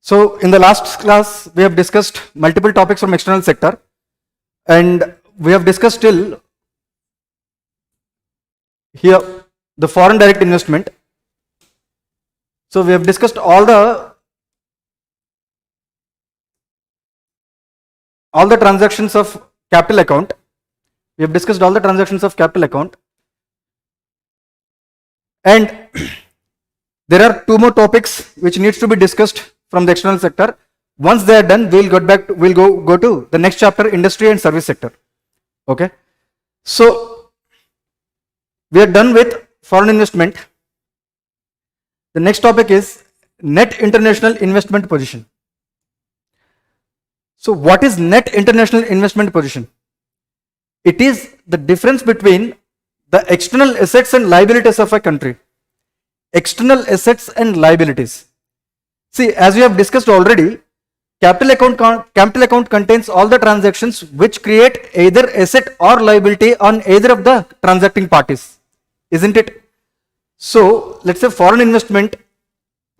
So in the last class, we have discussed multiple topics from external sector, and we have discussed till here the foreign direct investment. So we have discussed all the transactions of capital account. We have discussed all the transactions of capital account, and there are two more topics which needs to be discussed from the external sector. Once they are done, we'll go to the next chapter, industry and service sector. Okay, so we are done with foreign investment. The next topic is net international investment position. So what is net international investment position? It is the difference between the external assets and liabilities of a country. External assets and liabilities. See, as we have discussed already, capital account contains all the transactions which create either asset or liability on either of the transacting parties, isn't it? So let's say foreign investment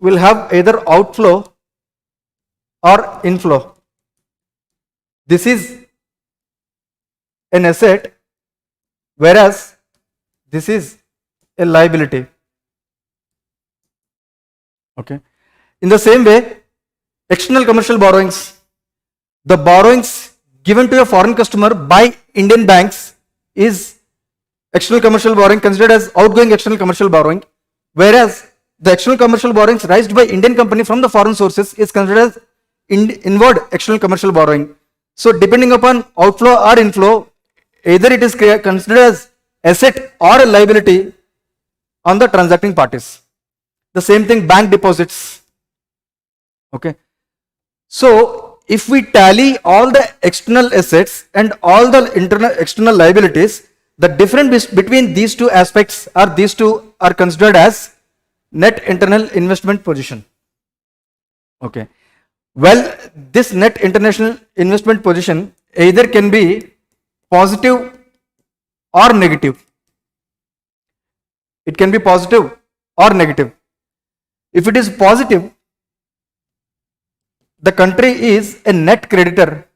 will have either outflow or inflow. This is an asset, whereas this is a liability. Okay. In the same way, external commercial borrowings, the borrowings given to a foreign customer by Indian banks is external commercial borrowing, considered as outgoing external commercial borrowing, whereas the external commercial borrowings raised by Indian company from the foreign sources is considered as inward external commercial borrowing. So depending upon outflow or inflow, either it is considered as asset or a liability on the transacting parties. The same thing, bank deposits. Okay. So if we tally all the external assets and all the external liabilities, the difference between these two aspects are considered as net internal investment position. Okay. Well, this net international investment position either can be positive or negative. It can be positive or negative. If it is positive, the country is a net creditor.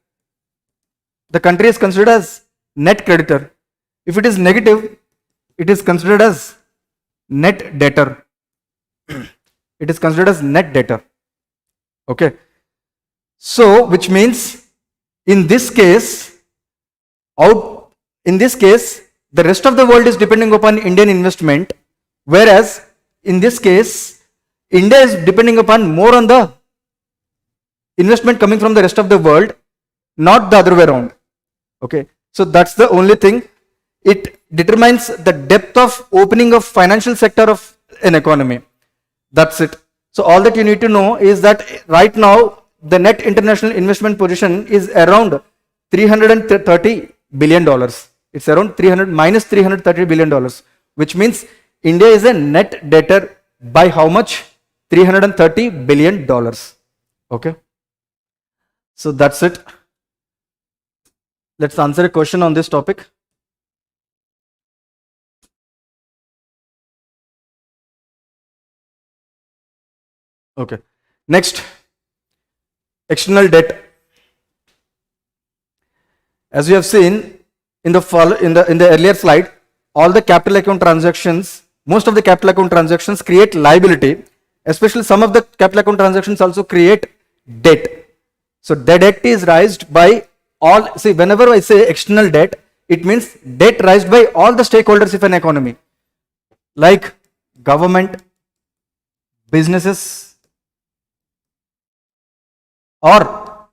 The country is considered as net creditor. If it is negative, it is considered as net debtor. It is considered as net debtor. Okay. So, which means in this case, the rest of the world is depending upon Indian investment, whereas in this case, India is depending upon more on the investment coming from the rest of the world, not the other way around. Okay. So that's the only thing. It determines the depth of opening of financial sector of an economy. That's it. So all that you need to know is that right now the net international investment position is around $330 billion. It's around $330 billion, which means India is a net debtor by how much? $330 billion. Okay. So that's it. Let's answer a question on this topic. Okay. Next, external debt. As you have seen in the earlier slide, all the capital account transactions, most of the capital account transactions create liability. Especially some of the capital account transactions also create debt. So the debt is raised by all. See, whenever I say external debt, it means debt raised by all the stakeholders of an economy, like government, businesses, or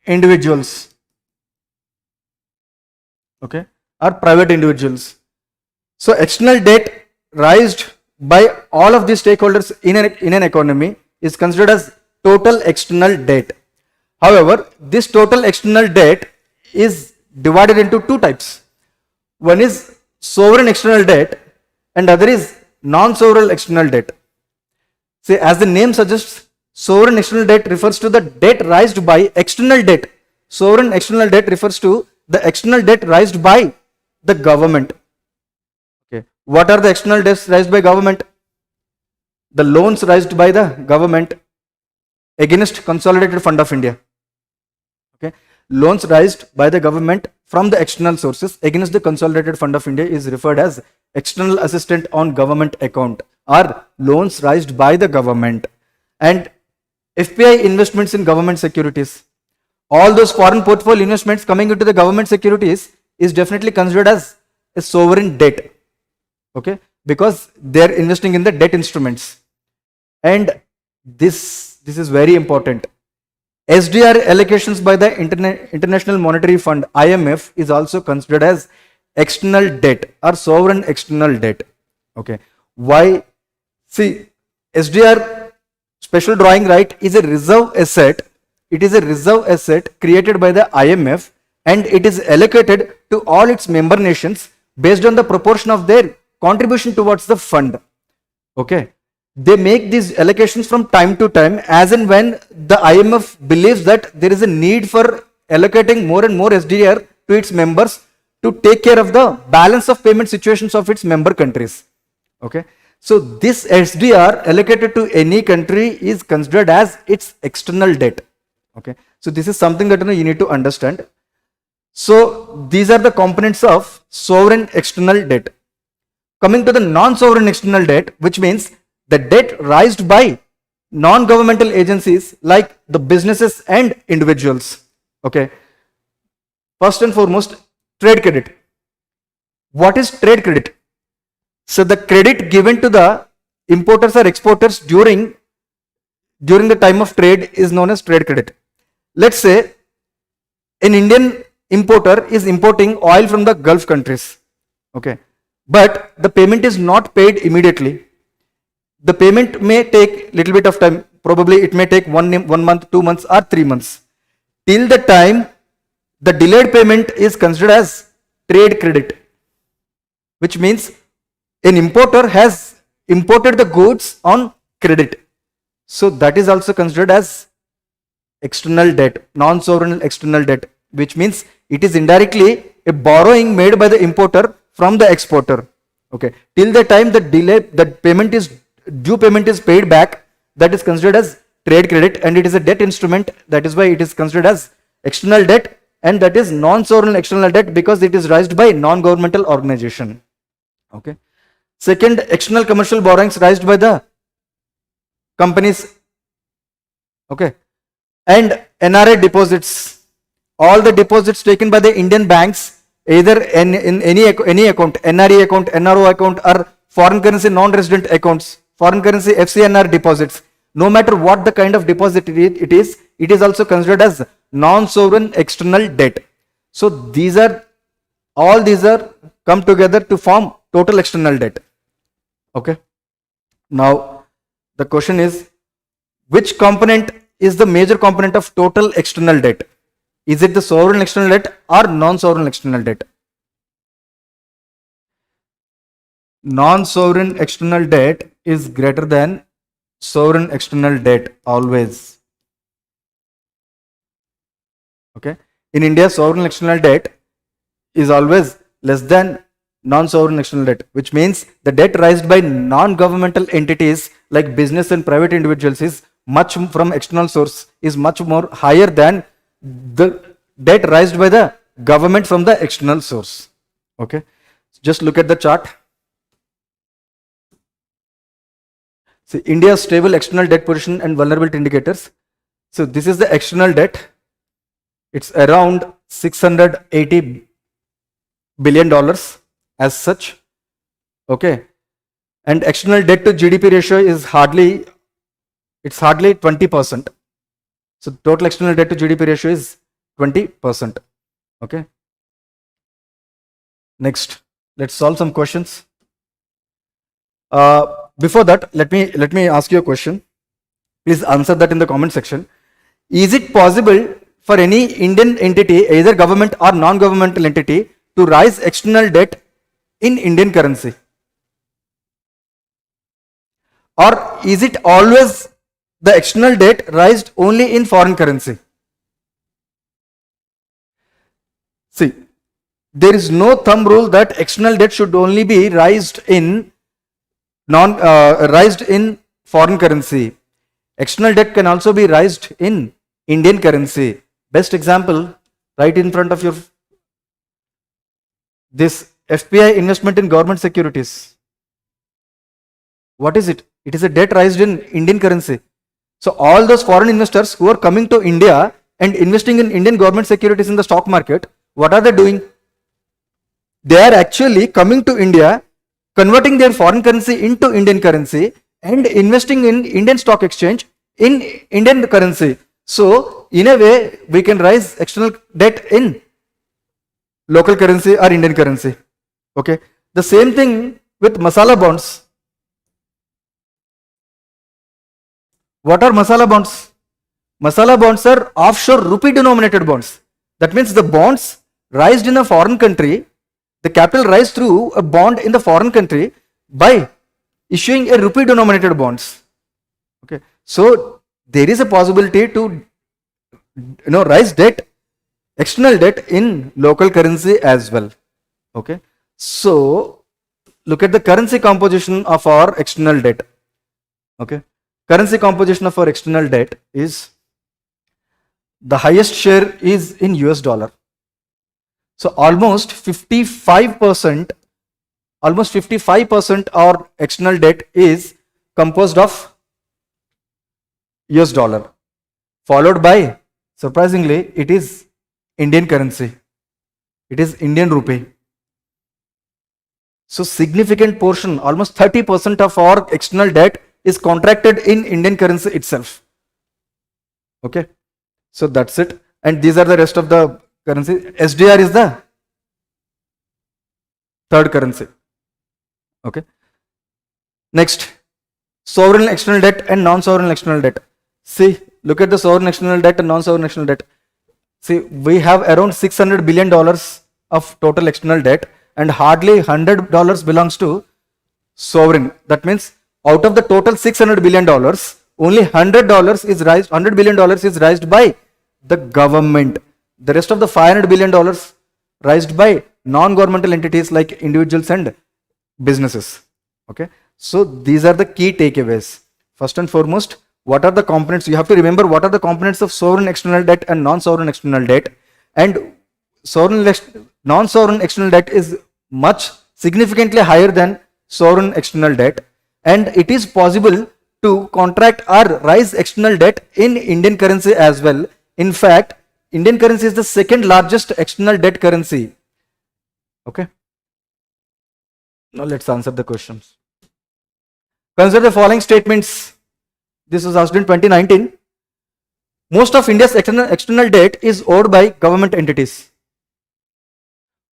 individuals. Okay, or private individuals. So external debt raised by all of these stakeholders in an economy is considered as total external debt. However, this total external debt is divided into two types. One is sovereign external debt and other is non-sovereign external debt. See, as the name suggests, sovereign external debt refers to the debt raised by external debt. Sovereign external debt refers to the external debt raised by the government. Okay. What are the external debts raised by government? The loans raised by the government, against Consolidated Fund of India. Okay, loans raised by the government from the external sources against the Consolidated Fund of India is referred as external assistance on government account, or loans raised by the government. And FPI investments in government securities, all those foreign portfolio investments coming into the government securities is definitely considered as a sovereign debt. Okay, because they are investing in the debt instruments. And this is very important. SDR allocations by the International Monetary Fund, IMF, is also considered as external debt or sovereign external debt. Okay, why? See, SDR, special drawing right, is a reserve asset. It is a reserve asset created by the IMF, and it is allocated to all its member nations based on the proportion of their contribution towards the fund. Okay, they make these allocations from time to time as and when the IMF believes that there is a need for allocating more and more SDR to its members to take care of the balance of payment situations of its member countries. Okay, so this SDR allocated to any country is considered as its external debt. Okay, so this is something that you need to understand. So these are the components of sovereign external debt. Coming to the non-sovereign external debt, which means the debt raised by non-governmental agencies like the businesses and individuals. Okay, first and foremost, trade credit. What is trade credit? So the credit given to the importers or exporters during the time of trade is known as trade credit. Let's say an Indian importer is importing oil from the Gulf countries. Okay, but the payment is not paid immediately. The payment may take little bit of time. Probably it may take one month, 2 months, or 3 months. Till the time the delayed payment is considered as trade credit, which means an importer has imported the goods on credit. So that is also considered as external debt, non-sovereign external debt, which means it is indirectly a borrowing made by the importer from the exporter. Okay, till the time due payment is paid back, that is considered as trade credit, and it is a debt instrument. That is why it is considered as external debt, and that is non-sovereign external debt because it is raised by non-governmental organization. Okay, second, external commercial borrowings raised by the companies. Okay, and NRA deposits, all the deposits taken by the Indian banks, either in any account, NRE account, NRO account, or foreign currency non-resident accounts, foreign currency FCNR deposits, no matter what the kind of deposit it is also considered as non-sovereign external debt. So all these are come together to form total external debt. Okay, now the question is, which component is the major component of total external debt? Is it the sovereign external debt or non-sovereign external debt? Non-sovereign external debt is greater than sovereign external debt always. Okay, in India, sovereign external debt is always less than non-sovereign external debt, which means the debt raised by non-governmental entities like business and private individuals is much from external source is much more higher than the debt raised by the government from the external source. Okay, just look at the chart. See, India's stable external debt position and vulnerability indicators. So this is the external debt. It's around $680 billion as such. Okay, and external debt to GDP ratio is hardly 20%. So total external debt to GDP ratio is 20%. Okay, next let's solve some questions. Before that, let me ask you a question. Please answer that in the comment section. Is it possible for any Indian entity, either government or non-governmental entity, to raise external debt in Indian currency? Or is it always the external debt raised only in foreign currency? See, there is no thumb rule that external debt should only be raised in foreign currency. External debt can also be raised in Indian currency. Best example, right in front of your, this FPI investment in government securities. What is it? It is a debt raised in Indian currency. So all those foreign investors who are coming to India and investing in Indian government securities in the stock market, what are they doing? They are actually coming to India, converting their foreign currency into Indian currency and investing in Indian stock exchange in Indian currency. So in a way, we can raise external debt in local currency or Indian currency. Okay. The same thing with masala bonds. What are masala bonds? Masala bonds are offshore rupee denominated bonds. That means the bonds raised in a foreign country, the capital raised through a bond in the foreign country by issuing a rupee denominated bonds. Okay. So there is a possibility to raise debt, external debt in local currency as well. Okay. So look at the currency composition of our external debt. Okay. Currency composition of our external debt is, the highest share is in US dollar. So almost 55% our external debt is composed of US dollar, followed by, surprisingly, it is Indian currency. It is Indian rupee. So significant portion, almost 30% of our external debt is contracted in Indian currency itself. Okay. So that's it. And these are the rest of the currency. SDR is the third currency. Okay. Next, sovereign external debt and non-sovereign external debt. See, look at the sovereign external debt and non-sovereign external debt. See, we have around $600 billion of total external debt, and hardly $100 belongs to sovereign. That means out of the total $600 billion, only $100 billion is raised by the government. The rest of the $500 billion raised by non-governmental entities like individuals and businesses. Okay. So these are the key takeaways. First and foremost, what are the components? You have to remember what are the components of sovereign external debt and non-sovereign external debt. And non-sovereign external debt is much significantly higher than sovereign external debt, and it is possible to contract or raise external debt in Indian currency as well. In fact, Indian currency is the second largest external debt currency. Okay. Now let's answer the questions. Consider the following statements. This was asked in 2019. Most of India's external debt is owed by government entities.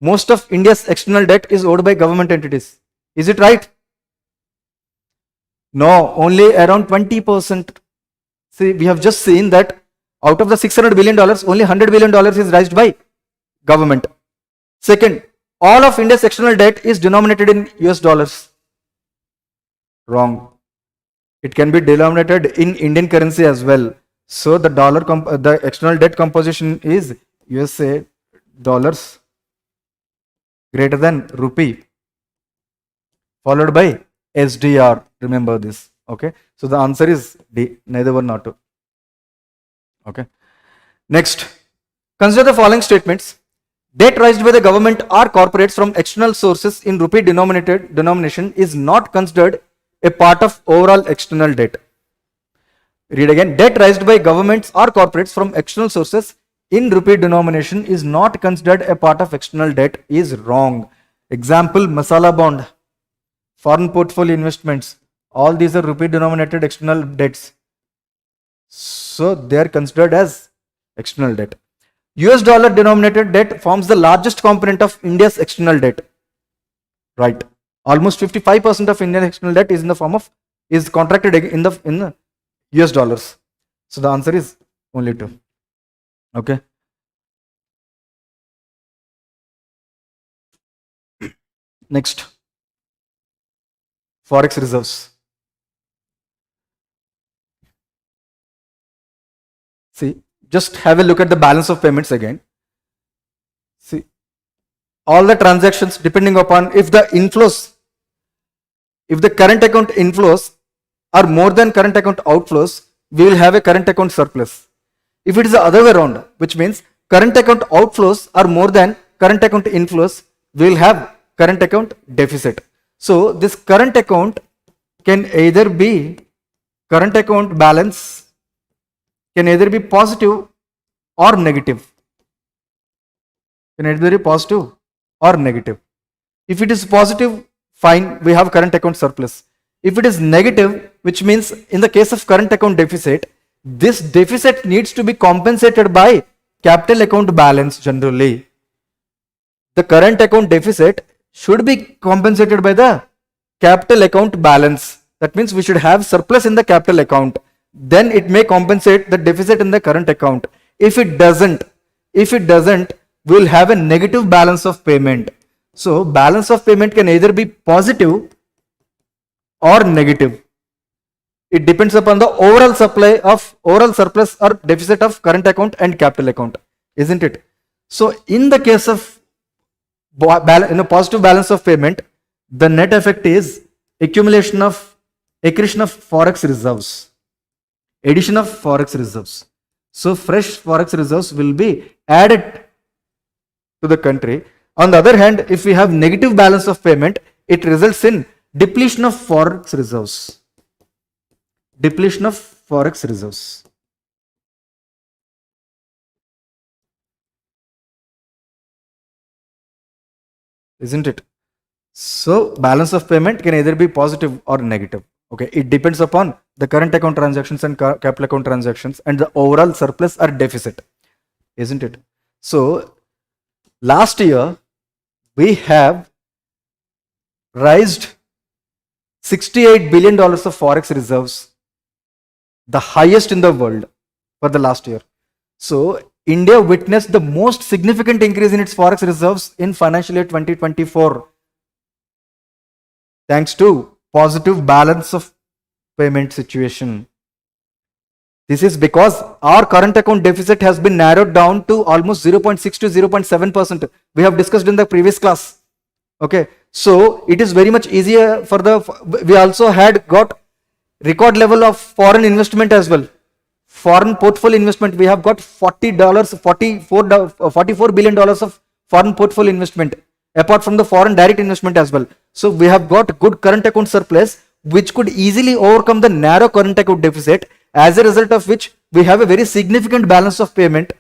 Most of India's external debt is owed by government entities. Is it right? No, only around 20%. See, we have just seen that out of the $600 billion, only $100 billion is raised by government. Second, all of India's external debt is denominated in US dollars. Wrong. It can be denominated in Indian currency as well. So the the external debt composition is USA dollars greater than rupee, followed by SDR. Remember this. Okay. So the answer is D, neither one nor two. Okay. Next, consider the following statements. Debt raised by the government or corporates from external sources in rupee denomination is not considered a part of overall external debt. Read again. Debt raised by governments or corporates from external sources in rupee denomination is not considered a part of external debt is wrong. Example, masala bond, foreign portfolio investments, all these are rupee denominated external debts. So they are considered as external debt. US dollar denominated debt forms the largest component of India's external debt. Right. Almost 55% of Indian external debt is in the form of, is contracted in the US dollars. So the answer is only 2. Okay. Next, Forex reserves. See, just have a look at the balance of payments again. See, all the transactions depending upon if the inflows, if the current account inflows are more than current account outflows, we will have a current account surplus. If it is the other way around, which means current account outflows are more than current account inflows, we will have current account deficit. So this current account can either be current account balance can either be positive or negative. Can either be positive or negative. If it is positive, fine, we have current account surplus. If it is negative, which means in the case of current account deficit, this deficit needs to be compensated by capital account balance generally. The current account deficit should be compensated by the capital account balance. That means we should have surplus in the capital account. Then it may compensate the deficit in the current account. If it doesn't, we will have a negative balance of payment. So balance of payment can either be positive or negative. It depends upon the overall surplus or deficit of current account and capital account, isn't it? So in the case of positive balance of payment, the net effect is accretion of Forex reserves. Addition of Forex reserves. So fresh Forex reserves will be added to the country. On the other hand, if we have negative balance of payment, it results in depletion of Forex reserves. Depletion of Forex reserves. Isn't it? So balance of payment can either be positive or negative. Okay, it depends upon the current account transactions and capital account transactions and the overall surplus or deficit, isn't it? So last year we have raised $68 billion of Forex reserves, the highest in the world for the last year. So India witnessed the most significant increase in its Forex reserves in financial year 2024 thanks to positive balance of payment situation. This is because our current account deficit has been narrowed down to almost 0.6 to 0.7%. We have discussed in the previous class. Okay, so it is very much easier for we also had got record level of foreign investment as well. Foreign portfolio investment, we have got $44 billion of foreign portfolio investment apart from the foreign direct investment as well. So we have got good current account surplus which could easily overcome the narrow current account deficit, as a result of which we have a very significant balance of payment.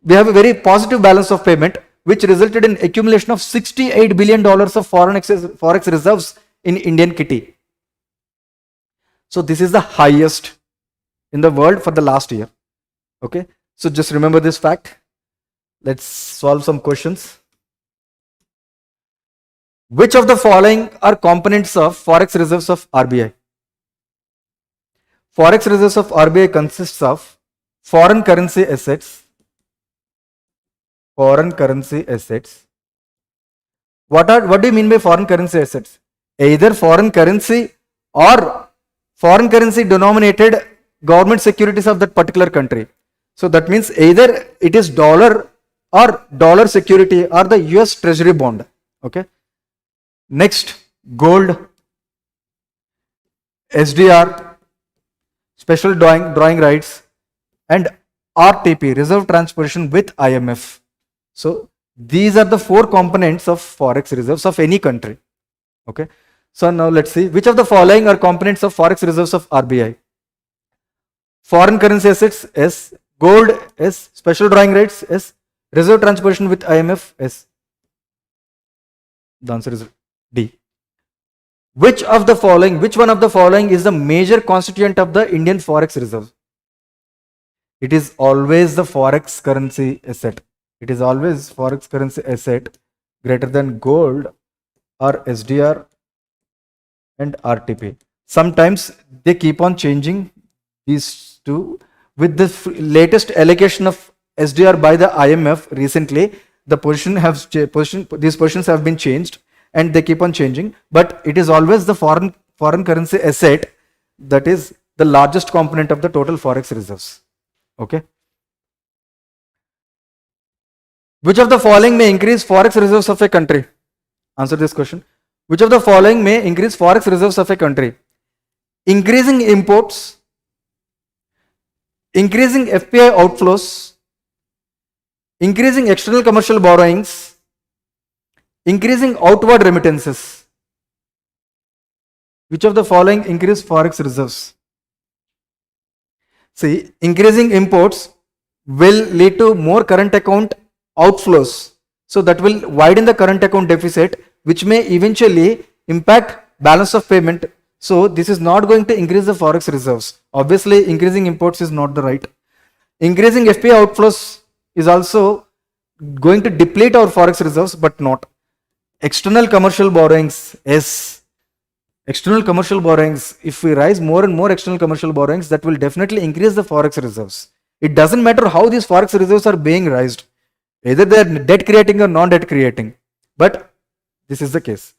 We have a very positive balance of payment which resulted in accumulation of $68 billion of Forex reserves in Indian kitty. So this is the highest in the world for the last year. Okay, so just remember this fact. Let's solve some questions. Which of the following are components of Forex reserves of RBI? Forex reserves of RBI consists of foreign currency assets. Foreign currency assets. What do you mean by foreign currency assets? Either foreign currency or foreign currency denominated government securities of that particular country. So that means either it is dollar or dollar security or the US Treasury bond. Okay. Next, gold, SDR, special drawing rights, and RTP, reserve transportation with IMF. So these are the four components of Forex reserves of any country. Okay. So now let's see which of the following are components of Forex reserves of RBI. Foreign currency assets S, gold S, special drawing rights S, reserve transportation with IMF S. The answer is D. Which one of the following is the major constituent of the Indian Forex reserve? It is always the Forex currency asset. It is always Forex currency asset greater than gold or SDR and RTP. Sometimes they keep on changing these two. With the latest allocation of SDR by the IMF recently, these positions have been changed and they keep on changing, but it is always the foreign currency asset that is the largest component of the total Forex reserves. Okay. Which of the following may increase Forex reserves of a country? Answer this question. Which of the following may increase Forex reserves of a country? Increasing imports increasing FPI outflows, increasing external commercial borrowings, increasing outward remittances. Which of the following increase forex reserves? See, increasing imports will lead to more current account outflows. So that will widen the current account deficit, which may eventually impact balance of payment. So this is not going to increase the forex reserves. Obviously, increasing imports is not the right. Increasing FPI outflows is also going to deplete our forex reserves, but not. External commercial borrowings, yes. External commercial borrowings, if we raise more and more external commercial borrowings, that will definitely increase the forex reserves. It doesn't matter how these forex reserves are being raised. Either they are debt creating or non-debt creating. But this is the case.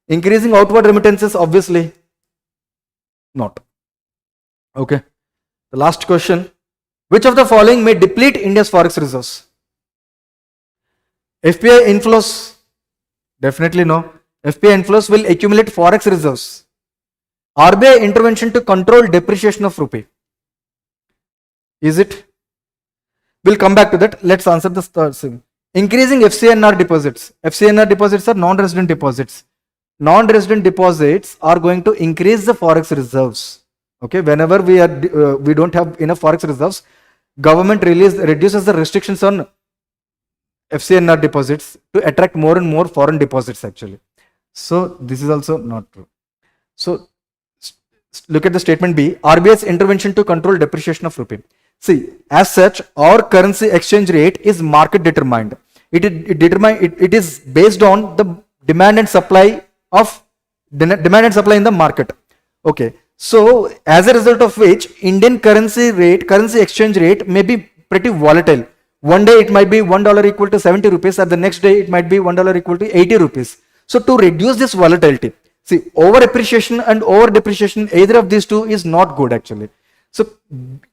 Increasing outward remittances, obviously not. Okay. The last question. Which of the following may deplete India's forex reserves? FPI inflows? Definitely no. FPI inflows will accumulate forex reserves. RBI intervention to control depreciation of rupee. Is it? We'll come back to that. Let's answer the third thing. Increasing FCNR deposits. FCNR deposits are non-resident deposits. Non-resident deposits are going to increase the forex reserves. Okay, whenever we don't have enough forex reserves, government reduces the restrictions on FCNR deposits to attract more and more foreign deposits actually. So this is also not true. So look at the statement B. RBI's intervention to control depreciation of rupee. See, as such, our currency exchange rate is market determined. It is based on the demand and supply in the market. Okay. So as a result of which, Indian currency exchange rate may be pretty volatile. One day it might be $1 equal to 70 rupees, and the next day it might be $1 equal to 80 rupees. So to reduce this volatility, see, over appreciation and over depreciation, either of these two is not good actually. So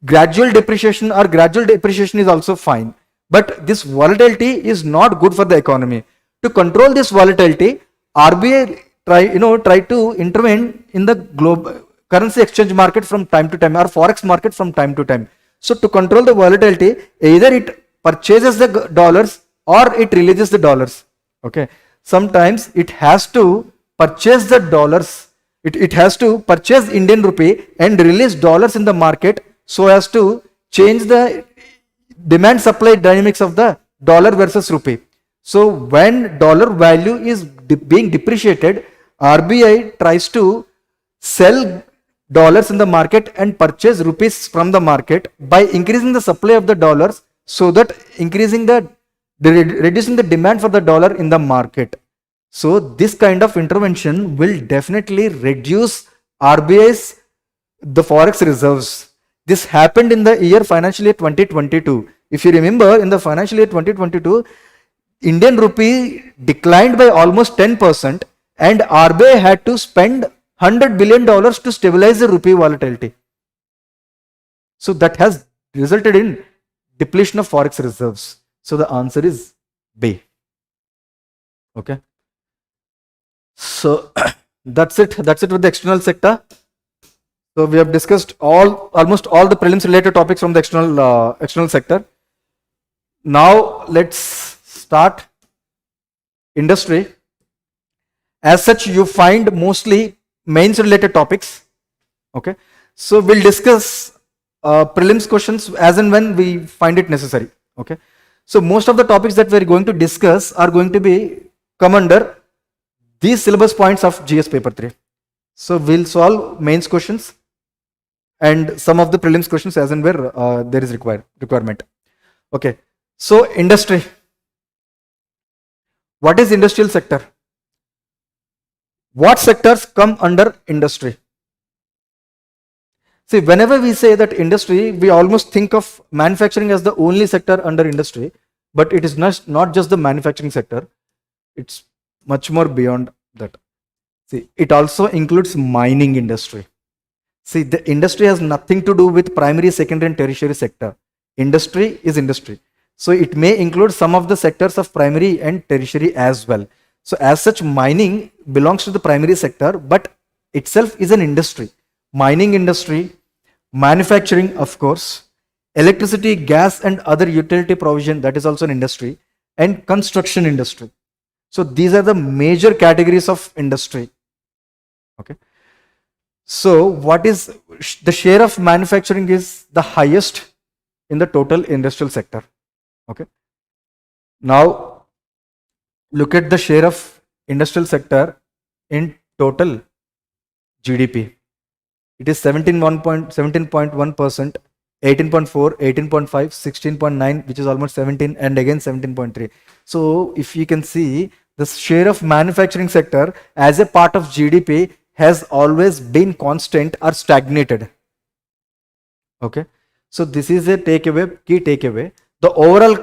gradual depreciation or gradual depreciation is also fine, but this volatility is not good for the economy. To control this volatility, RBI try to intervene in the global currency exchange market from time to time, or forex market from time to time. So to control the volatility, either it purchases the dollars or it releases the dollars. Okay. Sometimes it has to purchase the dollars. It has to purchase Indian rupee and release dollars in the market so as to change the demand supply dynamics of the dollar versus rupee. So when dollar value is being depreciated, RBI tries to sell dollars in the market and purchase rupees from the market by increasing the supply of the dollars, so that reducing the demand for the dollar in the market. So this kind of intervention will definitely reduce RBI's the forex reserves. This happened in the financial year 2022. If you remember, in the financial year 2022, Indian rupee declined by almost 10%, and RBI had to spend $100 billion to stabilize the rupee volatility. So that has resulted in depletion of forex reserves. So the answer is B. Okay. So that's it with the external sector. So we have discussed almost all the prelims related topics from the external sector. Now let's start industry. As such, you find mostly mains related topics. Okay. So we'll discuss prelims questions as and when we find it necessary. Okay. So most of the topics that we're going to discuss are going to come under these syllabus points of GS paper 3. So we'll solve mains questions and some of the prelims questions as and where there is requirement. Okay. So industry. What is industrial sector? What sectors come under industry? See, whenever we say that industry, we almost think of manufacturing as the only sector under industry, but it is not just the manufacturing sector. It's much more beyond that. See, it also includes mining industry. See, the industry has nothing to do with primary, secondary and tertiary sector. Industry is industry. So it may include some of the sectors of primary and tertiary as well. So as such, mining belongs to the primary sector, but itself is an industry. Mining industry, manufacturing, of course, electricity, gas, and other utility provision, that is also an industry, and construction industry. So these are the major categories of industry. Okay. So what is the share of manufacturing is the highest in the total industrial sector. Okay. Now look at the share of industrial sector in total GDP. It is 17.1%, 18.4, 18.5, 16.9, which is almost 17, and again 17.3. So if you can see, the share of manufacturing sector as a part of GDP has always been constant or stagnated. Okay. So this is a takeaway, key takeaway. The overall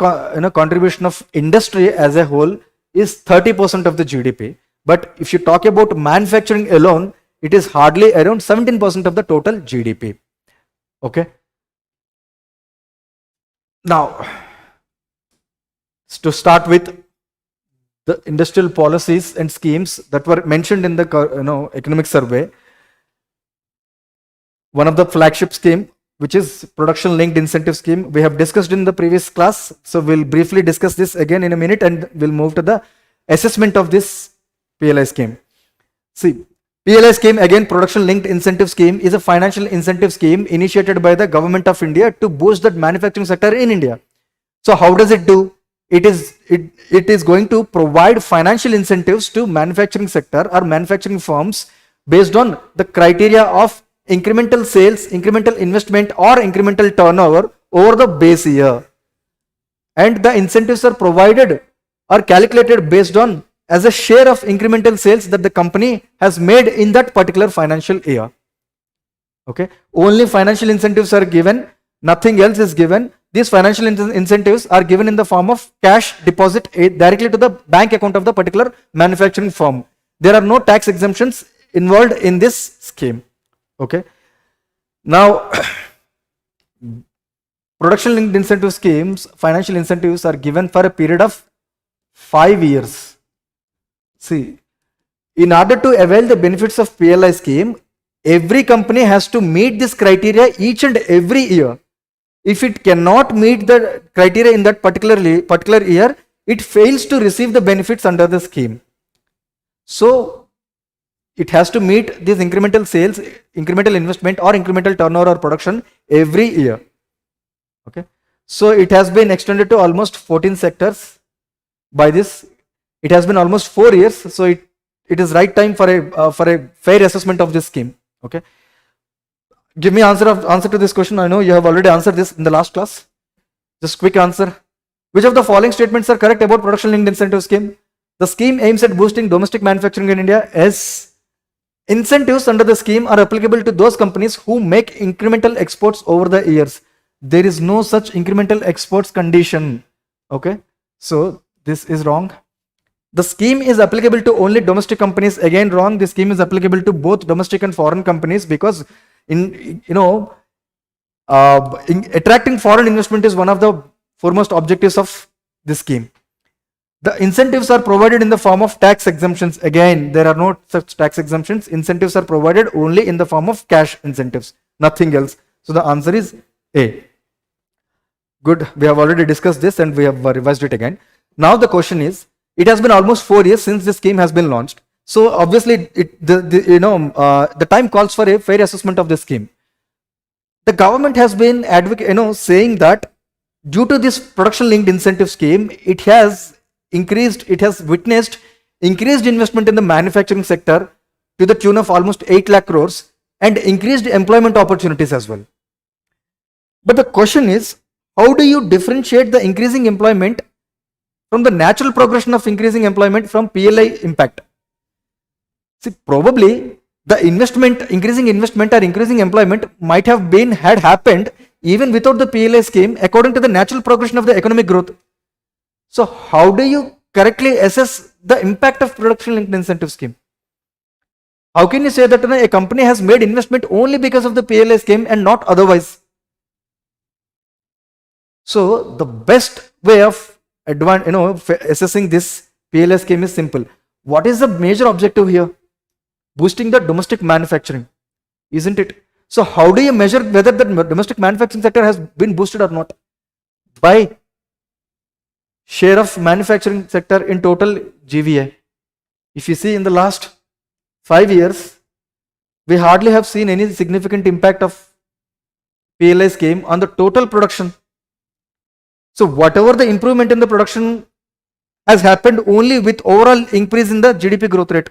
contribution of industry as a whole is 30% of the GDP. But if you talk about manufacturing alone, it is hardly around 17% of the total GDP. Okay. Now, to start with, the industrial policies and schemes that were mentioned in the economic survey. One of the flagship scheme, which is production linked incentive scheme, we have discussed in the previous class. So we'll briefly discuss this again in a minute, and we'll move to the assessment of this PLI scheme. See, PLI scheme, again, production linked incentive scheme, is a financial incentive scheme initiated by the government of India to boost the manufacturing sector in India. So how does it do? It is going to provide financial incentives to manufacturing sector or manufacturing firms based on the criteria of incremental sales, incremental investment, or incremental turnover over the base year. And the incentives are provided or calculated based on as a share of incremental sales that the company has made in that particular financial year. Okay, only financial incentives are given, nothing else is given. These financial incentives are given in the form of cash deposit directly to the bank account of the particular manufacturing firm. There are no tax exemptions involved in this scheme. Okay. Now, production linked incentive schemes, financial incentives are given for a period of 5 years. See, in order to avail the benefits of PLI scheme, every company has to meet this criteria each and every year. If it cannot meet the criteria in that particular year, it fails to receive the benefits under the scheme. So it has to meet these incremental sales, incremental investment, or incremental turnover or production every year. Okay. So it has been extended to almost 14 sectors by this. It has been almost 4 years. So it is right time for a fair assessment of this scheme. Okay. Give me answer to this question. I know you have already answered this in the last class. Just quick answer. Which of the following statements are correct about production linked incentive scheme? The scheme aims at boosting domestic manufacturing in India. As incentives under the scheme are applicable to those companies who make incremental exports over the years. There is no such incremental exports condition. Okay. So this is wrong. The scheme is applicable to only domestic companies. Again, wrong. The scheme is applicable to both domestic and foreign companies, because attracting foreign investment is one of the foremost objectives of this scheme. The incentives are provided in the form of tax exemptions. Again, there are no such tax exemptions. Incentives are provided only in the form of cash incentives, nothing else. So the answer is A. Good. We have already discussed this and we have revised it again. Now the question is, it has been almost 4 years since this scheme has been launched. So obviously, the time calls for a fair assessment of the scheme. The government has been saying that due to this production linked incentive scheme, it has witnessed increased investment in the manufacturing sector to the tune of almost 8 lakh crores and increased employment opportunities as well. But the question is, how do you differentiate the increasing employment from the natural progression of increasing employment from PLI impact? See, probably the increasing investment or increasing employment might have had happened even without the PLI scheme according to the natural progression of the economic growth. So how do you correctly assess the impact of production linked incentive scheme? How can you say that a company has made investment only because of the PLI scheme and not otherwise? So the best way of assessing this PLI scheme is simple. What is the major objective here? Boosting the domestic manufacturing, isn't it? So how do you measure whether the domestic manufacturing sector has been boosted or not? By share of manufacturing sector in total GVA. If you see in the last 5 years, we hardly have seen any significant impact of PLI scheme on the total production. So whatever the improvement in the production has happened only with overall increase in the GDP growth rate,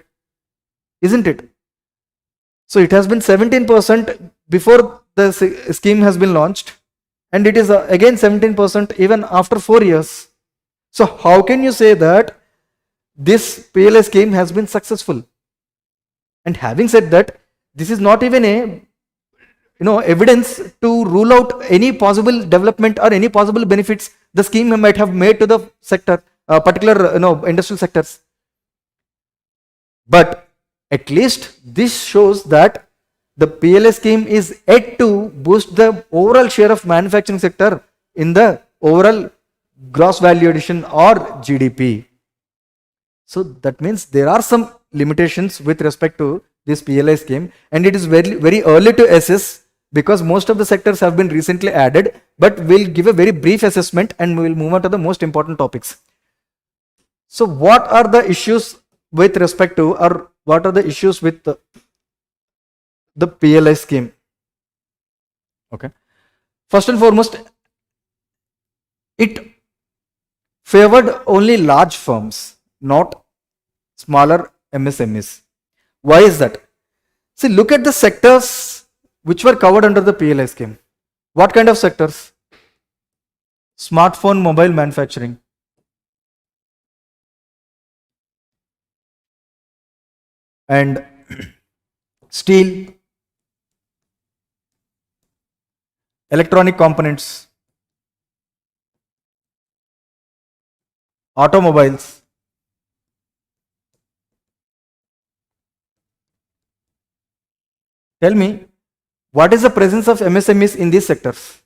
isn't it? So it has been 17% before the scheme has been launched, and it is again 17% even after 4 years. So how can you say that this PLI scheme has been successful? And having said that, this is not even a evidence to rule out any possible development or any possible benefits the scheme might have made to the sector, particular industrial sectors. But at least this shows that the PLI scheme is yet to boost the overall share of manufacturing sector in the overall gross value addition or GDP. So that means there are some limitations with respect to this PLI scheme, and it is very early to assess because most of the sectors have been recently added, but we'll give a very brief assessment and we'll move on to the most important topics. So what are the issues with respect to, or what are the issues with the PLI scheme? Okay. First and foremost, it favored only large firms, not smaller MSMEs. Why is that? See, look at the sectors which were covered under the PLI scheme. What kind of sectors? Smartphone, mobile manufacturing. And steel, electronic components, automobiles. Tell me, what is the presence of MSMEs in these sectors?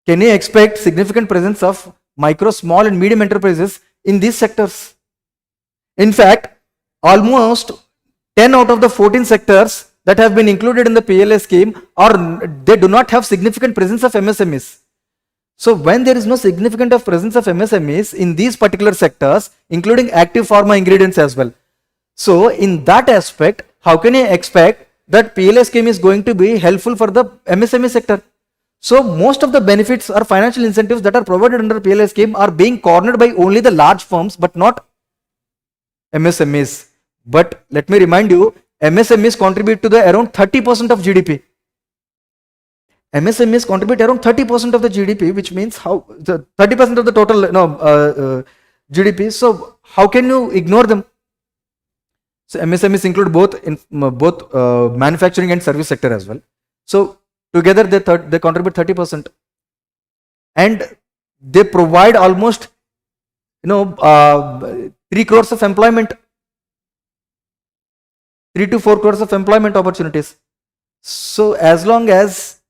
Can you expect significant presence of micro, small and medium enterprises in these sectors? In fact, almost 10 out of the 14 sectors that have been included in the PLI scheme they do not have significant presence of MSMEs. So when there is no significant of presence of MSMEs in these particular sectors, including active pharma ingredients as well. So in that aspect, how can you expect that PLI scheme is going to be helpful for the MSME sector? So most of the benefits or financial incentives that are provided under PLI scheme are being cornered by only the large firms, but not MSMEs. But let me remind you, MSMEs contribute to the around 30% of GDP. MSMEs contribute around 30% of the GDP, which means how the 30% of the total GDP. So how can you ignore them? So MSMEs include both manufacturing and service sector as well. So together they contribute 30%, and they provide almost 3 crores of employment, 3 to 4 crores of employment opportunities. So as long as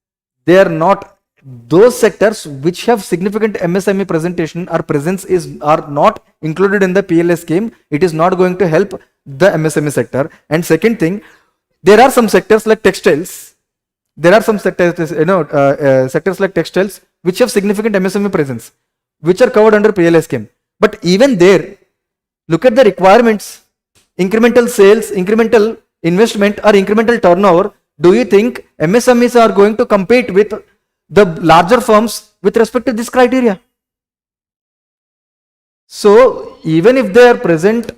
they are not, those sectors which have significant MSME presentation or presence are not included in the PLI scheme, it is not going to help the MSME sector. And second thing, there are some sectors like textiles. There are some sectors, sectors like textiles which have significant MSME presence, which are covered under PLI scheme. But even there, look at the requirements: incremental sales, incremental investment, or incremental turnover. Do you think MSMEs are going to compete with the larger firms with respect to this criteria? So even if they are present,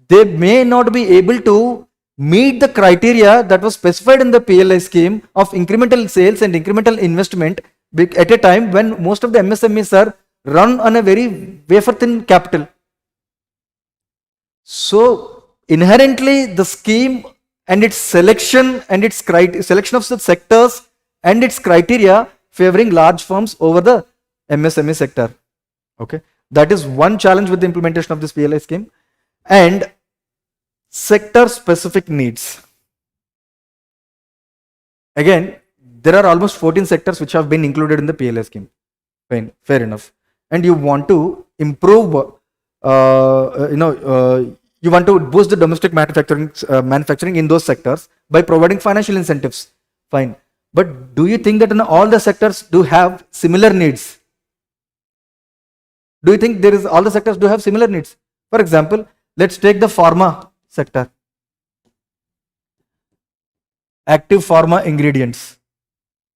they may not be able to meet the criteria that was specified in the PLI scheme of incremental sales and incremental investment at a time when most of the MSMEs are run on a very wafer thin capital. So inherently the scheme and its selection and its selection of such sectors and its criteria favoring large firms over the MSME sector. Okay, that is one challenge with the implementation of this PLI scheme. And sector specific needs. Again, there are almost 14 sectors which have been included in the PLI scheme. Fine, fair enough. And you want to improve, you want to boost the domestic manufacturing in those sectors by providing financial incentives. Fine. But do you think that in all the sectors do have similar needs? Do you think all the sectors do have similar needs? For example, let's take the pharma sector. Active pharma ingredients.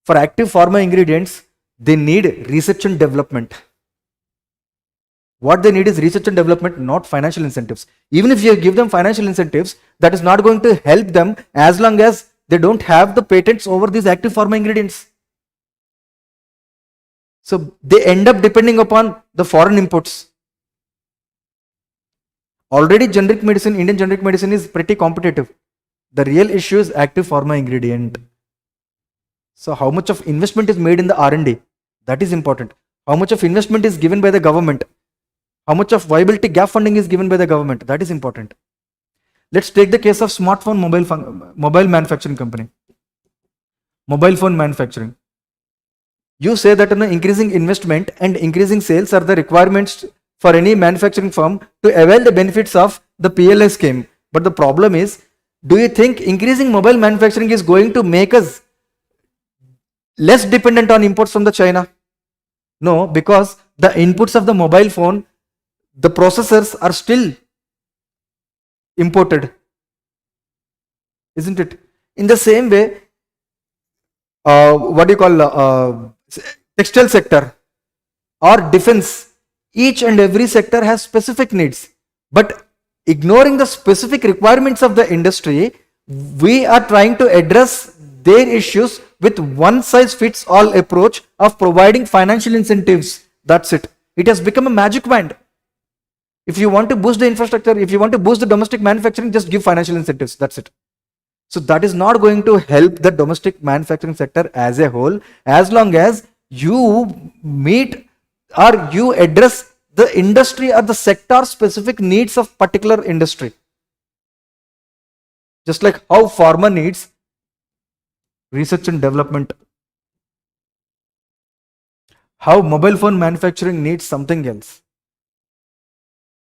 For active pharma ingredients, they need research and development. What they need is research and development, not financial incentives. Even if you give them financial incentives, that is not going to help them as long as they don't have the patents over these active pharma ingredients. So they end up depending upon the foreign imports. Already generic medicine, Indian generic medicine is pretty competitive. The real issue is active pharma ingredient. So how much of investment is made in the R&D? That is important. How much of investment is given by the government? How much of viability gap funding is given by the government? That is important. Let's take the case of smartphone mobile manufacturing company. Mobile phone manufacturing. You say that increasing investment and increasing sales are the requirements for any manufacturing firm to avail the benefits of the PLI scheme. But the problem is, do you think increasing mobile manufacturing is going to make us less dependent on imports from the China? No, because the inputs of the mobile phone, the processors are still imported, isn't it? In the same way, textile sector or defense, each and every sector has specific needs, but ignoring the specific requirements of the industry, we are trying to address their issues with one size fits all approach of providing financial incentives. That's it. It has become a magic wand. If you want to boost the infrastructure, if you want to boost the domestic manufacturing, just give financial incentives. That's it. So that is not going to help the domestic manufacturing sector as a whole, as long as you meet or you address the industry or the sector specific needs of particular industry. Just like how pharma needs research and development, how mobile phone manufacturing needs something else.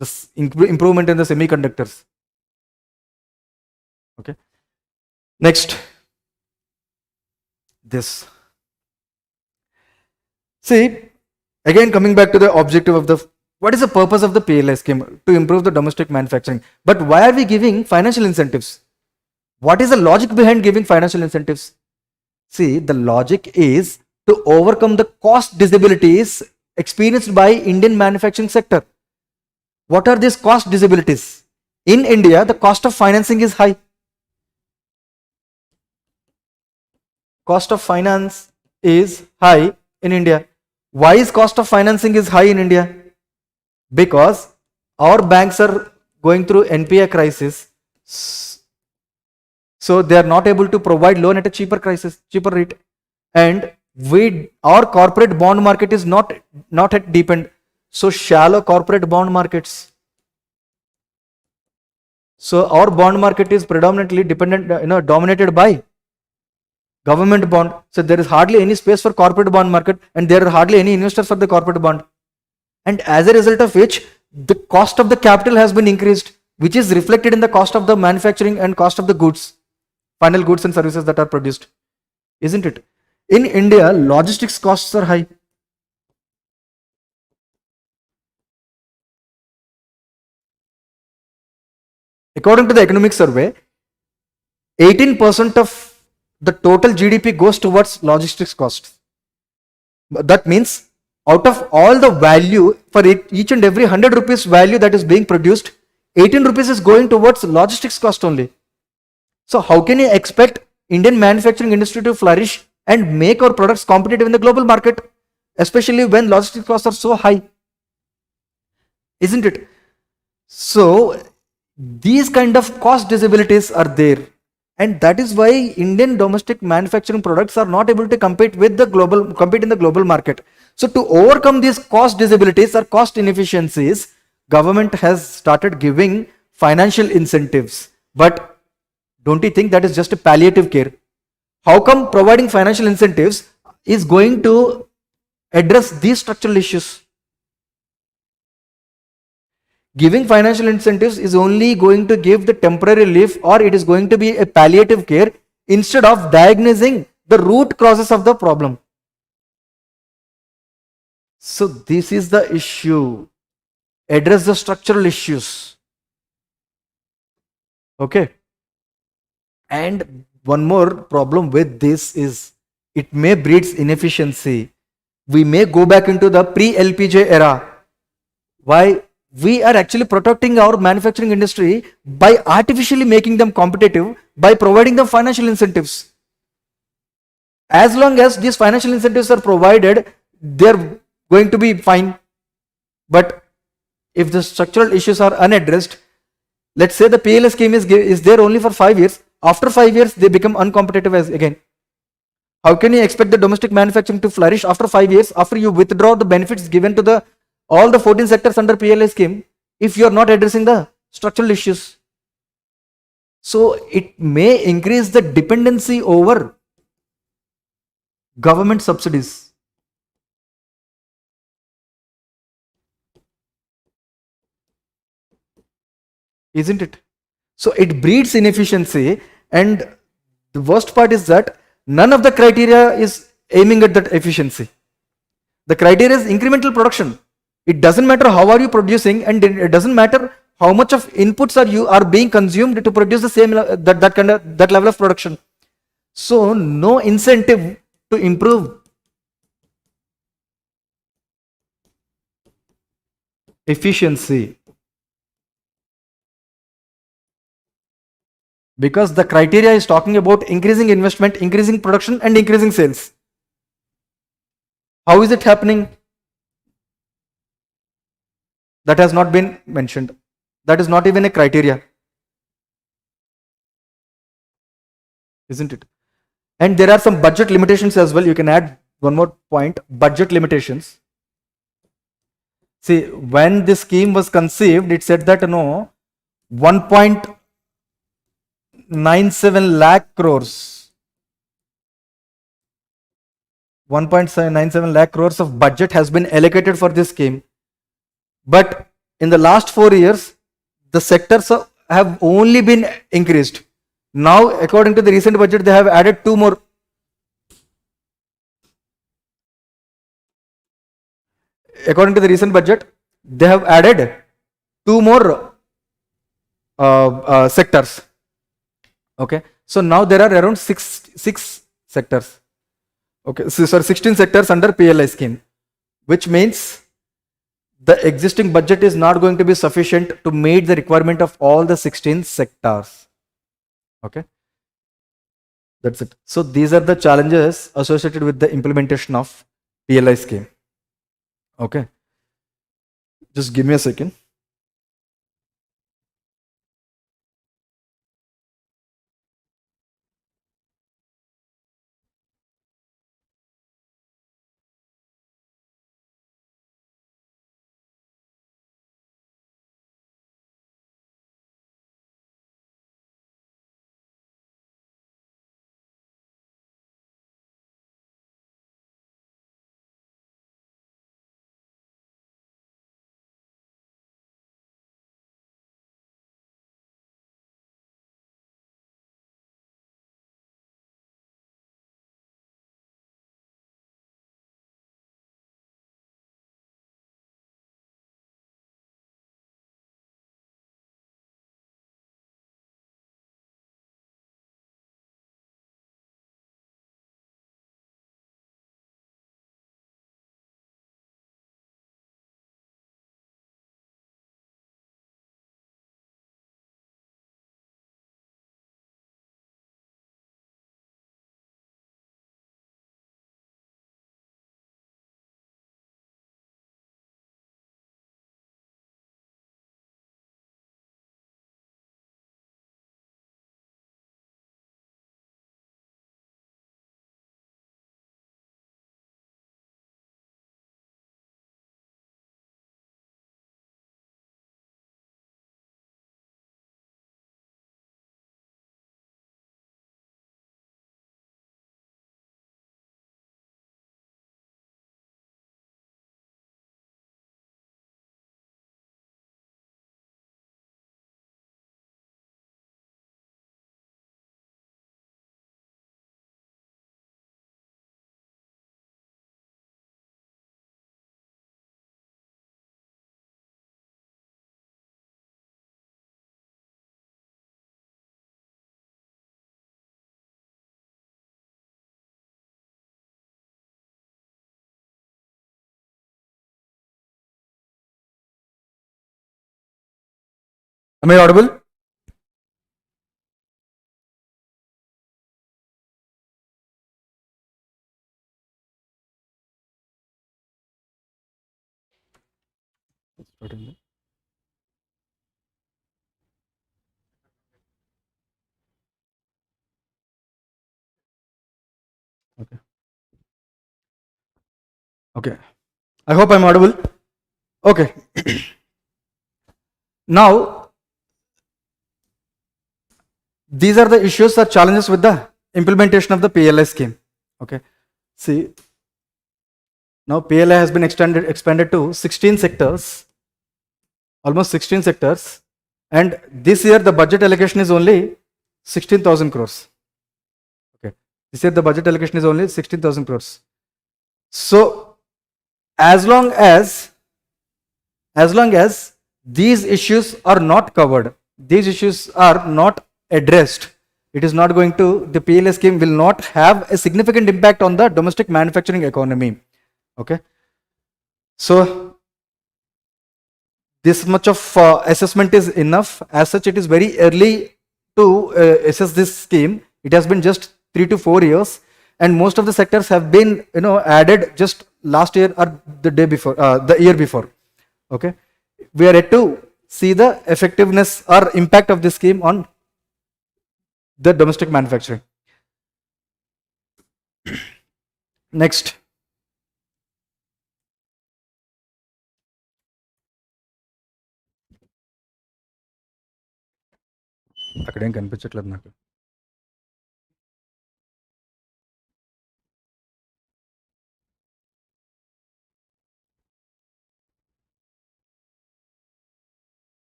The improvement in the semiconductors. Okay. Next, this. See, again coming back to the objective of what is the purpose of the PLI scheme? To improve the domestic manufacturing. But why are we giving financial incentives? What is the logic behind giving financial incentives? See, the logic is to overcome the cost disabilities experienced by Indian manufacturing sector. What are these cost disabilities? In India, the cost of financing is high. Cost of finance is high in India. Why is cost of financing is high in India? Because our banks are going through NPA crisis, so they are not able to provide loan at a cheaper rate, and our corporate bond market is not at deep end. So shallow corporate bond markets. So our bond market is predominantly dominated by government bond. So there is hardly any space for corporate bond market, and there are hardly any investors for the corporate bond. And as a result of which, the cost of the capital has been increased, which is reflected in the cost of the manufacturing and cost of the goods, final goods and services that are produced, isn't it? In India, logistics costs are high. According to the economic survey, 18% of the total GDP goes towards logistics costs. That means out of all the value, for each and every 100 rupees value that is being produced, 18 rupees is going towards logistics cost only. So how can you expect Indian manufacturing industry to flourish and make our products competitive in the global market, especially when logistics costs are so high? Isn't it? So these kind of cost disabilities are there, and that is why Indian domestic manufacturing products are not able to compete in the global market. So to overcome these cost disabilities or cost inefficiencies, government has started giving financial incentives. But don't you think that is just a palliative care? How come providing financial incentives is going to address these structural issues? Giving financial incentives is only going to give the temporary relief, or it is going to be a palliative care instead of diagnosing the root causes of the problem. So this is the issue. Address the structural issues. Okay. And one more problem with this is it may breeds inefficiency. We may go back into the pre-LPJ era. Why? We are actually protecting our manufacturing industry by artificially making them competitive by providing them financial incentives. As long as these financial incentives are provided, they're going to be fine. But if the structural issues are unaddressed, let's say the PLS scheme is there only for 5 years. After 5 years, they become uncompetitive as again. How can you expect the domestic manufacturing to flourish after 5 years, after you withdraw the benefits given to the all the 14 sectors under PLI scheme, if you are not addressing the structural issues? So it may increase the dependency over government subsidies. Isn't it? So it breeds inefficiency, and the worst part is that none of the criteria is aiming at that efficiency. The criteria is incremental production. It doesn't matter how are you producing, and it doesn't matter how much of inputs are being consumed to produce the same that level of production. So no incentive to improve efficiency, because the criteria is talking about increasing investment, increasing production, and increasing sales. How is it happening? That has not been mentioned. That is not even a criteria, isn't it? And there are some budget limitations as well. You can add one more point: budget limitations. See, when this scheme was conceived, it said that 1.97 lakh crores, 1.97 lakh crores of budget has been allocated for this scheme. But in the last 4 years, the sectors have only been increased. Now, according to the recent budget, they have added two more. According to the recent budget, they have added two more sectors. Okay, so now there are around six sectors. Okay, so 16 sectors under PLI scheme, which means the existing budget is not going to be sufficient to meet the requirement of all the 16 sectors. Okay, that's it. So these are the challenges associated with the implementation of PLI scheme. Okay, just give me a second. Am I audible? Okay. Okay. I hope I'm audible. Okay. Now, these are the issues or challenges with the implementation of the PLI scheme. Okay. See, now PLI has been expanded to 16 sectors, almost 16 sectors, and this year the budget allocation is only 16,000 crores. Okay. This year the budget allocation is only 16,000 crores. So, as long as these issues are not covered, these issues are not addressed, it is not going to, the PLI scheme will not have a significant impact on the domestic manufacturing economy. Okay. So, this much of assessment is enough. As such, it is very early to assess this scheme. It has been just 3 to 4 years, and most of the sectors have been added just last year or the day before, the year before. Okay. We are yet to see the effectiveness or impact of this scheme on the domestic manufacturing. Next. అక్కడేం కనిపించట్లేదు నాకు.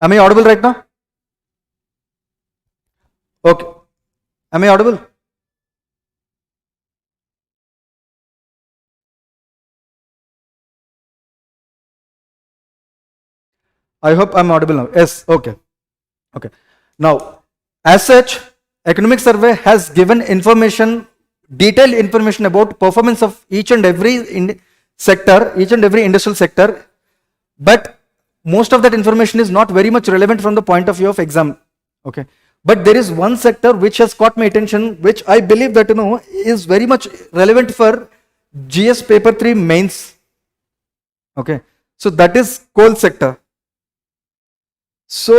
Am I audible right now? Okay. Am I audible? I hope I'm audible now. Yes. Okay. Okay. Now, as such, economic survey has given information, detailed information about performance of each and every sector, each and every industrial sector, but most of that information is not very much relevant from the point of view of exam. Okay. But there is one sector which has caught my attention, which I believe that is very much relevant for GS paper 3 mains. Okay. So that is coal sector. So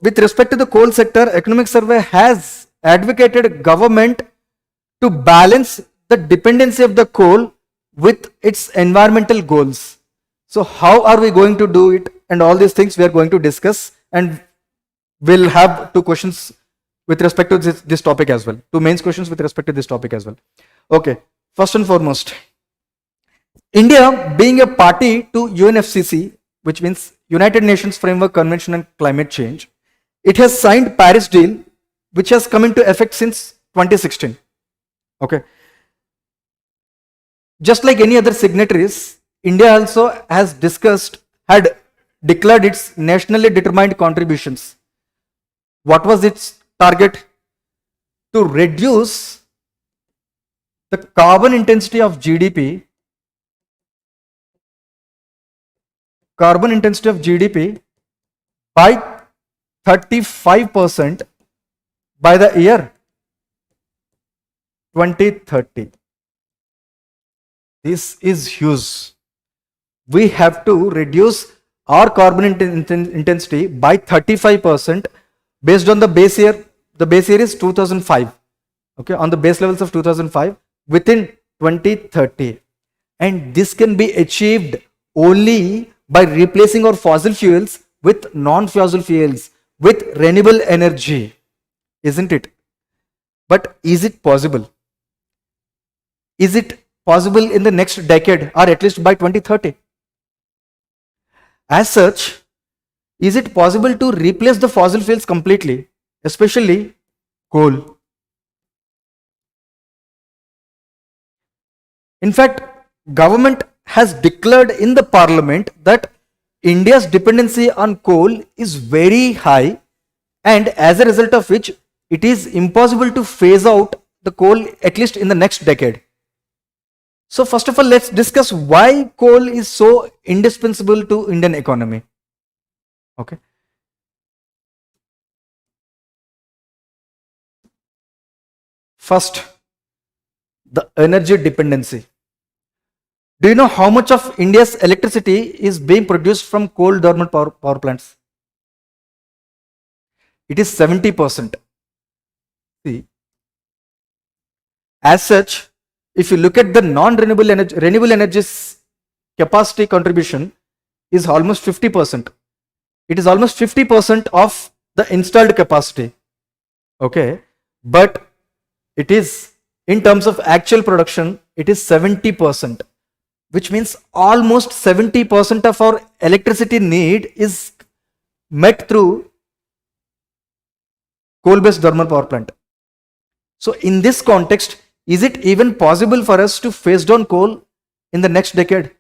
with respect to the coal sector, economic survey has advocated government to balance the dependency of the coal with its environmental goals. So how are we going to do it, and all these things we are going to discuss, and we'll have 2 questions with respect to this topic as well. 2 mains questions with respect to this topic as well. Okay, first and foremost, India being a party to UNFCCC, which means United Nations Framework Convention on Climate Change, it has signed Paris deal, which has come into effect since 2016. Okay. Just like any other signatories, India also had declared its nationally determined contributions. What was its target? To reduce the carbon intensity of GDP by 35% by the year 2030. This is huge. We have to reduce our carbon intensity by 35% based on the base year. The base year is 2005. Okay, on the base levels of 2005 within 2030. And this can be achieved only by replacing our fossil fuels with non-fossil fuels, with renewable energy, isn't it? But is it possible? Is it possible in the next decade or at least by 2030? As such, is it possible to replace the fossil fuels completely, especially coal? In fact, government has declared in the parliament that India's dependency on coal is very high, and as a result of which it is impossible to phase out the coal at least in the next decade. So first of all, let's discuss why coal is so indispensable to Indian economy. Okay. First, the energy dependency. Do you know how much of India's electricity is being produced from coal dormant power plants? It is 70%. See, as such, if you look at the non-renewable energy, renewable energies capacity contribution is almost 50%. It is almost 50% of the installed capacity. Okay, but it is in terms of actual production, it is 70%, which means almost 70% of our electricity need is met through coal-based thermal power plant. So in this context, is it even possible for us to phase down coal in the next decade?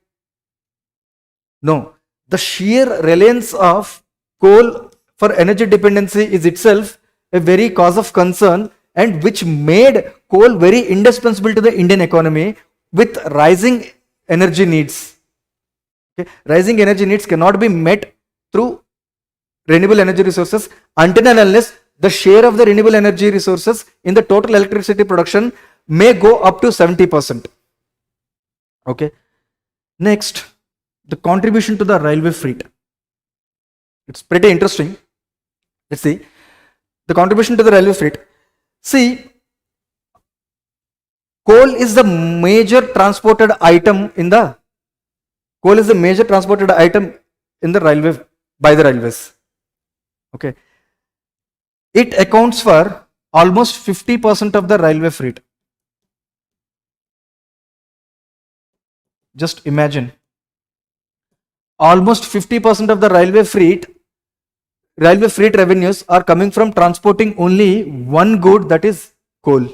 No. The sheer reliance of coal for energy dependency is itself a very cause of concern, and which made coal very indispensable to the Indian economy with rising energy needs. Okay. Rising energy needs cannot be met through renewable energy resources until and unless the share of the renewable energy resources in the total electricity production may go up to 70%. Okay. Next, the contribution to the railway freight. It's pretty interesting. Let's see. The contribution to the railway freight. See, coal is the major transported item in the railway by the railways. Okay. It accounts for almost 50% of the railway freight. Just imagine, almost 50% of the railway freight revenues are coming from transporting only one good, that is coal.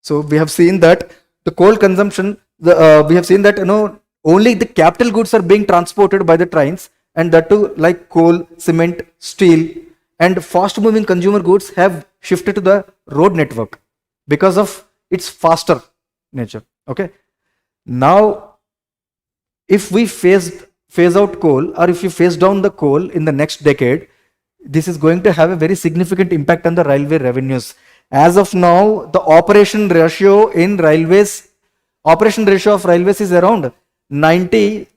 So we have seen that the coal consumption, we have seen that only the capital goods are being transported by the trains, and that too like coal, cement, steel, and fast moving consumer goods have shifted to the road network because of its faster nature. Okay. Now, if we phase out coal, or if we phase down the coal in the next decade, this is going to have a very significant impact on the railway revenues. As of now, the operation ratio of railways is around 98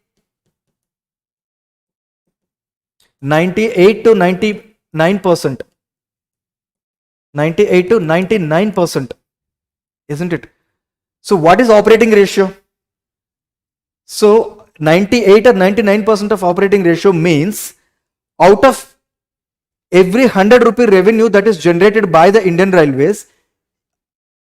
to 99%. 98 to 99%, isn't it? So what is operating ratio? So 98 or 99% of operating ratio means out of every 100 rupee revenue that is generated by the Indian Railways,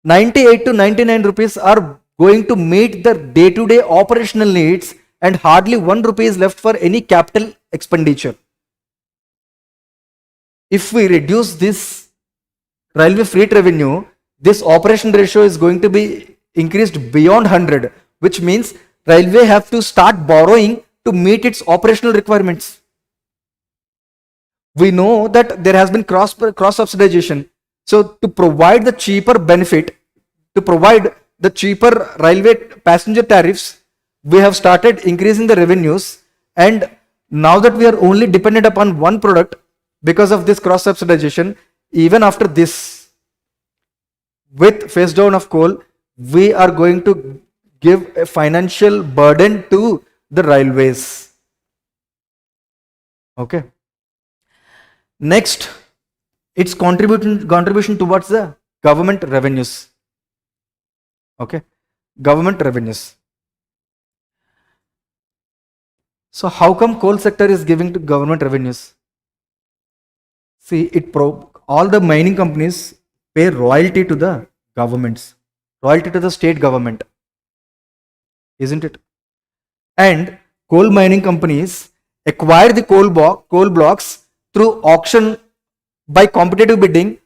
98 to 99 rupees are going to meet the day-to-day operational needs, and hardly 1 rupee is left for any capital expenditure. If we reduce this railway freight revenue, this operation ratio is going to be increased beyond 100, which means railway have to start borrowing to meet its operational requirements. We know that there has been cross subsidization. So to provide the cheaper benefit, to provide the cheaper railway passenger tariffs, we have started increasing the revenues, and now that we are only dependent upon one product because of this cross subsidization, even after this, with phase down of coal, we are going to give a financial burden to the railways. Okay. Next, its contribution towards the government revenues. Okay. Government revenues. So how come coal sector is giving to government revenues? See, all the mining companies pay royalty to the governments. Royalty to the state government, isn't it? And coal mining companies acquire the coal blocks through auction by competitive bidding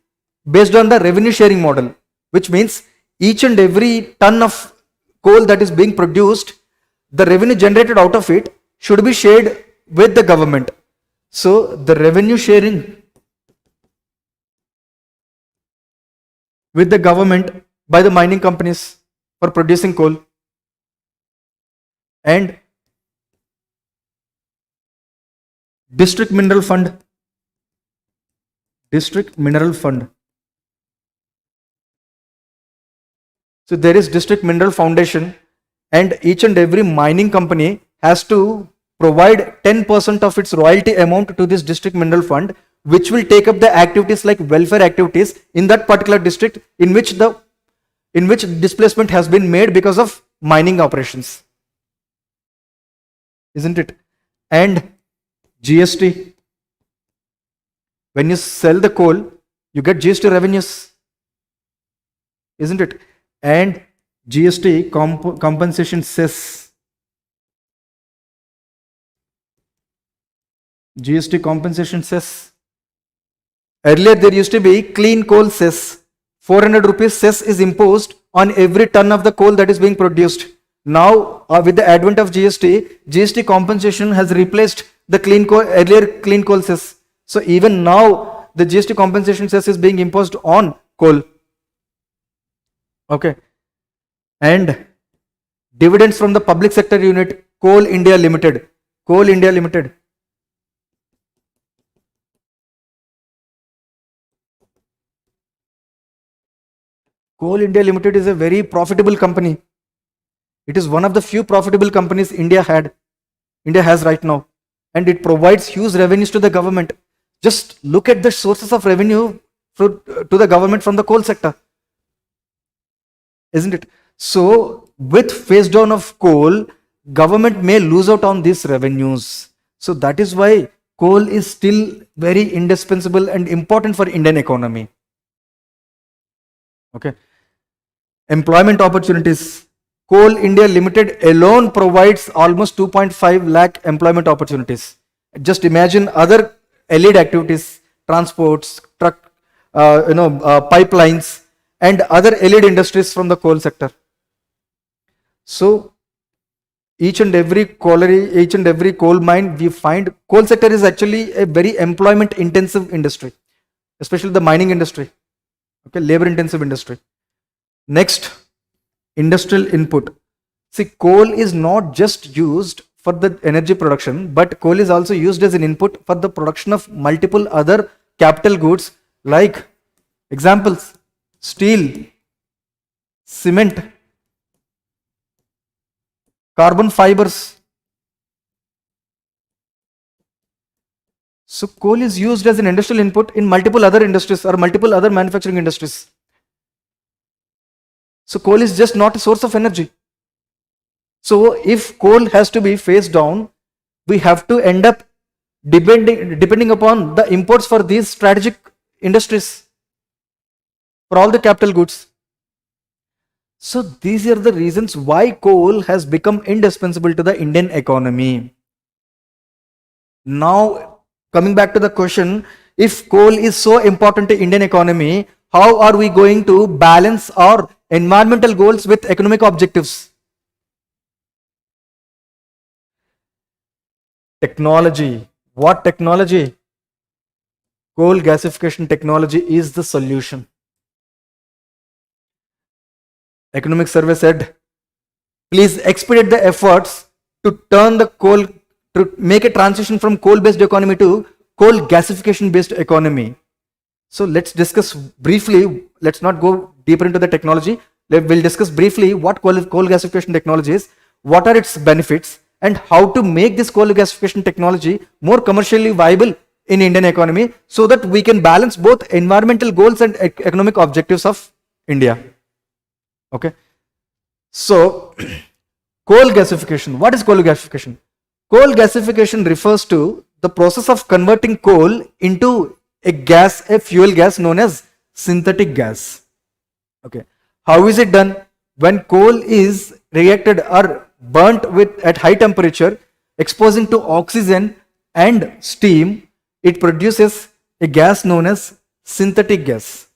based on the revenue sharing model, which means each and every ton of coal that is being produced, the revenue generated out of it should be shared with the government. So the revenue sharing with the government by the mining companies for producing coal. And district mineral fund. So there is district mineral foundation, and each and every mining company has to provide 10% of its royalty amount to this district mineral fund, which will take up the activities like welfare activities in that particular district in which displacement has been made because of mining operations, isn't it? And GST, when you sell the coal, you get GST revenues, isn't it? And GST compensation cess. GST compensation cess. Earlier there used to be clean coal cess. 400 rupees cess is imposed on every ton of the coal that is being produced. Now with the advent of GST compensation has replaced the earlier clean coal cess. So even now the GST compensation cess is being imposed on coal. Okay. And dividends from the public sector unit, Coal India Limited. Coal India Limited. Coal India Limited is a very profitable company. It is one of the few profitable companies India has right now. And it provides huge revenues to the government. Just look at the sources of revenue to the government from the coal sector, isn't it? So with phase down of coal, government may lose out on these revenues. So that is why coal is still very indispensable and important for Indian economy. Okay. Employment opportunities. Coal India Limited alone provides almost 2.5 lakh employment opportunities. Just imagine other allied activities, transports, truck, pipelines, and other allied industries from the coal sector. So each and every colliery, each and every coal mine, we find coal sector is actually a very employment intensive industry, especially the mining industry. Okay, labor intensive industry. Next, industrial input. See, coal is not just used for the energy production, but coal is also used as an input for the production of multiple other capital goods like examples, steel, cement, carbon fibers. So coal is used as an industrial input in multiple other industries or multiple other manufacturing industries. So coal is just not a source of energy. So if coal has to be phased down, we have to end up depending upon the imports for these strategic industries, for all the capital goods. So these are the reasons why coal has become indispensable to the Indian economy. Now, coming back to the question, if coal is so important to Indian economy, how are we going to balance our environmental goals with economic objectives? Technology. What technology? Coal gasification technology is the solution. Economic Survey said, please expedite the efforts to turn the coal, to make a transition from coal-based economy to coal gasification-based economy. So let's discuss briefly, let's not go deeper into the technology. We'll discuss briefly what coal gasification technology is, what are its benefits, and how to make this coal gasification technology more commercially viable in Indian economy so that we can balance both environmental goals and economic objectives of India. Okay. So, coal gasification. What is coal gasification? Coal gasification refers to the process of converting coal into a fuel gas known as synthetic gas. Okay. How is it done? when coal is reacted or burnt with at high temperature, exposing to oxygen and steam, it produces a gas known as synthetic gas.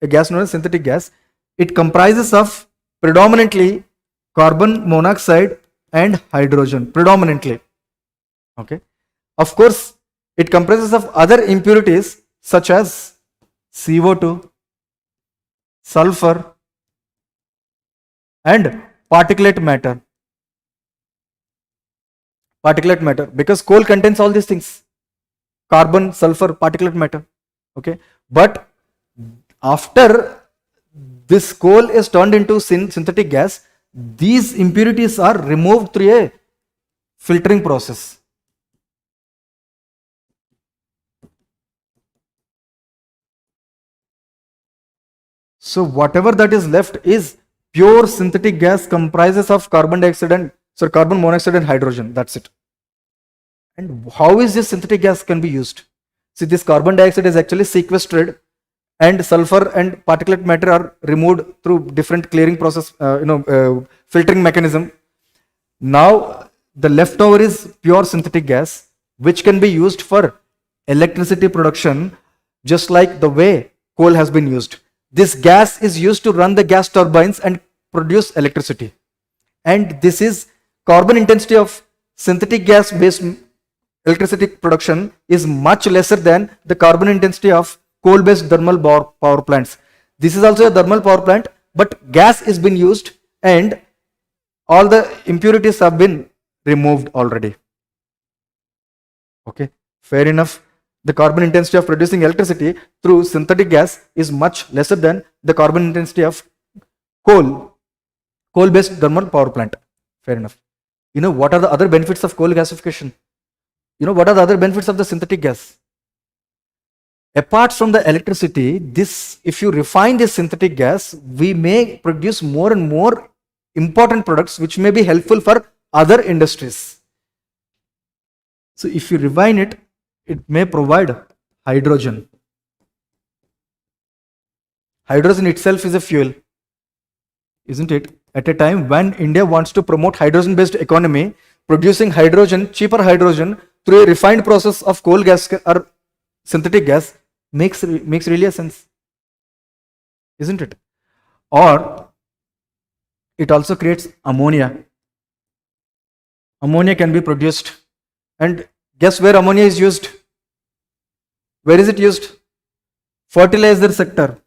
A gas known as synthetic gas. It comprises of predominantly carbon monoxide and hydrogen, predominantly. Okay. Of course, it comprises of other impurities such as CO2, sulfur, and particulate matter. Particulate matter, because coal contains all these things: carbon, sulfur, particulate matter. Okay, but after this coal is turned into synthetic gas, these impurities are removed through a filtering process. So whatever that is left is pure synthetic gas, comprises of carbon dioxide and carbon monoxide and hydrogen. That's it. And how is this synthetic gas can be used? See, this carbon dioxide is actually sequestered, and sulfur and particulate matter are removed through different clearing process, filtering mechanism. Now the leftover is pure synthetic gas, which can be used for electricity production, just like the way coal has been used. This gas is used to run the gas turbines and produce electricity. And this is carbon intensity of synthetic gas based electricity production is much lesser than the carbon intensity of coal based thermal power plants. This is also a thermal power plant, but gas is being used and all the impurities have been removed already. Okay, fair enough. The carbon intensity of producing electricity through synthetic gas is much lesser than the carbon intensity of coal based thermal power plant. Fair enough. You know what are the other benefits of coal gasification? You know what are the other benefits of the synthetic gas? Apart from the electricity, if you refine this synthetic gas, we may produce more and more important products which may be helpful for other industries. So if you refine it, it may provide hydrogen. Hydrogen itself is a fuel, isn't it? At a time when India wants to promote hydrogen based economy, producing hydrogen, cheaper hydrogen through a refined process of coal gas or synthetic gas makes really a sense, isn't it? Or it also creates ammonia. Ammonia can be produced, and guess where ammonia is used? Where is it used? Fertilizer sector.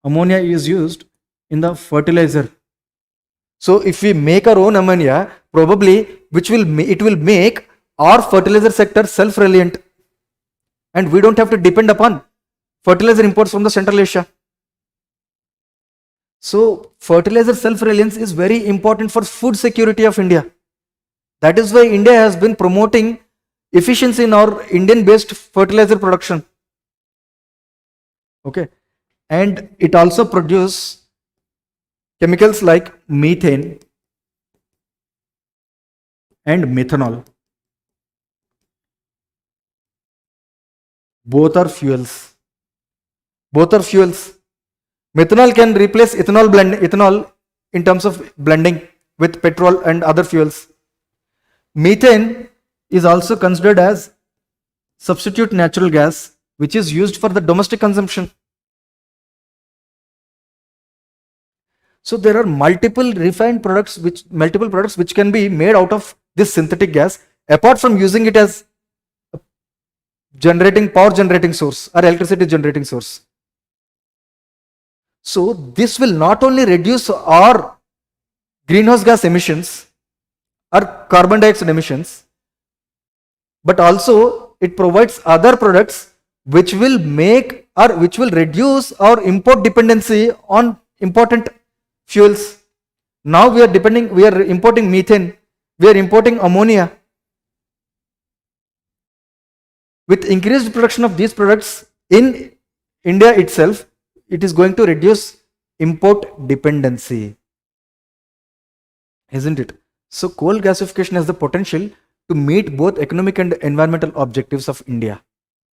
Ammonia is used in the fertilizer. So if we make our own ammonia, probably it will make our fertilizer sector self-reliant, and we don't have to depend upon fertilizer imports from the Central Asia. So fertilizer self-reliance is very important for food security of India. That is why India has been promoting efficiency in our Indian based fertilizer production. Okay, and it also produces chemicals like methane and methanol. Both are fuels. Methanol can replace ethanol in terms of blending with petrol and other fuels. Methane is also considered as substitute natural gas, which is used for the domestic consumption. So there are multiple products which can be made out of this synthetic gas, apart from using it as power generating source or electricity generating source. So this will not only reduce our greenhouse gas emissions or carbon dioxide emissions, but also it provides other products which will reduce our import dependency on important fuels. Now we are importing methane, we are importing ammonia. With increased production of these products in India itself, it is going to reduce import dependency, isn't it? So coal gasification has the potential to meet both economic and environmental objectives of India,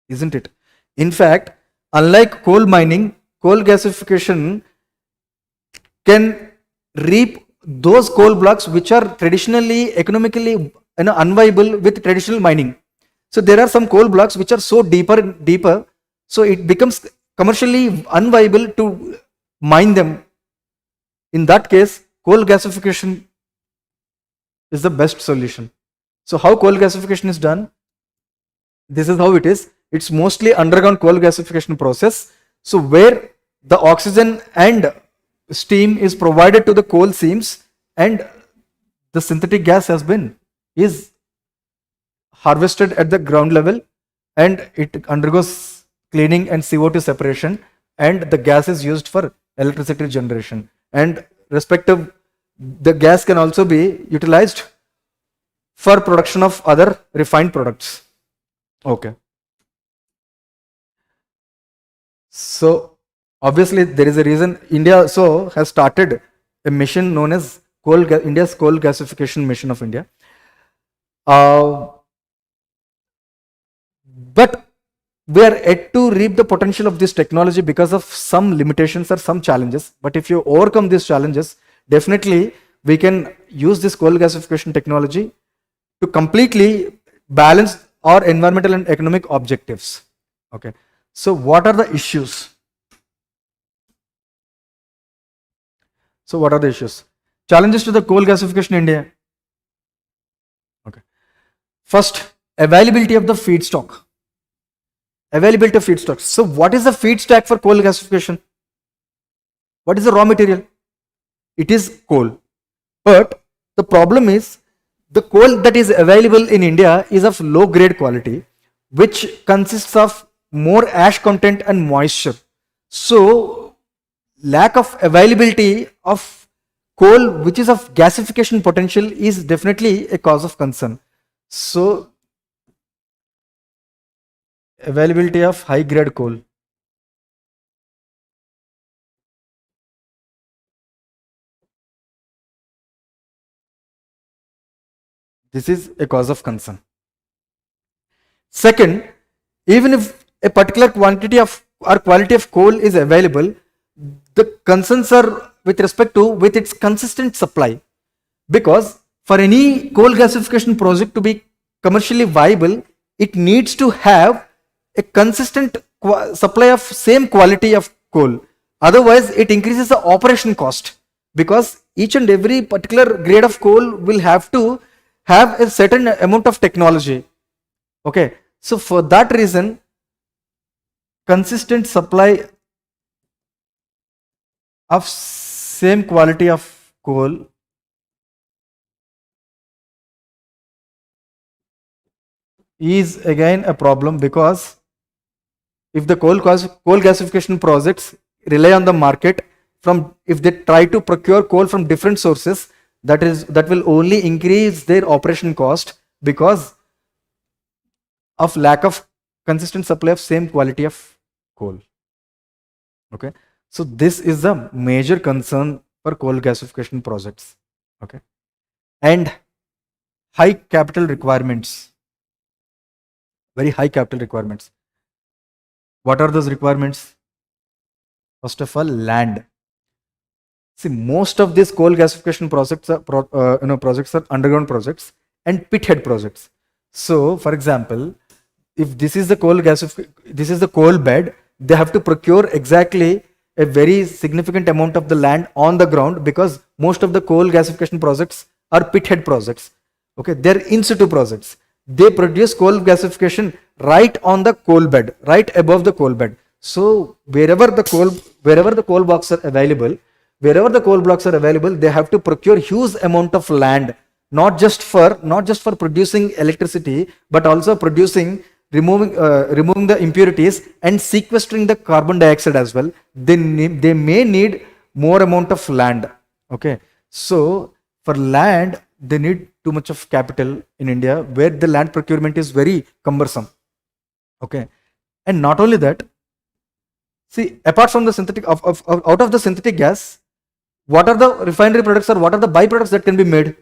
isn't it? In fact, unlike coal mining, coal gasification can reap those coal blocks which are traditionally economically unviable with traditional mining. So there are some coal blocks which are so deeper, so it becomes commercially unviable to mine them. In that case, coal gasification is the best solution. So how coal gasification is done? This is how it is. It's mostly underground coal gasification process. So where the oxygen and steam is provided to the coal seams, and the synthetic gas is harvested at the ground level, and it undergoes cleaning and CO2 separation, and the gas is used for electricity generation, and respective the gas can also be utilized for production of other refined products. Okay, so obviously there is a reason India also has started a mission known as India's coal gasification mission of India. But we are yet to reap the potential of this technology because of some limitations or some challenges. But if you overcome these challenges, definitely we can use this coal gasification technology to completely balance our environmental and economic objectives. Okay, so what are the issues? Challenges to the coal gasification in India. Okay, first, availability of the feedstock. So what is the feedstock for coal gasification? What is the raw material? It is coal. But the problem is the coal that is available in India is of low grade quality, which consists of more ash content and moisture. So lack of availability of coal which is of gasification potential is definitely a cause of concern. So availability of high grade coal. This is a cause of concern. Second, even if a particular quantity of or quality of coal is available, the concerns are with respect to with its consistent supply, because for any coal gasification project to be commercially viable, it needs to have a consistent supply of same quality of coal. Otherwise, it increases the operation cost, because each and every particular grade of coal will have to have a certain amount of technology. Okay, so for that reason, consistent supply of same quality of coal is again a problem, because if the coal gasification projects rely on the market, from if they try to procure coal from different sources, that will only increase their operation cost because of lack of consistent supply of same quality of coal. Okay, so this is the major concern for coal gasification projects. Okay, and high capital requirements, very high capital requirements. What are those requirements? First of all, land. See, most of these coal gasification projects are underground projects and pithead projects. So, for example, if this is the coal bed, they have to procure exactly a very significant amount of the land on the ground, because most of the coal gasification projects are pithead projects. Okay, they're in situ projects. They produce coal gasification right on the coal bed, right above the coal bed. So wherever the coal blocks are available, they have to procure huge amount of land, not just for producing electricity, but also removing the impurities and sequestering the carbon dioxide as well. They may need more amount of land. Okay, so for land they need too much of capital in India, where the land procurement is very cumbersome. Okay, and not only that, see, apart from the synthetic out of the synthetic gas, what are the refinery products, or what are the byproducts that can be made?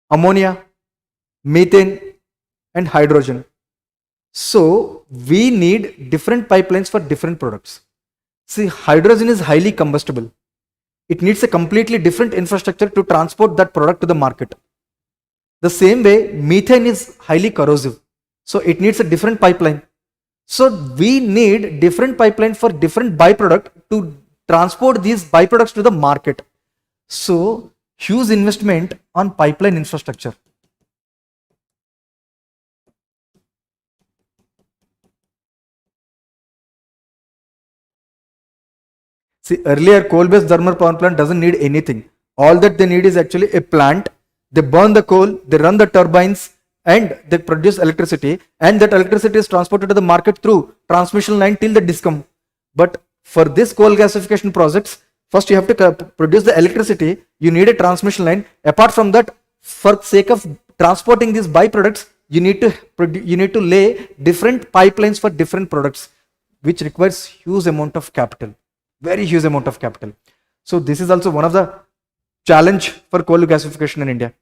Ammonia, methane, and hydrogen. So we need different pipelines for different products. See, hydrogen is highly combustible. it needs a completely different infrastructure to transport that product to the market. The same way, methane is highly corrosive, so it needs a different pipeline. So we need different pipeline for different byproduct to transport these byproducts to the market. So huge investment on pipeline infrastructure. See, earlier coal-based thermal power plant doesn't need anything. All that they need is actually a plant. They burn the coal, they run the turbines, and they produce electricity. And that electricity is transported to the market through transmission line till the discom. But for this coal gasification projects, first you have to produce the electricity. You need a transmission line. Apart from that, for sake of transporting these byproducts, you need to lay different pipelines for different products, which requires huge amount of capital. Very huge amount of capital. So this is also one of the challenge for coal gasification in India.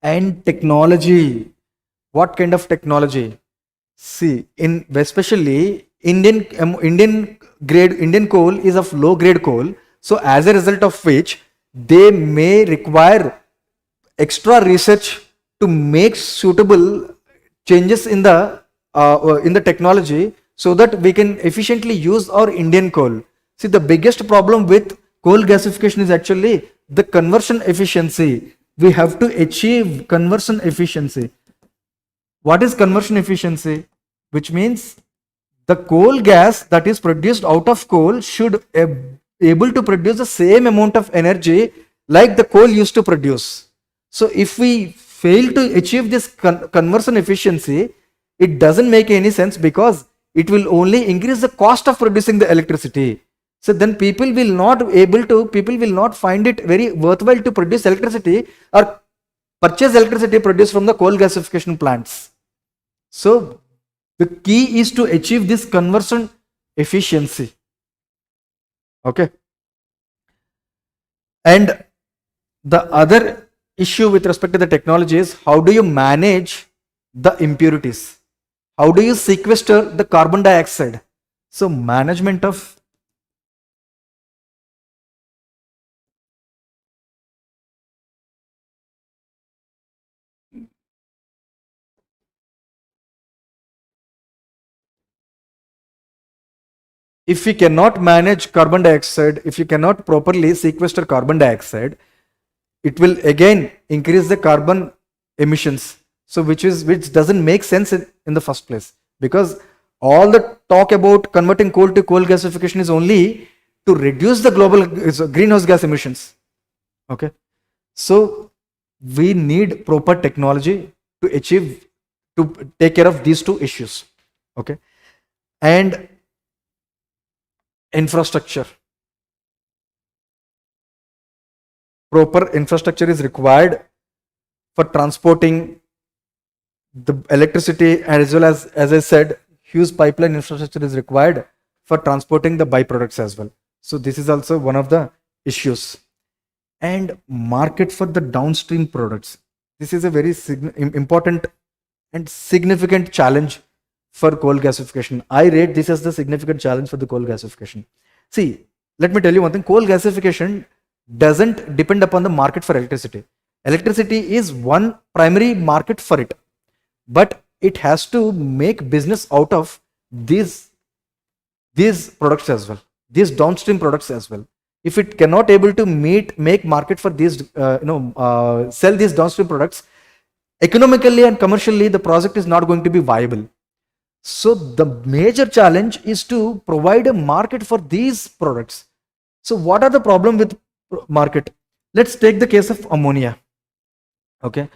And technology. What kind of technology? See, in especially Indian coal is of low grade coal. So as a result of which, they may require extra research to make suitable changes in the technology so that we can efficiently use our Indian coal. See, the biggest problem with coal gasification is actually the conversion efficiency. We have to achieve conversion efficiency. What is conversion efficiency? Which means the coal gas that is produced out of coal should able to produce the same amount of energy like the coal used to produce. So if we fail to achieve this conversion efficiency, it doesn't make any sense, because it will only increase the cost of producing the electricity. So then people will not find it very worthwhile to produce electricity or purchase electricity produced from the coal gasification plants. So the key is to achieve this conversion efficiency. Okay. And the other issue with respect to the technology is, how do you manage the impurities? How do you sequester the carbon dioxide? So management of if we cannot manage carbon dioxide, if you cannot properly sequester carbon dioxide, it will again increase the carbon emissions. So which doesn't make sense in the first place, because all the talk about converting coal to coal gasification is only to reduce the global greenhouse gas emissions. Okay. So we need proper technology to take care of these two issues. Okay. And infrastructure. Proper infrastructure is required for transporting the electricity, as well as I said, huge pipeline infrastructure is required for transporting the byproducts as well. So this is also one of the issues. And market for the downstream products. This is a very important and significant challenge for coal gasification. I rate this as the significant challenge for the coal gasification. See, let me tell you one thing. Coal gasification doesn't depend upon the market for electricity. Electricity is one primary market for it, but it has to make business out of these products as well, these downstream products as well. If it cannot able to make market for these, sell these downstream products, economically and commercially, the project is not going to be viable. So the major challenge is to provide a market for these products. So what are the problem with market? Let's take the case of ammonia. Okay.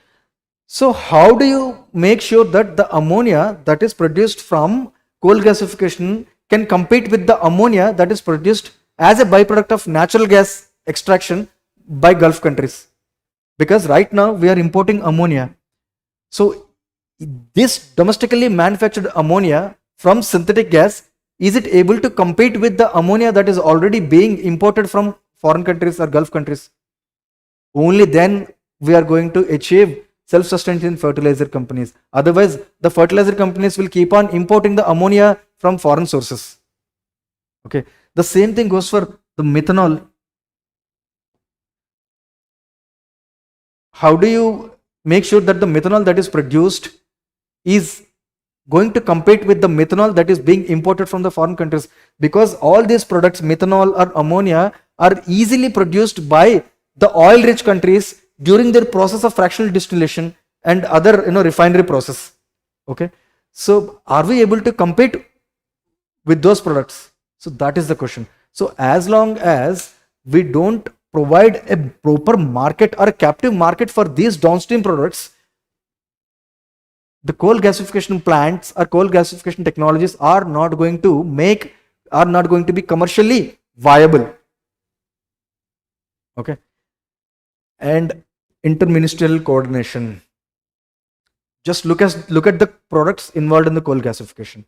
So how do you make sure that the ammonia that is produced from coal gasification can compete with the ammonia that is produced as a byproduct of natural gas extraction by Gulf countries? Because right now we are importing ammonia. So this domestically manufactured ammonia from synthetic gas, is it able to compete with the ammonia that is already being imported from foreign countries or Gulf countries? Only then we are going to achieve self-sustained in fertilizer companies. Otherwise, the fertilizer companies will keep on importing the ammonia from foreign sources. Okay. The same thing goes for the methanol. how do you make sure that the methanol that is produced is going to compete with the methanol that is being imported from the foreign countries? Because all these products, methanol or ammonia, are easily produced by the oil rich countries during their process of fractional distillation and other refinery process. Okay, so are we able to compete with those products? So that is the question. So as long as we don't provide a proper market or a captive market for these downstream products, the coal gasification plants or coal gasification technologies are not going to be commercially viable. Okay. And interministerial coordination. Just look at the products involved in the coal gasification.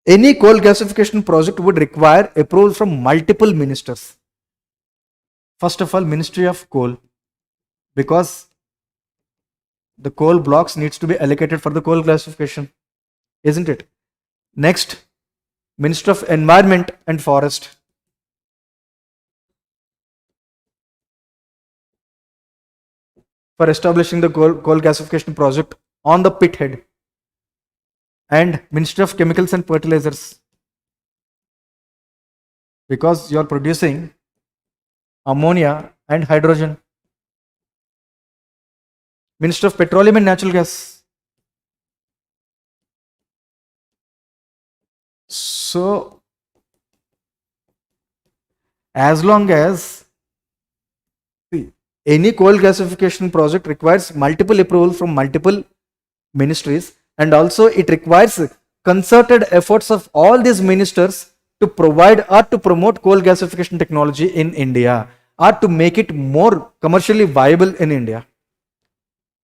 Any coal gasification project would require approval from multiple ministers. First of all, Ministry of Coal, because the coal blocks needs to be allocated for the coal gasification, isn't it? Next, Minister of Environment and Forest. For establishing the coal gasification project on the pit head. And Ministry of Chemicals and Fertilizers, because you are producing ammonia and hydrogen. Ministry of Petroleum and Natural Gas. So as long as any coal gasification project requires multiple approval from multiple ministries, and also it requires concerted efforts of all these ministers to provide or to promote coal gasification technology in India, or to make it more commercially viable in India.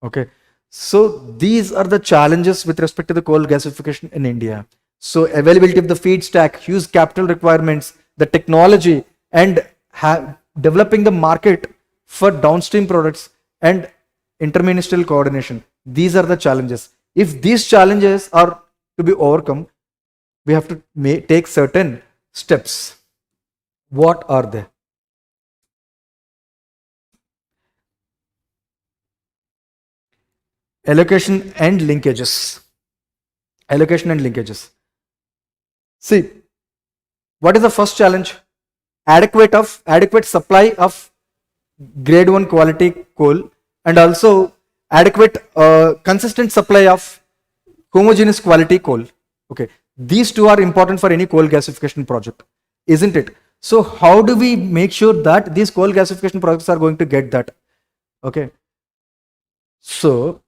Okay, so these are the challenges with respect to the coal gasification in India. So availability of the feedstock, huge capital requirements, the technology, and developing the market for downstream products, and interministerial coordination. These are the challenges. If these challenges are to be overcome, we have to take certain steps. What are they? Allocation and linkages. Allocation and linkages. See, what is the first challenge? Adequate supply of grade 1 quality coal, and also adequate consistent supply of homogeneous quality coal. Okay, these two are important for any coal gasification project, isn't it? So how do we make sure that these coal gasification projects are going to get that? Okay, so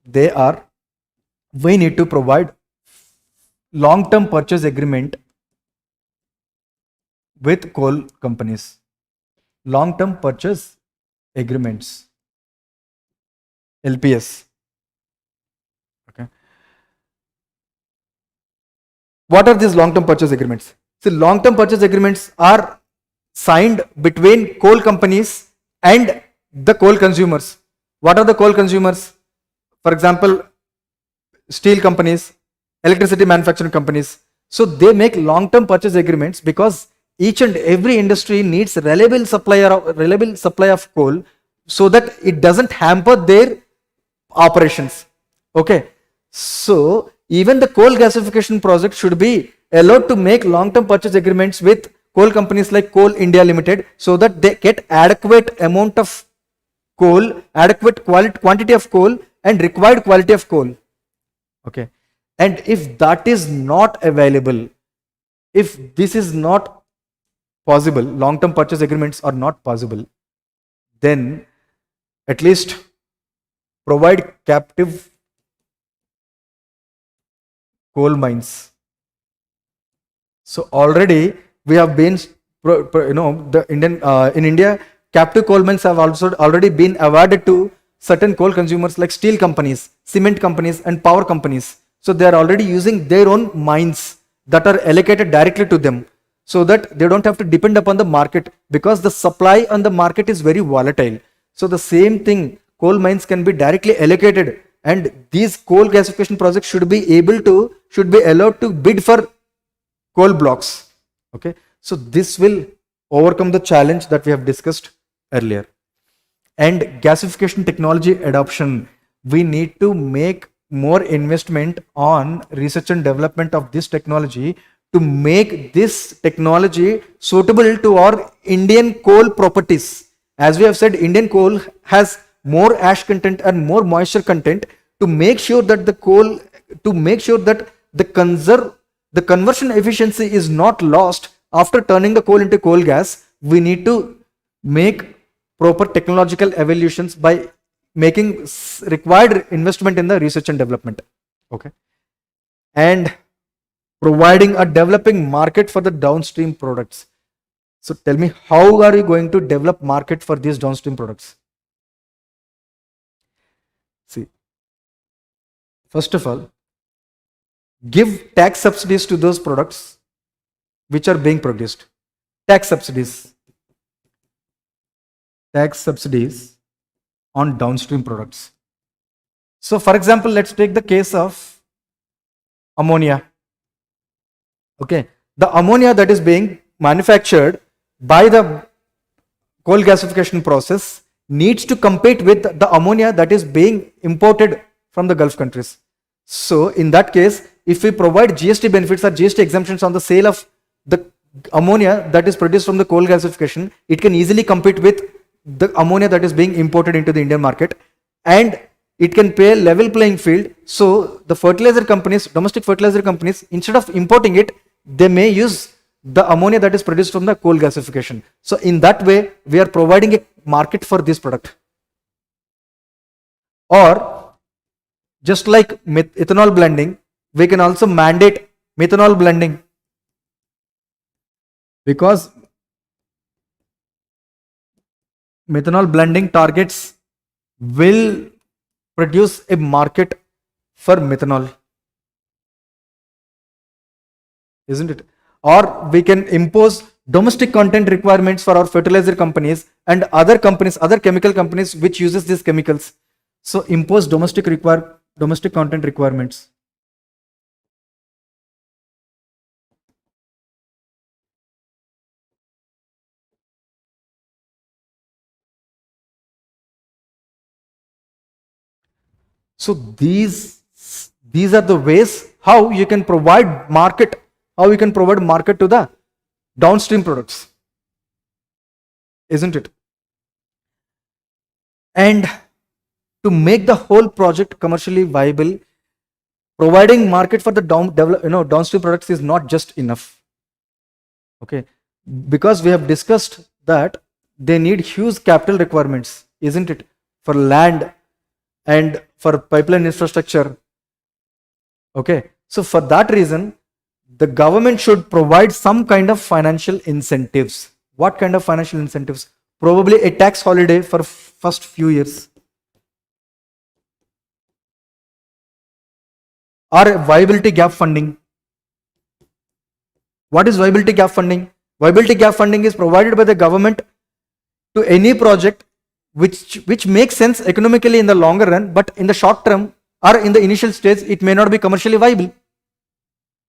we need to provide long-term purchase agreement with coal companies. Long-term purchase agreements, LPS. Okay. What are these long-term purchase agreements? So long-term purchase agreements are signed between coal companies and the coal consumers. What are the coal consumers? For example, steel companies, electricity manufacturing companies. So they make long-term purchase agreements because each and every industry needs reliable supply of coal, so that it doesn't hamper their operations. Okay, so even the coal gasification project should be allowed to make long-term purchase agreements with coal companies like Coal India Limited, so that they get adequate amount of coal, adequate quantity of coal, and required quality of coal. Okay, and if that is not available, if this is not possible, long-term purchase agreements are not possible, then at least provide captive coal mines. So already we have been, the in India, captive coal mines have also already been awarded to certain coal consumers like steel companies, cement companies, and power companies. So they are already using their own mines that are allocated directly to them, so that they don't have to depend upon the market, because the supply on the market is very volatile. So the same thing, coal mines can be directly allocated, and these coal gasification projects should be allowed to bid for coal blocks. Okay, so this will overcome the challenge that we have discussed earlier. and gasification technology adoption. We need to make more investment on research and development of this technology to make this technology suitable to our Indian coal properties. As we have said, Indian coal has more ash content and more moisture content. To make sure that the coal, to make sure that the conversion efficiency is not lost after turning the coal into coal gas, we need to make proper technological evolutions by making required investment in the research and development. Okay, and providing a developing market for the downstream products. So tell me, how are you going to develop market for these downstream products? See, first of all, give tax subsidies to those products which are being produced. Tax subsidies on downstream products. So for example, let's take the case of ammonia. Okay, the ammonia that is being manufactured by the coal gasification process needs to compete with the ammonia that is being imported from the Gulf countries. So in that case, if we provide GST benefits or GST exemptions on the sale of the ammonia that is produced from the coal gasification, it can easily compete with the ammonia that is being imported into the Indian market, and it can pay a level playing field. So the fertilizer companies, domestic fertilizer companies, instead of importing it, they may use the ammonia that is produced from the coal gasification. So in that way, we are providing a market for this product. Or just like ethanol blending, we can also mandate methanol blending, because methanol blending targets will produce a market for methanol, isn't it? Or we can impose domestic content requirements for our fertilizer companies and other companies, other chemical companies which uses these chemicals. So impose domestic content requirements. So these are the ways how you can provide market, to the downstream products, isn't it? And to make the whole project commercially viable, providing market for the downstream products is not just enough. Okay, because we have discussed that they need huge capital requirements, isn't it, for land and for pipeline infrastructure. Okay, so for that reason, the government should provide some kind of financial incentives. What kind of financial incentives? Probably a tax holiday for first few years, or a viability gap funding. What is viability gap funding? Viability gap funding is provided by the government to any project which makes sense economically in the longer run, but in the short term or in the initial stage, it may not be commercially viable.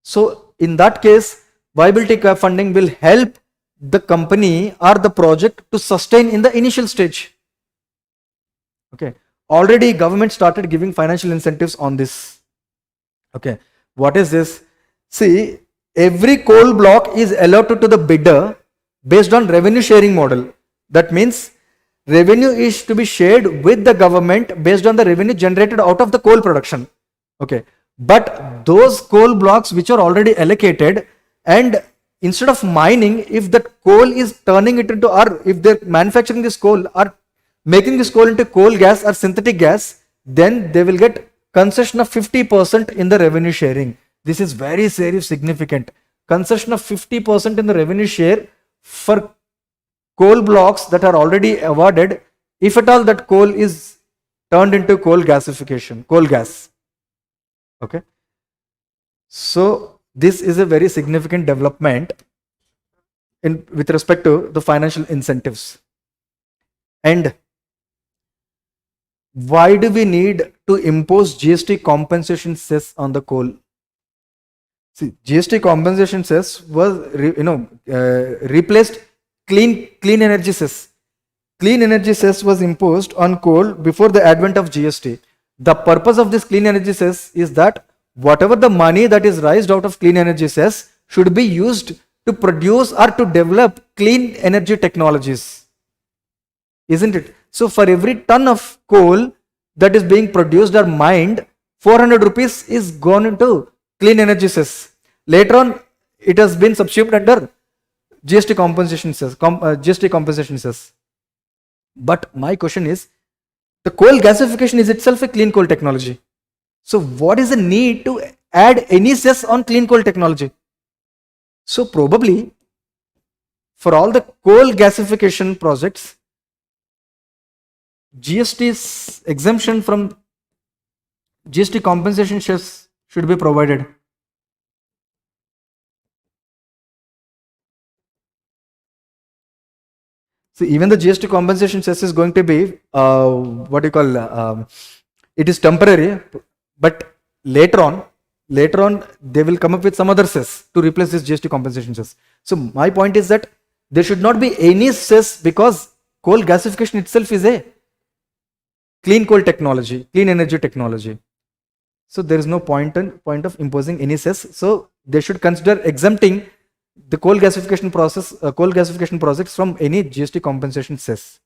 So in that case, viability gap funding will help the company or the project to sustain in the initial stage. Okay, already government started giving financial incentives on this. Okay, what is this? See, every coal block is allotted to the bidder based on revenue sharing model. That means revenue is to be shared with the government based on the revenue generated out of the coal production. Okay, but those coal blocks which are already allocated, and instead of mining, if that coal is turning it into, or if they're manufacturing this coal or making this coal into coal gas or synthetic gas, then they will get concession of 50% in the revenue sharing. This is very, very significant. Concession of 50% in the revenue share for coal blocks that are already awarded, if at all that coal is turned into coal gasification, coal gas. Okay, so this is a very significant development with respect to the financial incentives. And why do we need to impose GST compensation cess on the coal? See, GST compensation cess was replaced clean energy cess. clean energy cess was imposed on coal before the advent of GST. The purpose of this clean energy cess is that whatever the money that is raised out of clean energy cess should be used to produce or to develop clean energy technologies. Isn't it? So for every ton of coal that is being produced or mined, 400 rupees is gone into clean energy cess. Later on, it has been subsumed under GST compensation cess. GST compensation cess. But my question is, the coal gasification is itself a clean coal technology. So what is the need to add any cess on clean coal technology? So probably for all the coal gasification projects, GST's exemption from GST compensation cess should be provided. So even the GST compensation cess is going to be it is temporary, but later on they will come up with some other cess to replace this GST compensation cess. So my point is that there should not be any cess because coal gasification itself is a clean coal technology, clean energy technology. So there is no point of imposing any cess. So they should consider exempting the coal gasification projects from any GST compensation cess.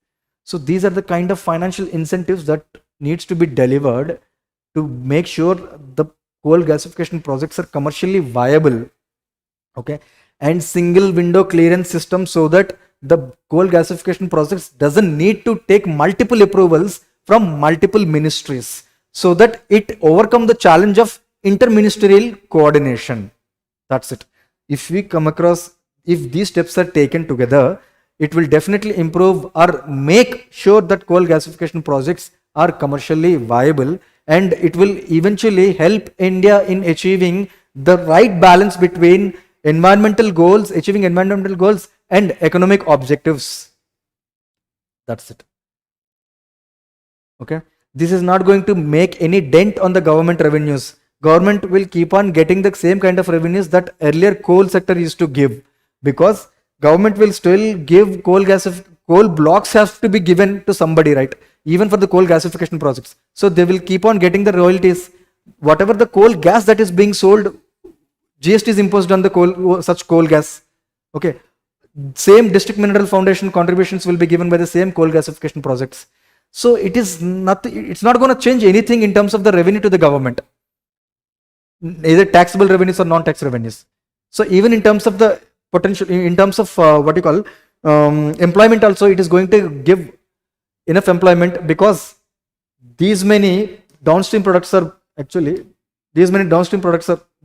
So these are the kind of financial incentives that needs to be delivered to make sure the coal gasification projects are commercially viable. Okay, and single window clearance system so that the coal gasification projects doesn't need to take multiple approvals from multiple ministries, so that it overcome the challenge of interministerial coordination. That's it. If we come across, if these steps are taken together, it will definitely improve or make sure that coal gasification projects are commercially viable, and it will eventually help India in achieving the right balance between achieving environmental goals and economic objectives. That's it. Okay. This is not going to make any dent on the government revenues. Government will keep on getting the same kind of revenues that earlier coal sector used to give, because government will still give coal blocks have to be given to somebody, right? Even for the coal gasification projects. So they will keep on getting the royalties. Whatever the coal gas that is being sold, GST is imposed on the such coal gas. Okay. Same district mineral foundation contributions will be given by the same coal gasification projects. So it's not going to change anything in terms of the revenue to the government, either taxable revenues or non-tax revenues. So even in terms of the potential, in terms of employment also, it is going to give enough employment, because these many downstream products are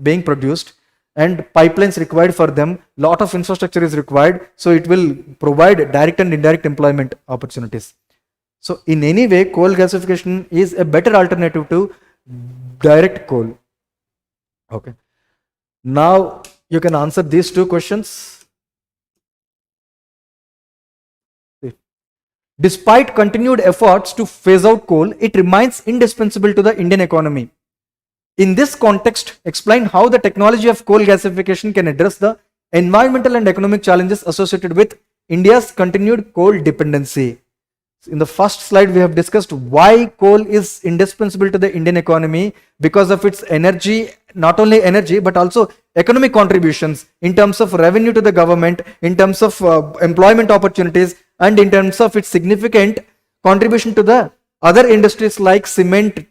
being produced, and pipelines required for them, lot of infrastructure is required, so it will provide direct and indirect employment opportunities. So in any way, coal gasification is a better alternative to direct coal. Okay. Now you can answer these two questions. Despite continued efforts to phase out coal, it remains indispensable to the Indian economy. In this context, explain how the technology of coal gasification can address the environmental and economic challenges associated with India's continued coal dependency. In the first slide, we have discussed why coal is indispensable to the Indian economy, because of its energy, not only energy, but also economic contributions in terms of revenue to the government, in terms of employment opportunities, and in terms of its significant contribution to the other industries like cement,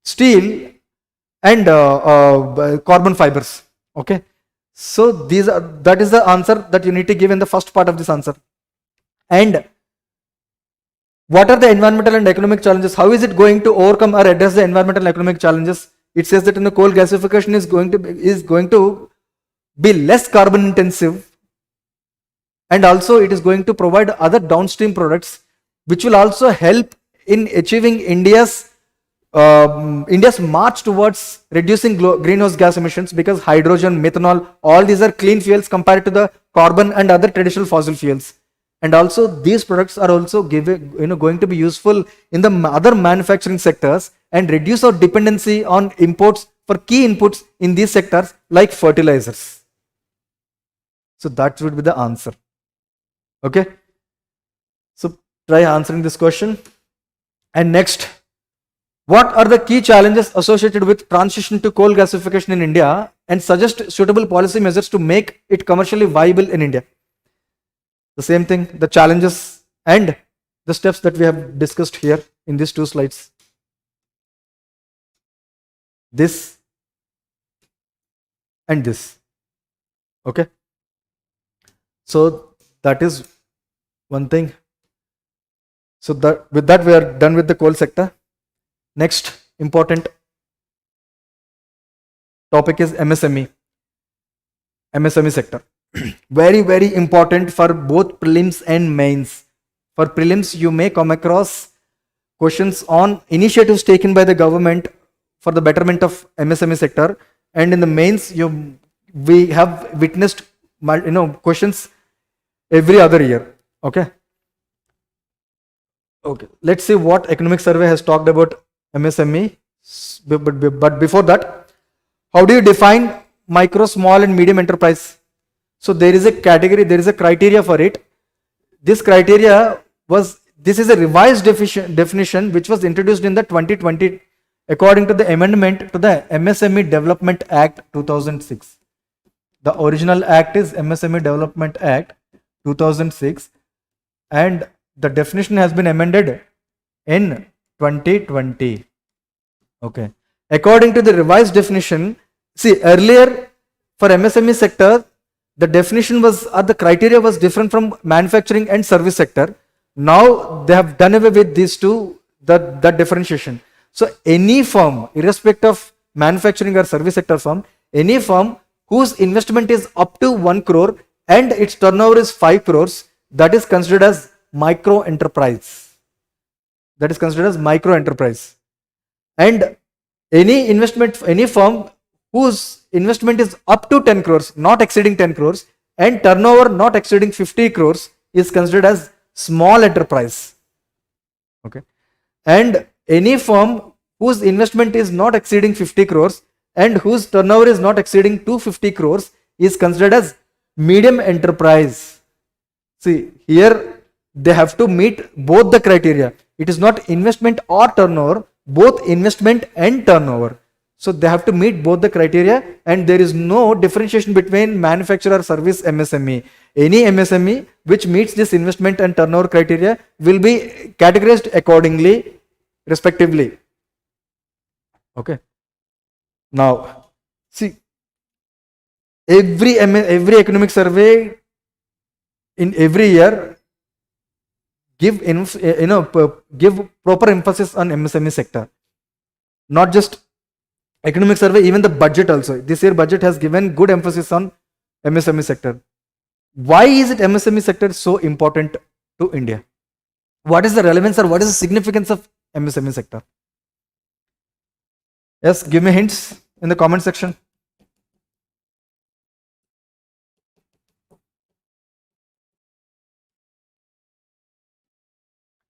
steel, and carbon fibers. Okay. So that is the answer that you need to give in the first part of this answer. And what are the environmental and economic challenges? How is it going to overcome or address the environmental and economic challenges? It says that in the coal gasification is going to be less carbon intensive, and also it is going to provide other downstream products, which will also help in achieving India's march towards reducing greenhouse gas emissions, because hydrogen, methanol, all these are clean fuels compared to the carbon and other traditional fossil fuels. And also these products are also going to be useful in the other manufacturing sectors and reduce our dependency on imports for key inputs in these sectors like fertilizers. So that would be the answer. Okay. So try answering this question. And next, what are the key challenges associated with transition to coal gasification in India, and suggest suitable policy measures to make it commercially viable in India? The same thing, the challenges and the steps that we have discussed here in these two slides. This and this. Okay. So that is one thing. So that with that we are done with the coal sector. Next important topic is MSME. MSME sector. Very important for both prelims and mains. For prelims, you may come across questions on initiatives taken by the government for the betterment of MSME sector, and in the mains, we have witnessed questions every other year. Okay. Let's see what economic survey has talked about MSME. But before that, how do you define micro, small, and medium enterprise? So there is a category, there is a criteria for it. This criteria this is a revised definition which was introduced in the 2020 according to the amendment to the MSME Development Act 2006. The original act is MSME Development Act 2006, and the definition has been amended in 2020. Okay. According to the revised definition, see, earlier for MSME sector, the definition was, or the criteria was different from manufacturing and service sector. Now they have done away with these two, that differentiation. So any firm, irrespective of manufacturing or service sector firm, any firm whose investment is up to 1 crore and its turnover is 5 crores, that is considered as micro enterprise. That is considered as micro enterprise. And any firm whose investment is up to 10 crores, not exceeding 10 crores, and turnover not exceeding 50 crores is considered as small enterprise. Okay. And any firm whose investment is not exceeding 50 crores and whose turnover is not exceeding 250 crores is considered as medium enterprise. See, here they have to meet both the criteria. It is not investment or turnover, both investment and turnover. So they have to meet both the criteria, and there is no differentiation between manufacturer, service, MSME. Any MSME which meets this investment and turnover criteria will be categorized accordingly, respectively. Okay. Now, see, every economic survey in every year give proper emphasis on MSME sector. Not just economic survey, even the budget also. This year budget has given good emphasis on MSME sector. Why is it MSME sector so important to India? What is the relevance or what is the significance of MSME sector? Yes, give me hints in the comment section.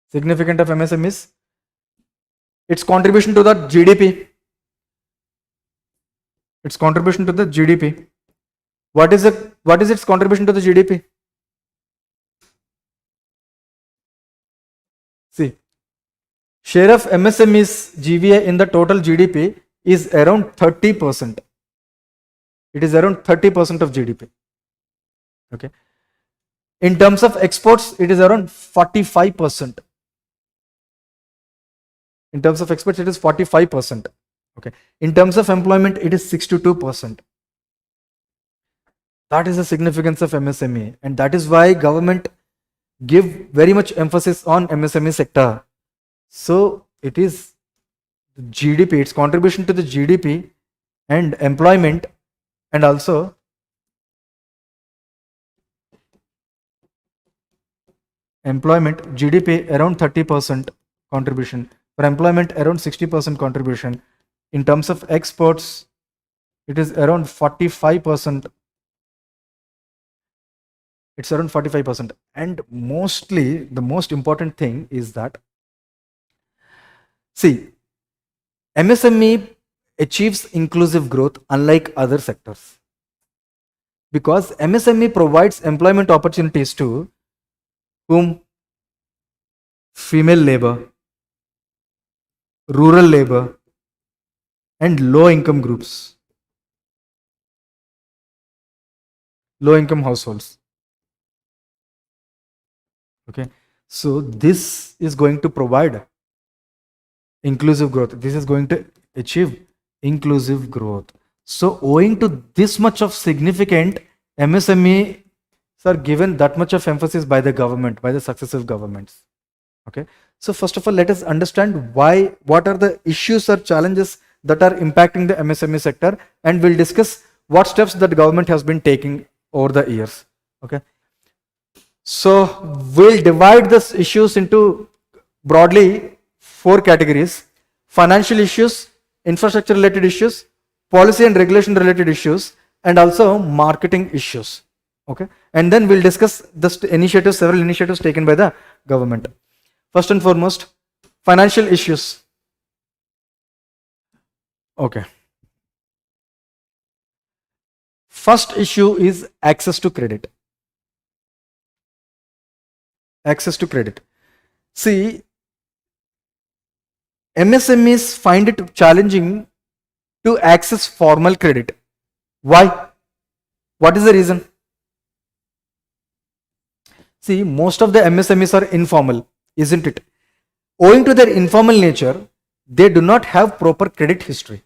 Significant of MSMEs? Its contribution to the GDP. Its contribution to the GDP. What is its contribution to the GDP? See, share of MSMEs GVA in the total GDP is around 30%. It is around 30% of GDP. Okay. In terms of exports, it is around 45%. In terms of exports, it is 45%. Okay. In terms of employment, it is 62%. That is the significance of MSME, and that is why government give very much emphasis on MSME sector. So it is GDP, its contribution to the GDP and employment, and also employment, GDP around 30% contribution. For employment, around 60% contribution. In terms of exports, it is around 45%. It's around 45%. And mostly, the most important thing is that, see, MSME achieves inclusive growth unlike other sectors. Because MSME provides employment opportunities to whom? female labor, rural labor, and low income groups, low income households. Okay, so this is going to provide inclusive growth. This is going to achieve inclusive growth. So owing to this much of significant, MSME are given that much of emphasis by the government, by the successive governments. Okay, so first of all, let us understand what are the issues or challenges that are impacting the MSME sector, and we'll discuss what steps that government has been taking over the years. Okay, so we'll divide these issues into broadly 4 categories: financial issues, infrastructure related issues, policy and regulation related issues, and also marketing issues. Okay, and then we'll discuss the several initiatives taken by the government. First and foremost, financial issues. Okay. First issue is access to credit. Access to credit. See, MSMEs find it challenging to access formal credit. Why? What is the reason? See, most of the MSMEs are informal, isn't it? Owing to their informal nature, they do not have proper credit history.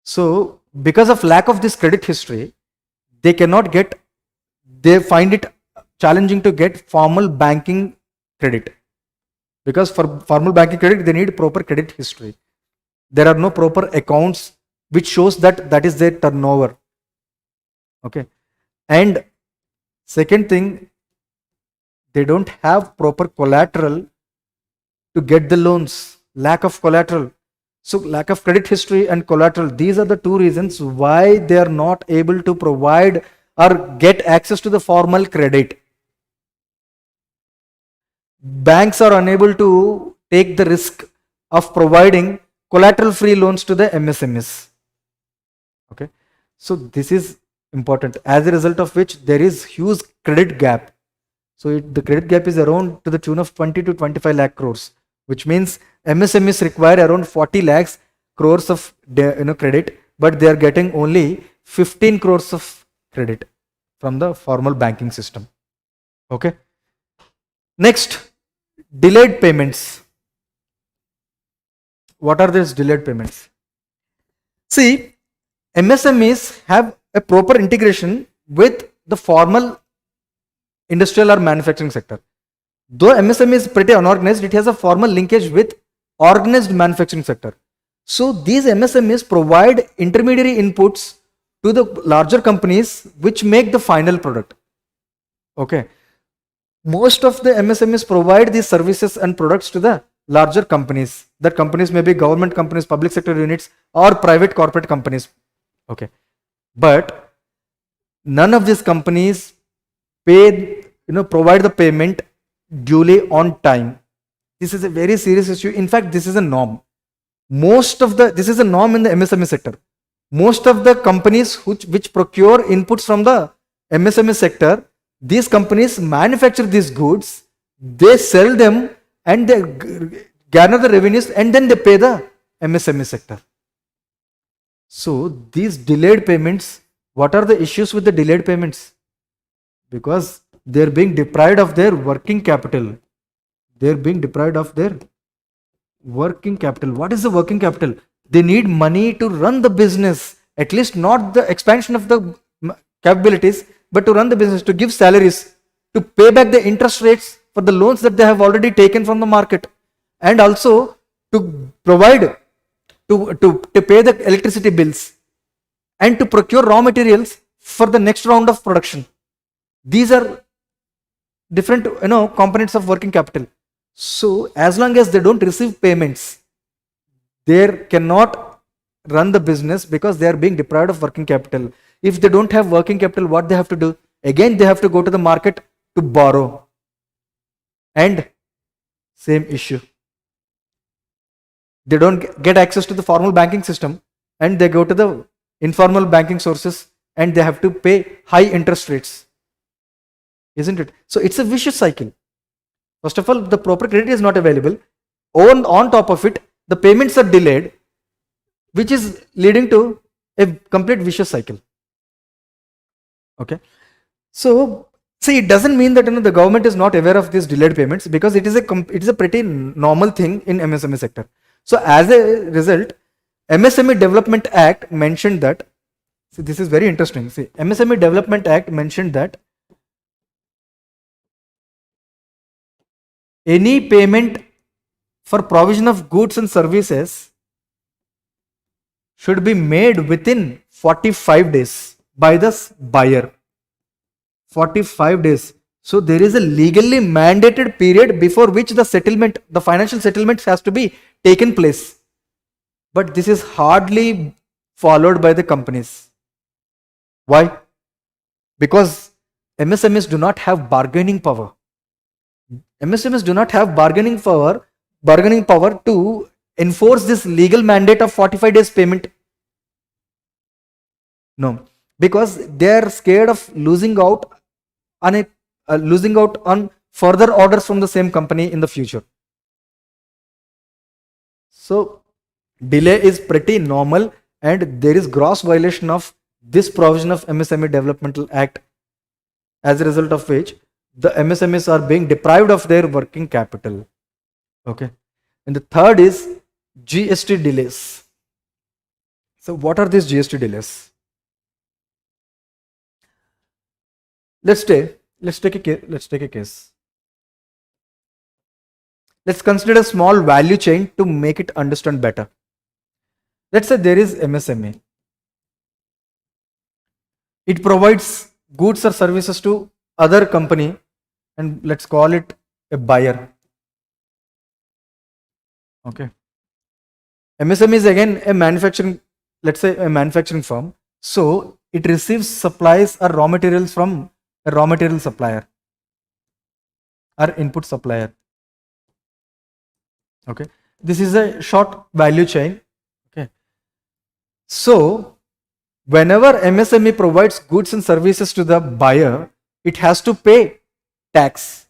So, because of lack of this credit history, they find it challenging to get formal banking credit. Because for formal banking credit, they need proper credit history. There are no proper accounts which shows that is their turnover. Okay, and second thing, they don't have proper collateral to get the loans. Lack of collateral. So lack of credit history and collateral, these are the 2 reasons why they are not able to provide or get access to the formal credit. Banks are unable to take the risk of providing collateral free loans to the MSMEs. Okay, so this is important, as a result of which there is huge credit gap. So the credit gap is around to the tune of 20 to 25 lakh crores, which means MSMEs require around 40 lakhs crores of credit, but they are getting only 15 crores of credit from the formal banking system. Okay. Next, delayed payments. What are these delayed payments? See, MSMEs have a proper integration with the formal industrial or manufacturing sector. Though MSME is pretty unorganized, it has a formal linkage with organized manufacturing sector. So these MSMEs provide intermediary inputs to the larger companies which make the final product. Okay. Most of the MSMEs provide these services and products to the larger companies. That companies may be government companies, public sector units, or private corporate companies. Okay. But none of these companies provide the payment duly on time. This is a very serious issue. In fact, this is a norm. This is a norm in the MSME sector. Most of the companies which procure inputs from the MSME sector, these companies manufacture these goods, they sell them, and they garner the revenues, and then they pay the MSME sector. So these delayed payments, what are the issues with the delayed payments? Because they are being deprived of their working capital. They are being deprived of their working capital. What is the working capital? They need money to run the business, at least not the expansion of the capabilities, but to run the business, to give salaries, to pay back the interest rates for the loans that they have already taken from the market, and also to provide to pay the electricity bills, and to procure raw materials for the next round of production. These are different components of working capital. So as long as they don't receive payments, they cannot run the business, because they are being deprived of working capital. If they don't have working capital, what they have to do? Again, they have to go to the market to borrow. And same issue. They don't get access to the formal banking system, and they go to the informal banking sources, and they have to pay high interest rates. isn't it? So it's a vicious cycle. First of all, the proper credit is not available. On top of it, the payments are delayed, which is leading to a complete vicious cycle. Okay. So see, it doesn't mean that the government is not aware of these delayed payments, because it is a pretty normal thing in MSME sector. So as a result, MSME Development Act mentioned that. See, this is very interesting. See, MSME Development Act mentioned that any payment for provision of goods and services should be made within 45 days by the buyer. 45 days. So there is a legally mandated period before which the settlement, the financial settlement has to be taken place. But this is hardly followed by the companies. Why? Because MSMEs do not have bargaining power. MSMEs do not have bargaining power to enforce this legal mandate of 45 days payment. No, because they are scared of losing out on further orders from the same company in the future. So delay is pretty normal, and there is gross violation of this provision of MSME Developmental Act, as a result of which the MSMEs are being deprived of their working capital. Okay. And the third is GST delays. So what are these GST delays? Let's take a case. Let's consider a small value chain to make it understand better. Let's say there is MSME. It provides goods or services to other company, and let's call it a buyer. Okay. MSME is again a manufacturing, let's say a manufacturing firm. So it receives supplies or raw materials from a raw material supplier or input supplier. Okay. This is a short value chain. Okay. So whenever MSME provides goods and services to the buyer, it has to pay tax.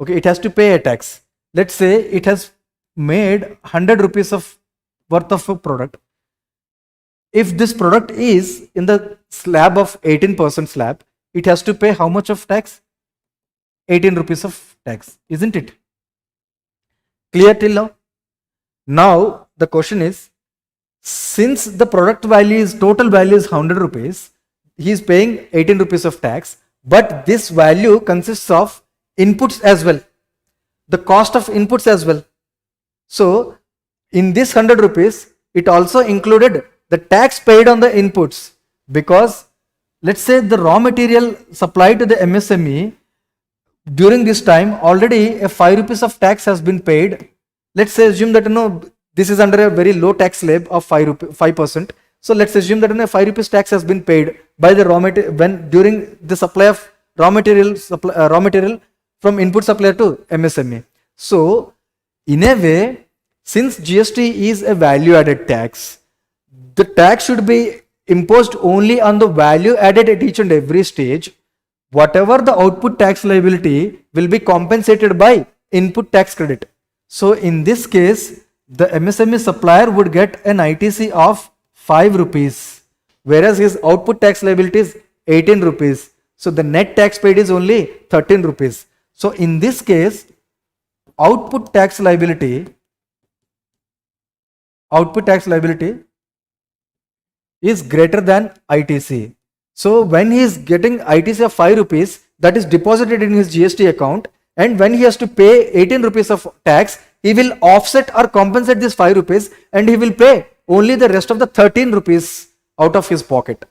Okay, it has to pay a tax. Let's say it has made 100 rupees of worth of a product. If this product is in the slab of 18% slab, it has to pay how much of tax? 18 rupees of tax, isn't it? Clear till now? Now the question is, since the product value is, total value is 100 rupees, he is paying 18 rupees of tax, but this value consists of inputs as well, the cost of inputs as well. So in this 100 rupees, it also included the tax paid on the inputs, because let's say the raw material supplied to the MSME during this time, already a 5 rupees of tax has been paid. Let's say assume that this is under a very low tax slab of 5%. So let's assume that 5 rupees tax has been paid by the raw material when during the supply of raw material from input supplier to MSME. So in a way, since GST is a value added tax, the tax should be imposed only on the value added at each and every stage. Whatever the output tax liability will be compensated by input tax credit. So in this case, the MSME supplier would get an ITC of 5 rupees, whereas his output tax liability is 18 rupees. So the net tax paid is only 13 rupees. So in this case, output tax liability is greater than ITC. So when he is getting ITC of 5 rupees, that is deposited in his GST account, and when he has to pay 18 rupees of tax, he will offset or compensate this 5 rupees, and he will pay only the rest of the 13 rupees out of his pocket.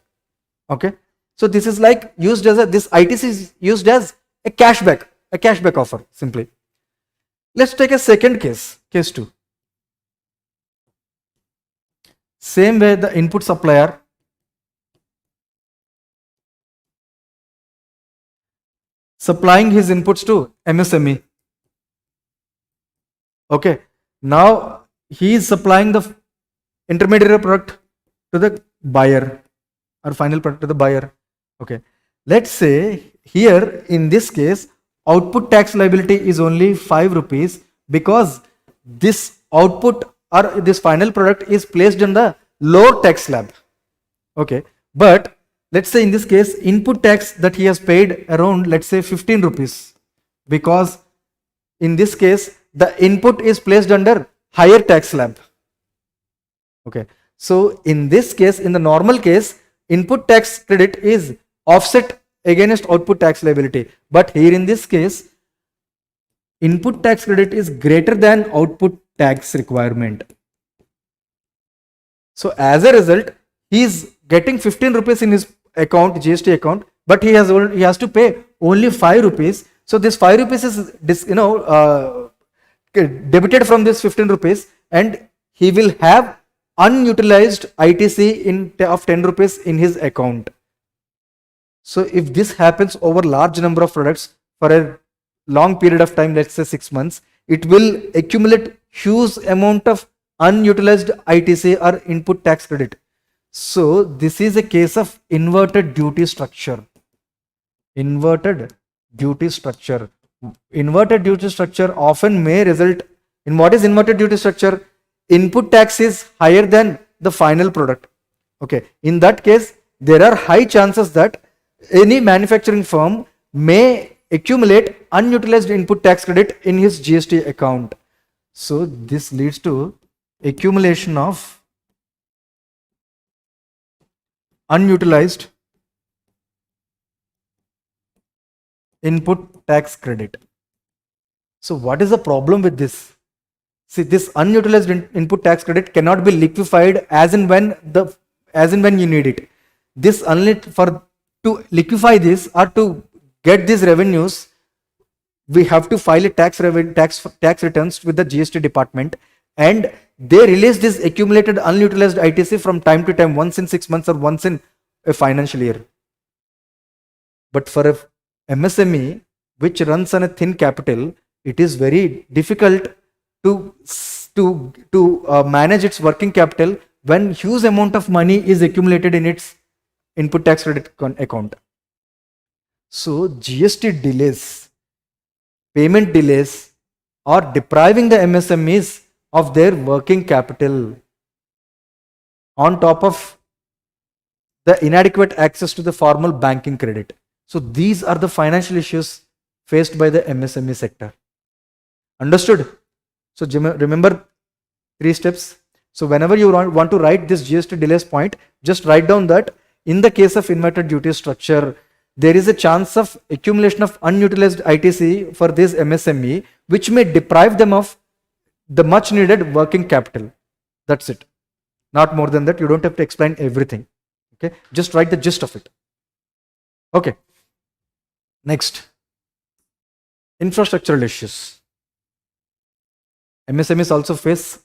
Okay. So this is like used as this ITC is used as a cashback offer simply. Let's take a second case 2. Same way, the input supplier supplying his inputs to MSME. Okay, now he is supplying the intermediary product to the buyer or final product to the buyer. Okay, Let's say here in this case, output tax liability is only 5 rupees because this output or this final product is placed in the lower tax slab. Okay, but let's say in this case, input tax that he has paid around, let's say 15 rupees, because in this case, the input is placed under higher tax slab. Okay, so in this case, in the normal case, input tax credit is offset against output tax liability. But here in this case, input tax credit is greater than output tax requirement. So as a result, he is getting 15 rupees in his account, GST account, but he has to pay only 5 rupees. So this 5 rupees is debited from this 15 rupees, and he will have unutilized ITC of 10 rupees in his account. So if this happens over large number of products for a long period of time, let's say 6 months, it will accumulate huge amount of unutilized ITC or input tax credit. So this is a case of inverted duty structure. Inverted duty structure. Inverted duty structure often may result in what is inverted duty structure? Input tax is higher than the final product. Okay, in that case, there are high chances that any manufacturing firm may accumulate unutilized input tax credit in his GST account. So this leads to accumulation of unutilized input tax credit. So what is the problem with this? See, this unutilized input tax credit cannot be liquefied as and when you need it. This only to liquefy this or to get these revenues, we have to file a tax returns with the GST department, and they release this accumulated unutilized ITC from time to time, once in 6 months or once in a financial year. But for a MSME which runs on a thin capital, it is very difficult to manage its working capital when huge amount of money is accumulated in its input tax credit account. So GST delays, payment delays are depriving the MSMEs of their working capital, on top of the inadequate access to the formal banking credit. So these are the financial issues faced by the MSME sector. Understood? So remember 3 steps. So whenever you want to write this GST delays point, just write down that in the case of inverted duty structure, there is a chance of accumulation of unutilized ITC for this MSME, which may deprive them of the much needed working capital. That's it. Not more than that. You don't have to explain everything. Okay, just write the gist of it. Okay. Next, infrastructural issues. MSMEs also face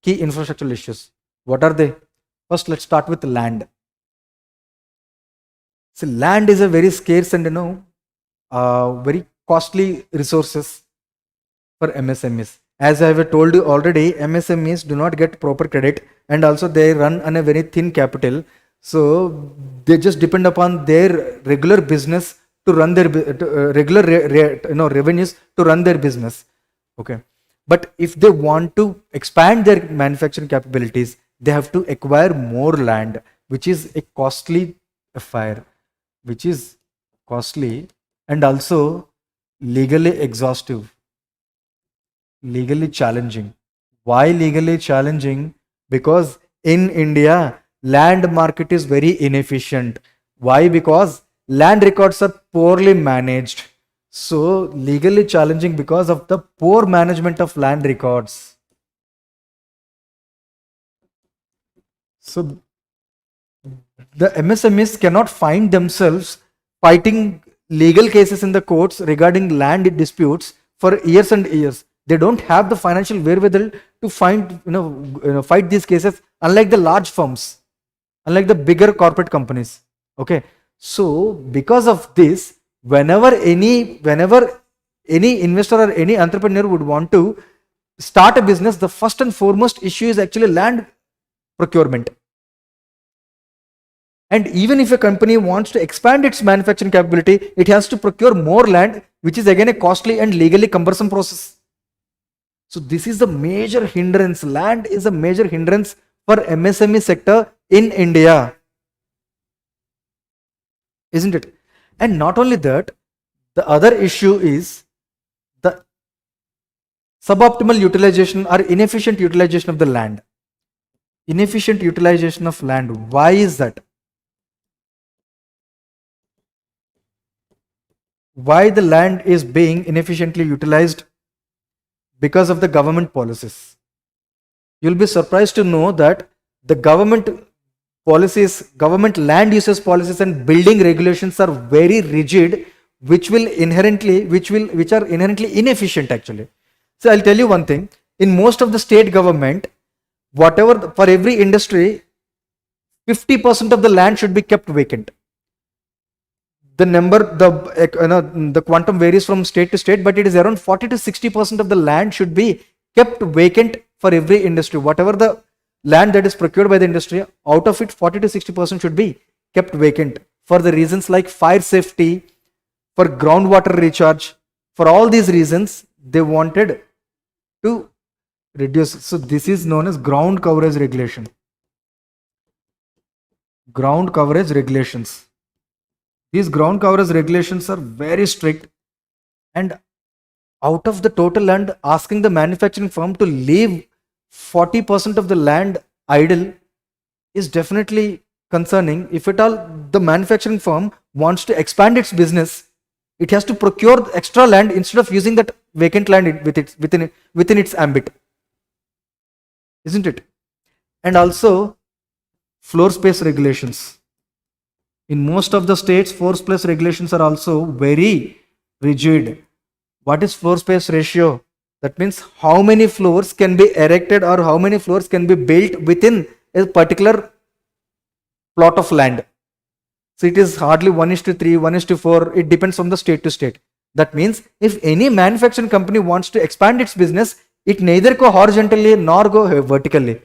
key infrastructural issues. What are they? First, let's start with land. See, land is a very scarce and very costly resources for MSMEs. As I have told you already, MSMEs do not get proper credit, and also they run on a very thin capital. So they just depend upon their regular business to run their revenues to run their business. Okay, but if they want to expand their manufacturing capabilities, they have to acquire more land, which is a costly affair, which is costly and also legally exhaustive, legally challenging. Why legally challenging? Because in India, land market is very inefficient. Why? Because land records are poorly managed. So legally challenging because of the poor management of land records. So the MSMEs cannot find themselves fighting legal cases in the courts regarding land disputes for years and years. They don't have the financial wherewithal to fight these cases, unlike the large firms, unlike the bigger corporate companies. Okay, so because of this, whenever any investor or any entrepreneur would want to start a business, the first and foremost issue is actually land procurement. And even if a company wants to expand its manufacturing capability, it has to procure more land, which is again a costly and legally cumbersome process. So this is the major hindrance. Land is a major hindrance for MSME sector in India, isn't it? And not only that, the other issue is the suboptimal utilization or inefficient utilization of the land. Inefficient utilization of land. Why is that? Why the land is being inefficiently utilized? Because of the government policies. You'll be surprised to know that the government policies, government land uses policies and building regulations are very rigid, which are inherently inefficient actually. So I'll tell you one thing. In most of the state government, whatever for every industry, 50% of the land should be kept vacant. The number, the quantum varies from state to state, but it is around 40 to 60% of the land should be kept vacant for every industry. Whatever the land that is procured by the industry, out of it 40 to 60% should be kept vacant for the reasons like fire safety, for groundwater recharge. For all these reasons, they wanted to reduce. So this is known as ground coverage regulation. Ground coverage regulations. These ground coverage regulations are very strict, and out of the total land, asking the manufacturing firm to leave 40% of the land idle is definitely concerning. If at all the manufacturing firm wants to expand its business, it has to procure extra land instead of using that vacant land within its ambit, isn't it? And also floor space regulations. In most of the states, floor space regulations are also very rigid. What is floor space ratio? That means how many floors can be erected or how many floors can be built within a particular plot of land. So it is hardly 1:3, 1:4. It depends on the state to state. That means if any manufacturing company wants to expand its business, it neither go horizontally nor go vertically.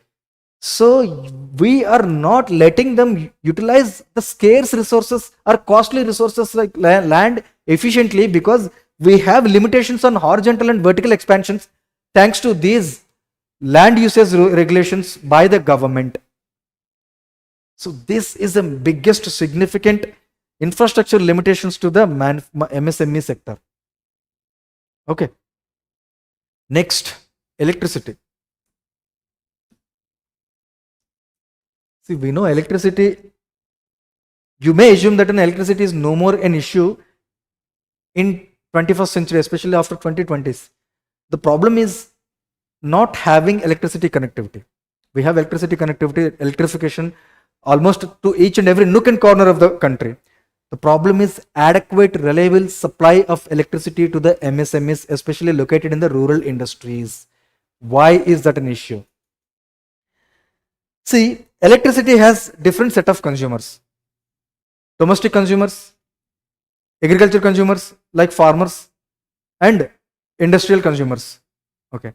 So we are not letting them utilize the scarce resources or costly resources like land efficiently, because we have limitations on horizontal and vertical expansions thanks to these land usage regulations by the government. So this is the biggest significant infrastructure limitations to the MSME sector. Okay. Next, electricity. See, we know electricity, you may assume that an electricity is no more an issue in 21st century, especially after 2020s. The problem is not having electricity connectivity. We have electricity connectivity, electrification almost to each and every nook and corner of the country. The problem is adequate, reliable supply of electricity to the MSMEs, especially located in the rural industries. Why is that an issue? See, electricity has different set of consumers. Domestic consumers, agriculture consumers like farmers, and industrial consumers. Okay.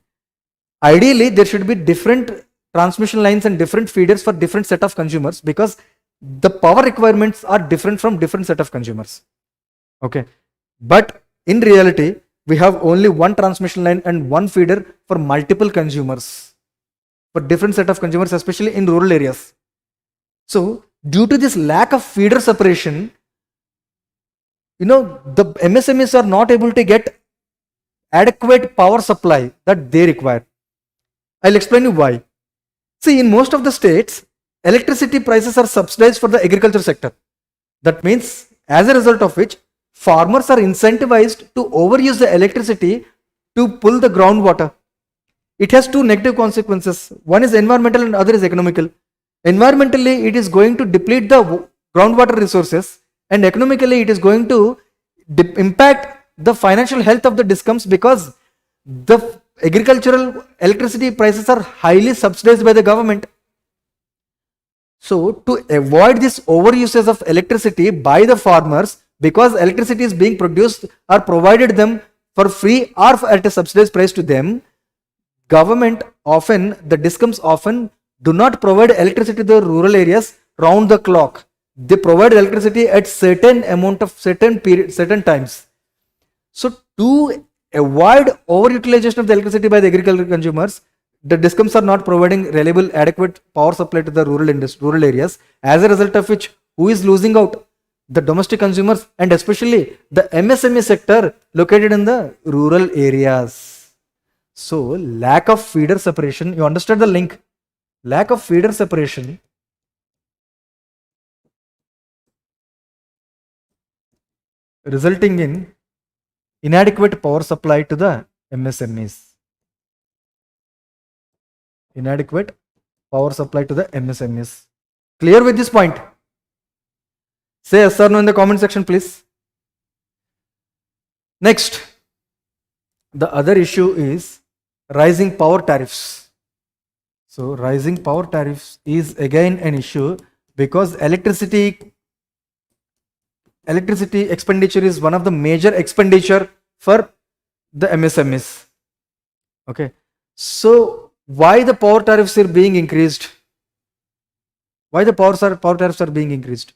Ideally, there should be different transmission lines and different feeders for different set of consumers, because the power requirements are different from different set of consumers. Okay. But in reality, we have only one transmission line and one feeder for multiple consumers, for different set of consumers, especially in rural areas. So due to this lack of feeder separation, the MSMEs are not able to get adequate power supply that they require. I'll explain you why. See, in most of the states, electricity prices are subsidized for the agriculture sector. That means, as a result of which, farmers are incentivized to overuse the electricity to pull the groundwater. It has two negative consequences. One is environmental and other is economical. Environmentally, it is going to deplete the groundwater resources, and economically, it is going to impact the financial health of the discoms, because the agricultural electricity prices are highly subsidized by the government. So to avoid this overusage of electricity by the farmers, because electricity is being produced or provided them for free or at a subsidized price to them, government often, the discoms often do not provide electricity to the rural areas round the clock. They provide electricity at certain amount of certain period, certain times. So to avoid overutilization of the electricity by the agricultural consumers, the discoms are not providing reliable, adequate power supply to the rural areas. As a result of which, who is losing out? The domestic consumers and especially the MSME sector located in the rural areas. So lack of feeder separation, you understand the link? Lack of feeder separation resulting in inadequate power supply to the MSMEs. Inadequate power supply to the MSMEs. Clear with this point? Say yes or no in the comment section, please. Next, the other issue is rising power tariffs. So rising power tariffs is again an issue because electricity expenditure is one of the major expenditure for the MSMEs. Okay, so why the power tariffs are being increased? Why the power tariffs are being increased?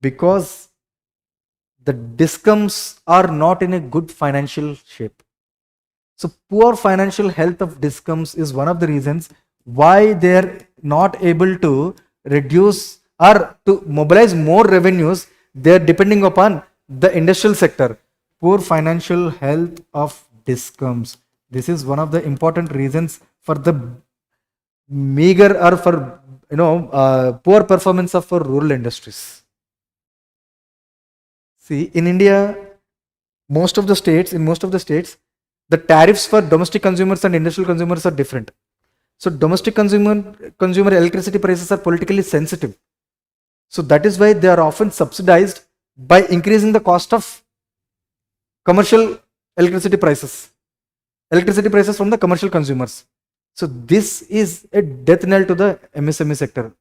Because the discoms are not in a good financial shape. So poor financial health of discoms is one of the reasons why they are not able to reduce or to mobilize more revenues. They are depending upon the industrial sector. Poor financial health of discoms. This is one of the important reasons for the meager or for poor performance of for rural industries. See, in India, most of the states, the tariffs for domestic consumers and industrial consumers are different. So domestic consumer electricity prices are politically sensitive. So that is why they are often subsidized by increasing the cost of commercial electricity prices from the commercial consumers. So this is a death knell to the MSME sector.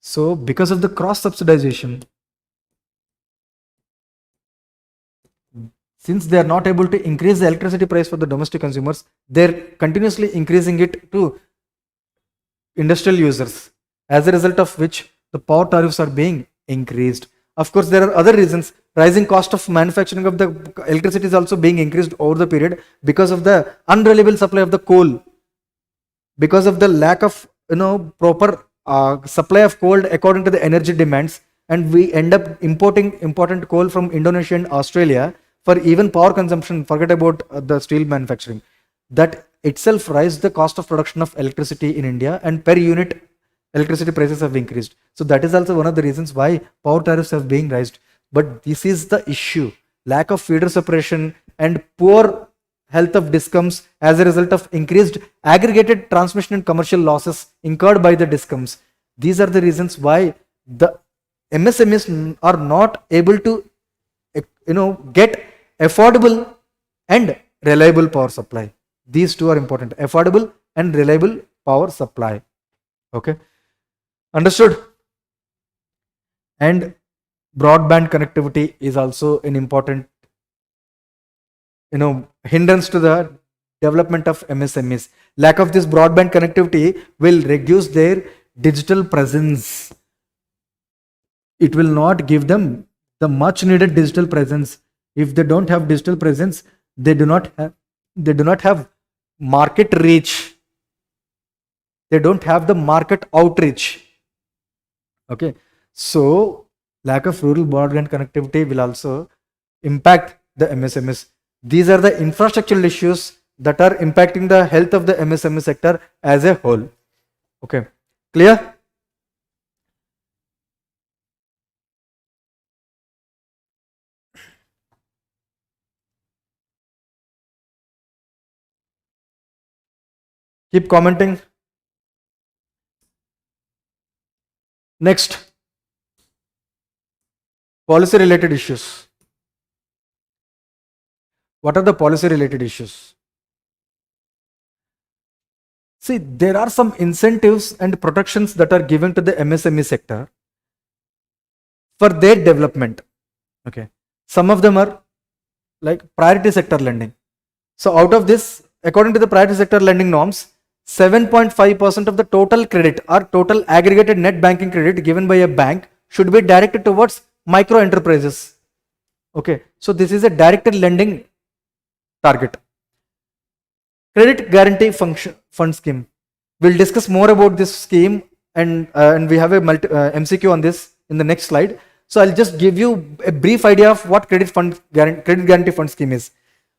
So because of the cross subsidization, since they are not able to increase the electricity price for the domestic consumers, they're continuously increasing it to industrial users, as a result of which the power tariffs are being increased. Of course, there are other reasons. Rising cost of manufacturing of the electricity is also being increased over the period because of the unreliable supply of the coal, because of the lack of proper supply of coal according to the energy demands, and we end up importing important coal from Indonesia and Australia for even power consumption. Forget about the steel manufacturing. That itself raised the cost of production of electricity in India, and per unit electricity prices have increased. So that is also one of the reasons why power tariffs have been raised. But this is the issue: lack of feeder separation and poor health of discoms as a result of increased aggregated transmission and commercial losses incurred by the discoms. These are the reasons why the MSMEs are not able to get affordable and reliable power supply. These two are important: affordable and reliable power supply. Okay, understood? And broadband connectivity is also an important hindrance to the development of MSMEs. Lack of this broadband connectivity will reduce their digital presence. It will not give them the much needed digital presence. If they don't have digital presence, they do not have market reach. They don't have the market outreach. Okay, so lack of rural broadband connectivity will also impact the MSMEs. These are the infrastructural issues that are impacting the health of the MSME sector as a whole. Okay, clear? Keep commenting. Next, policy related issues. What are the policy related issues? See, there are some incentives and protections that are given to the MSME sector for their development. Okay, some of them are like priority sector lending. So out of this, according to the priority sector lending norms, 7.5% of the total credit or total aggregated net banking credit given by a bank should be directed towards micro enterprises. Okay, so this is a directed lending target. Credit guarantee fund scheme. We'll discuss more about this scheme, and we have a MCQ on this in the next slide. So I'll just give you a brief idea of what credit guarantee fund scheme is.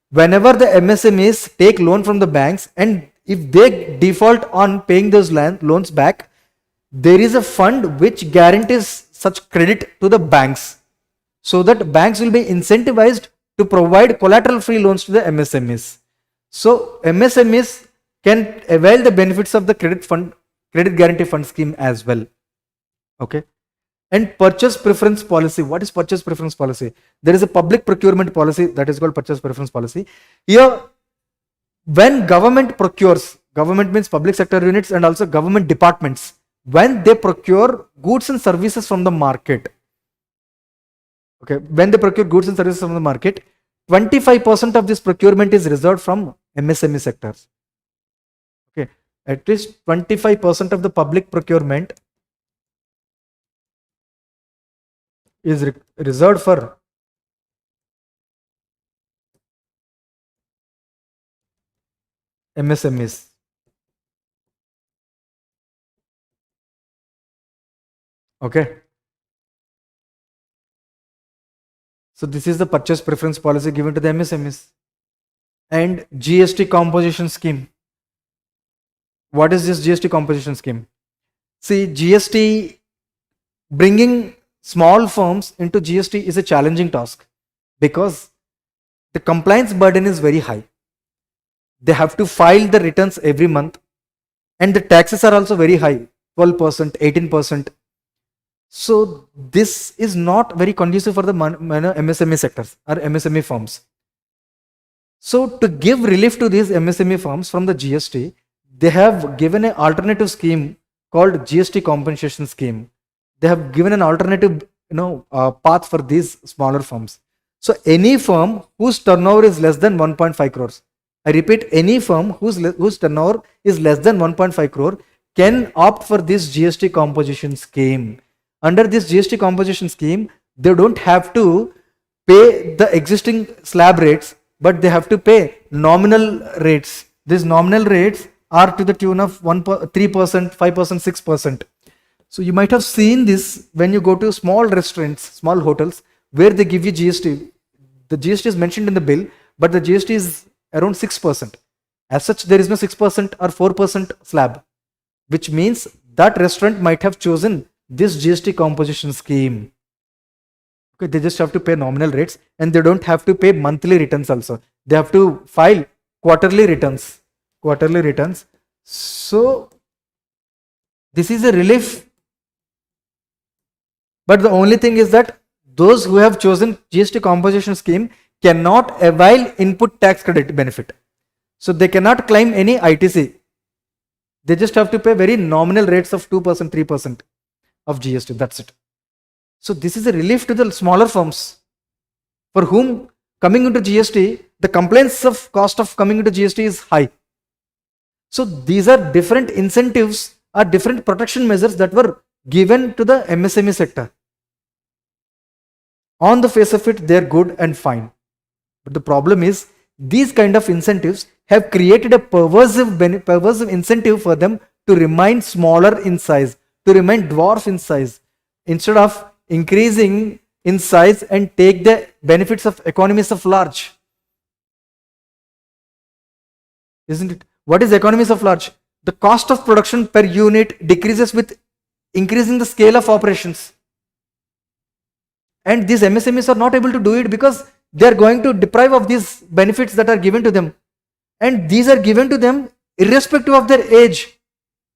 Whenever the MSMEs take loan from the banks, and if they default on paying those loans back, there is a fund which guarantees such credit to the banks, so that banks will be incentivized to provide collateral free loans to the MSMEs. So MSMEs can avail the benefits of the credit guarantee fund scheme as well. Okay. And purchase preference policy. What is purchase preference policy? There is a public procurement policy that is called purchase preference policy. Here, when government procures, government means public sector units and also government departments, when they procure goods and services from the market, okay, when they procure goods and services from the market, 25% of this procurement is reserved from MSME sectors. Okay, at least 25% of the public procurement is reserved for MSMEs. Okay. So this is the purchase preference policy given to the MSMEs. And GST composition scheme. What is this GST composition scheme? See, GST, bringing small firms into GST is a challenging task because the compliance burden is very high. They have to file the returns every month, and the taxes are also very high, 12%, 18%. So this is not very conducive for the MSME sectors or MSME firms. So to give relief to these MSME firms from the GST, they have given an alternative scheme called GST compensation scheme. They have given an alternative path for these smaller firms. So any firm whose turnover is less than 1.5 crores, I repeat, any firm whose turnover is less than 1.5 crore can opt for this GST composition scheme. Under this GST composition scheme, they don't have to pay the existing slab rates, but they have to pay nominal rates. These nominal rates are to the tune of 3%, 5%, 6%. So you might have seen this when you go to small restaurants, small hotels, where they give you GST. The GST is mentioned in the bill, but the GST is around 6%. As such, there is no 6% or 4% slab, which means that restaurant might have chosen this GST composition scheme. Okay, they just have to pay nominal rates, and they don't have to pay monthly returns also. They have to file quarterly returns. So this is a relief. But the only thing is that those who have chosen GST composition scheme cannot avail input tax credit benefit. So they cannot claim any ITC. They just have to pay very nominal rates of 2%, 3% of GST. That's it. So this is a relief to the smaller firms for whom coming into GST, the complaints of cost of coming into GST is high. So these are different incentives or different protection measures that were given to the MSME sector. On the face of it, they're good and fine. But the problem is, these kind of incentives have created a perversive incentive for them to remain smaller in size, to remain dwarf in size, instead of increasing in size and take the benefits of economies of large. Isn't it? What is economies of large? The cost of production per unit decreases with increasing the scale of operations. And these MSMEs are not able to do it because they are going to deprive of these benefits that are given to them. And these are given to them irrespective of their age.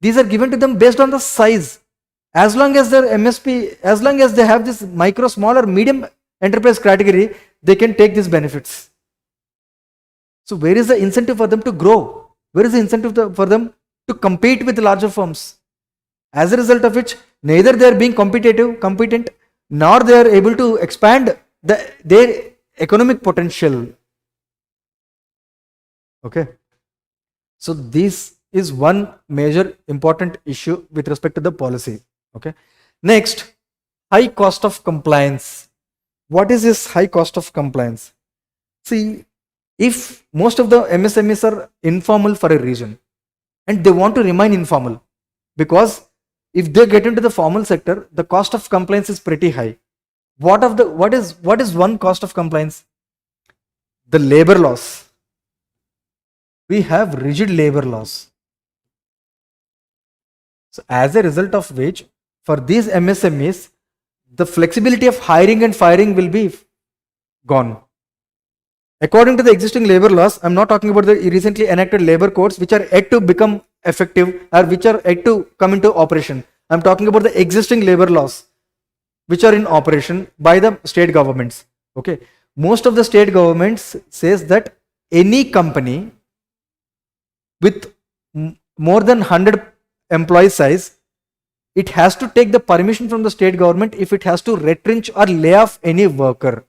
These are given to them based on the size. As long as their MSP, as long as they have this micro, small or medium enterprise category, they can take these benefits. So where is the incentive for them to grow? Where is the incentive for them to compete with larger firms? As a result of which, neither they are being competent, nor they are able to expand their economic potential. Okay. So these is one major important issue with respect to the policy. Okay. Next, high cost of compliance. What is this high cost of compliance? See, if most of the MSMEs are informal for a reason and they want to remain informal, because if they get into the formal sector, the cost of compliance is pretty high. What is one cost of compliance? The labor laws. We have rigid labor laws. So as a result of which, for these MSMEs, the flexibility of hiring and firing will be gone. According to the existing labor laws, I'm not talking about the recently enacted labor codes which are yet to become effective or which are yet to come into operation. I'm talking about the existing labor laws which are in operation by the state governments. Okay. Most of the state governments says that any company with more than 100 employee size, it has to take the permission from the state government if it has to retrench or lay off any worker.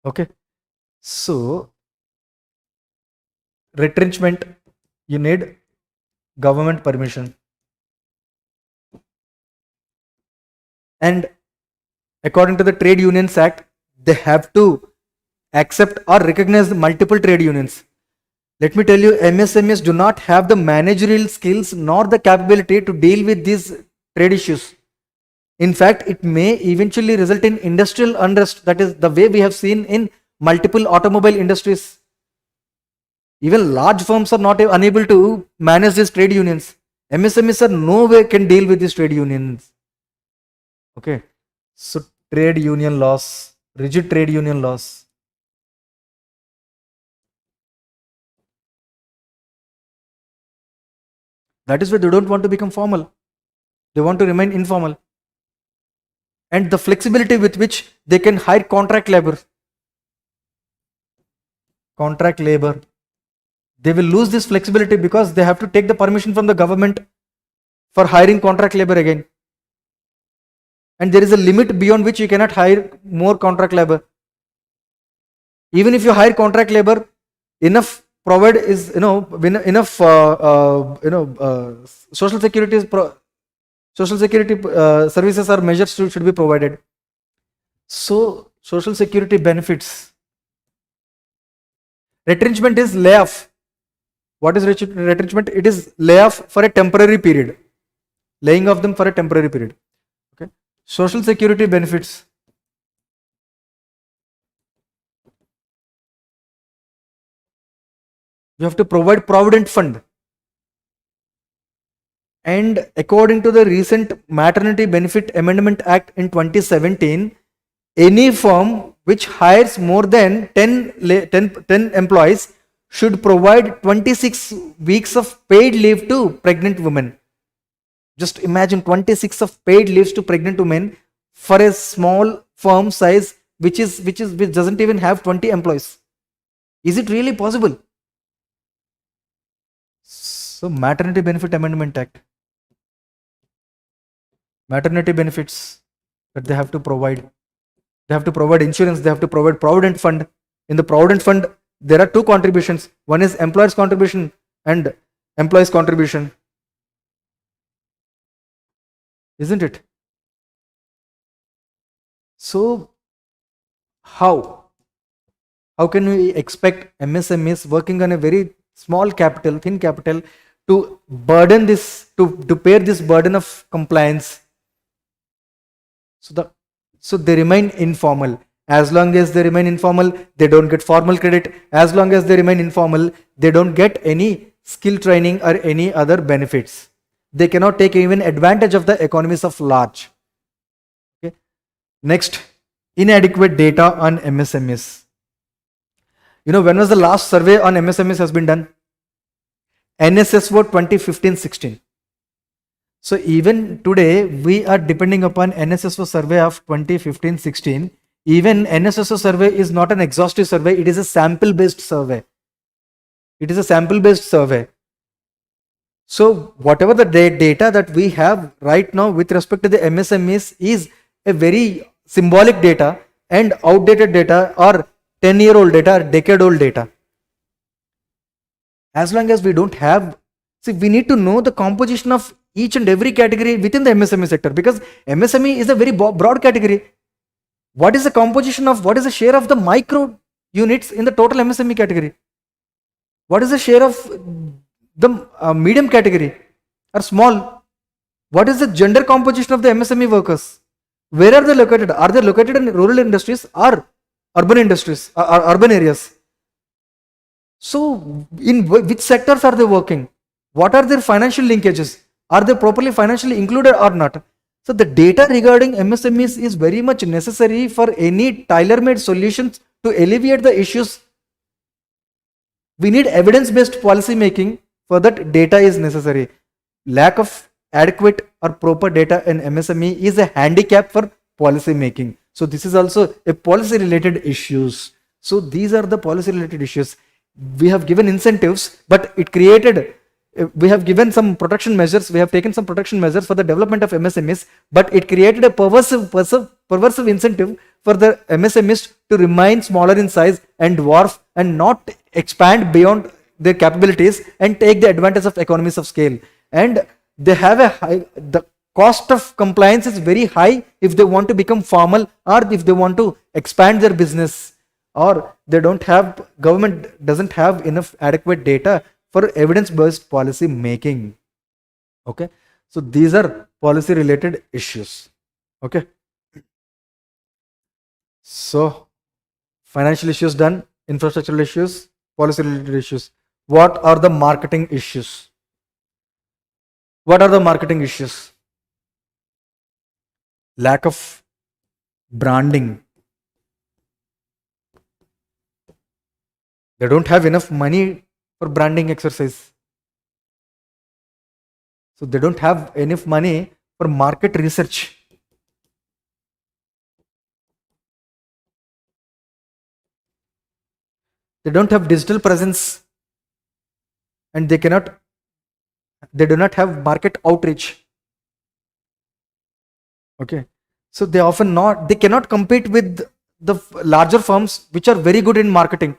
Okay. So, retrenchment, you need government permission. And according to the Trade Unions Act, they have to accept or recognize multiple trade unions. Let me tell you, MSMEs do not have the managerial skills nor the capability to deal with these trade issues. In fact, it may eventually result in industrial unrest. That is the way we have seen in multiple automobile industries. Even large firms are not unable to manage these trade unions. MSMEs are no way can deal with these trade unions. Okay. So trade union laws, rigid trade union laws. That is why they don't want to become formal. They want to remain informal. And the flexibility with which they can hire contract labor. Contract labor. They will lose this flexibility because they have to take the permission from the government for hiring contract labor again. And there is a limit beyond which you cannot hire more contract labor. Even if you hire contract labor, enough provide is enough social security services or measures should be provided. So social security benefits. Retrenchment is layoff. What is retrenchment? It is layoff for a temporary period. Laying off them for a temporary period. Okay. Social security benefits. You have to provide provident fund. And according to the recent Maternity Benefit Amendment Act in 2017, any firm which hires more than 10 employees should provide 26 weeks of paid leave to pregnant women. Just imagine 26 of paid leaves to pregnant women for a small firm size which doesn't even have 20 employees. Is it really possible? So Maternity Benefit Amendment Act. Maternity benefits that they have to provide. They have to provide insurance. They have to provide provident fund. In the provident fund, there are two contributions. One is employer's contribution and employee's contribution. Isn't it? So, how can we expect MSMEs working on a very small capital, thin capital, to burden this, to bear this burden of compliance? So they remain informal. As long as they remain informal, they don't get formal credit. As long as they remain informal, they don't get any skill training or any other benefits. They cannot take even advantage of the economies of large. Okay. Next, inadequate data on MSMEs. When was the last survey on MSMEs has been done? NSSO 2015-16. So even today, we are depending upon NSSO survey of 2015-16. Even NSSO survey is not an exhaustive survey. It is a sample-based survey. It is a sample-based survey. So whatever the data that we have right now with respect to the MSMEs is a very symbolic data and outdated data or 10-year-old data or decade-old data. As long as we don't have, see, we need to know the composition of each and every category within the MSME sector, because MSME is a very broad category. What is the composition of, what is the share of the micro units in the total MSME category? What is the share of the medium category or small? What is the gender composition of the MSME workers? Where are they located? Are they located in rural industries or urban industries or urban areas? So, in which sectors are they working? What are their financial linkages? Are they properly financially included or not? So, the data regarding MSMEs is very much necessary for any tailor-made solutions to alleviate the issues. We need evidence-based policy making. For that, data is necessary. Lack of adequate or proper data in MSME is a handicap for policy making. So, this is also a policy-related issues. So, these are the policy-related issues. We have given incentives, but it created, we have given some protection measures, we have taken some protection measures for the development of MSMEs, but it created a perversive incentive for the MSMEs to remain smaller in size and dwarf and not expand beyond their capabilities and take the advantage of economies of scale. And they have a high, the cost of compliance is very high if they want to become formal or if they want to expand their business, or they don't have, government doesn't have enough adequate data for evidence-based policy making. Okay, so these are policy related issues. Okay, so financial issues done, infrastructural issues, policy related issues. What are the marketing issues? What are the marketing issues? Lack of branding. They don't have enough money for branding exercise. So they don't have enough money for market research. They don't have digital presence, and they do not have market outreach. Okay, so they cannot compete with the larger firms which are very good in marketing.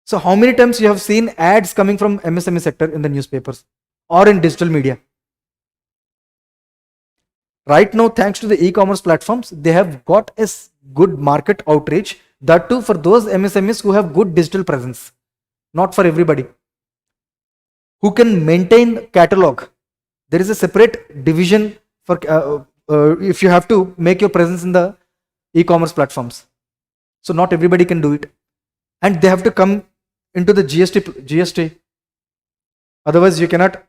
So how many times you have seen ads coming from MSME sector in the newspapers or in digital media? Right now, thanks to the e-commerce platforms, they have got a good market outreach, that too for those MSMEs who have good digital presence, not for everybody. Who can maintain catalog. There is a separate division for if you have to make your presence in the e-commerce platforms. So not everybody can do it, and they have to come into the GST. Otherwise, you cannot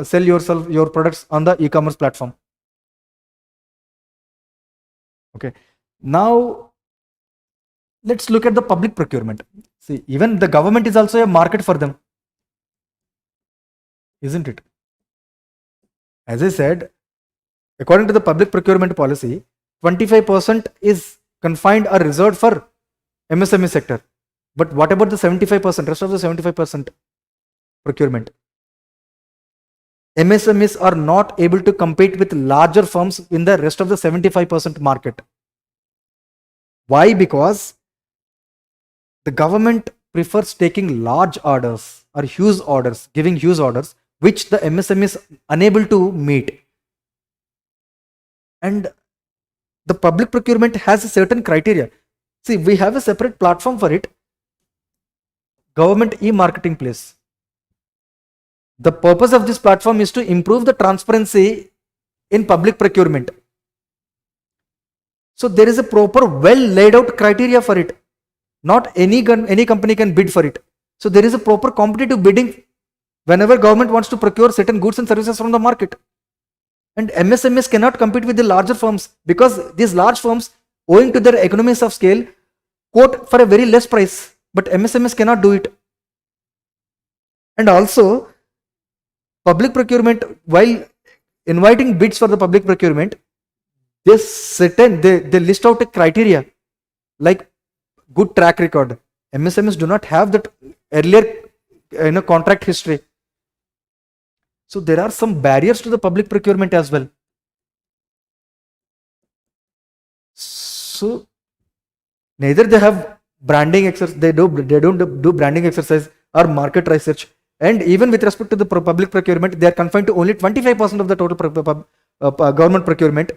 sell your products on the e-commerce platform. Okay, now let's look at the public procurement. See, even the government is also a market for them, isn't it? As I said, according to the public procurement policy, 25% is confined or reserved for MSME sector. But what about the 75%, rest of the 75% procurement? MSMEs are not able to compete with larger firms in the rest of the 75% market. Why? Because the government prefers taking large orders or huge orders, giving huge orders, which the MSME is unable to meet. And the public procurement has a certain criteria. See, we have a separate platform for it, government e-marketing place. The purpose of this platform is to improve the transparency in public procurement. So there is a proper, well laid out criteria for it. Not any company can bid for it. So there is a proper competitive bidding whenever government wants to procure certain goods and services from the market. And MSMEs cannot compete with the larger firms, because these large firms, owing to their economies of scale, quote for a very less price, but MSMEs cannot do it. And also, public procurement, while inviting bids for the public procurement, they list out a criteria like good track record. MSMEs do not have that earlier contract history. So there are some barriers to the public procurement as well. So neither they have branding exercise, they don't do branding exercise or market research. And even with respect to the public procurement, they are confined to only 25% of the total government procurement,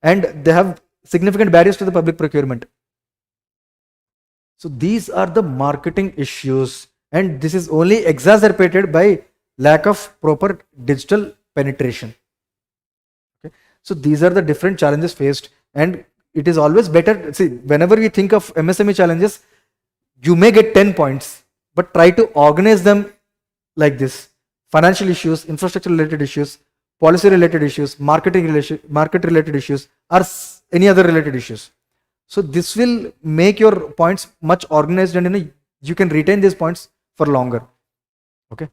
and they have significant barriers to the public procurement. So these are the marketing issues, and this is only exacerbated by lack of proper digital penetration. Okay. So these are the different challenges faced, and it is always better. See, whenever we think of MSME challenges, you may get 10 points, but try to organize them like this: financial issues, infrastructure related issues, policy related issues, market related issues, or any other related issues. So this will make your points much organized, and you can retain these points for longer. Okay.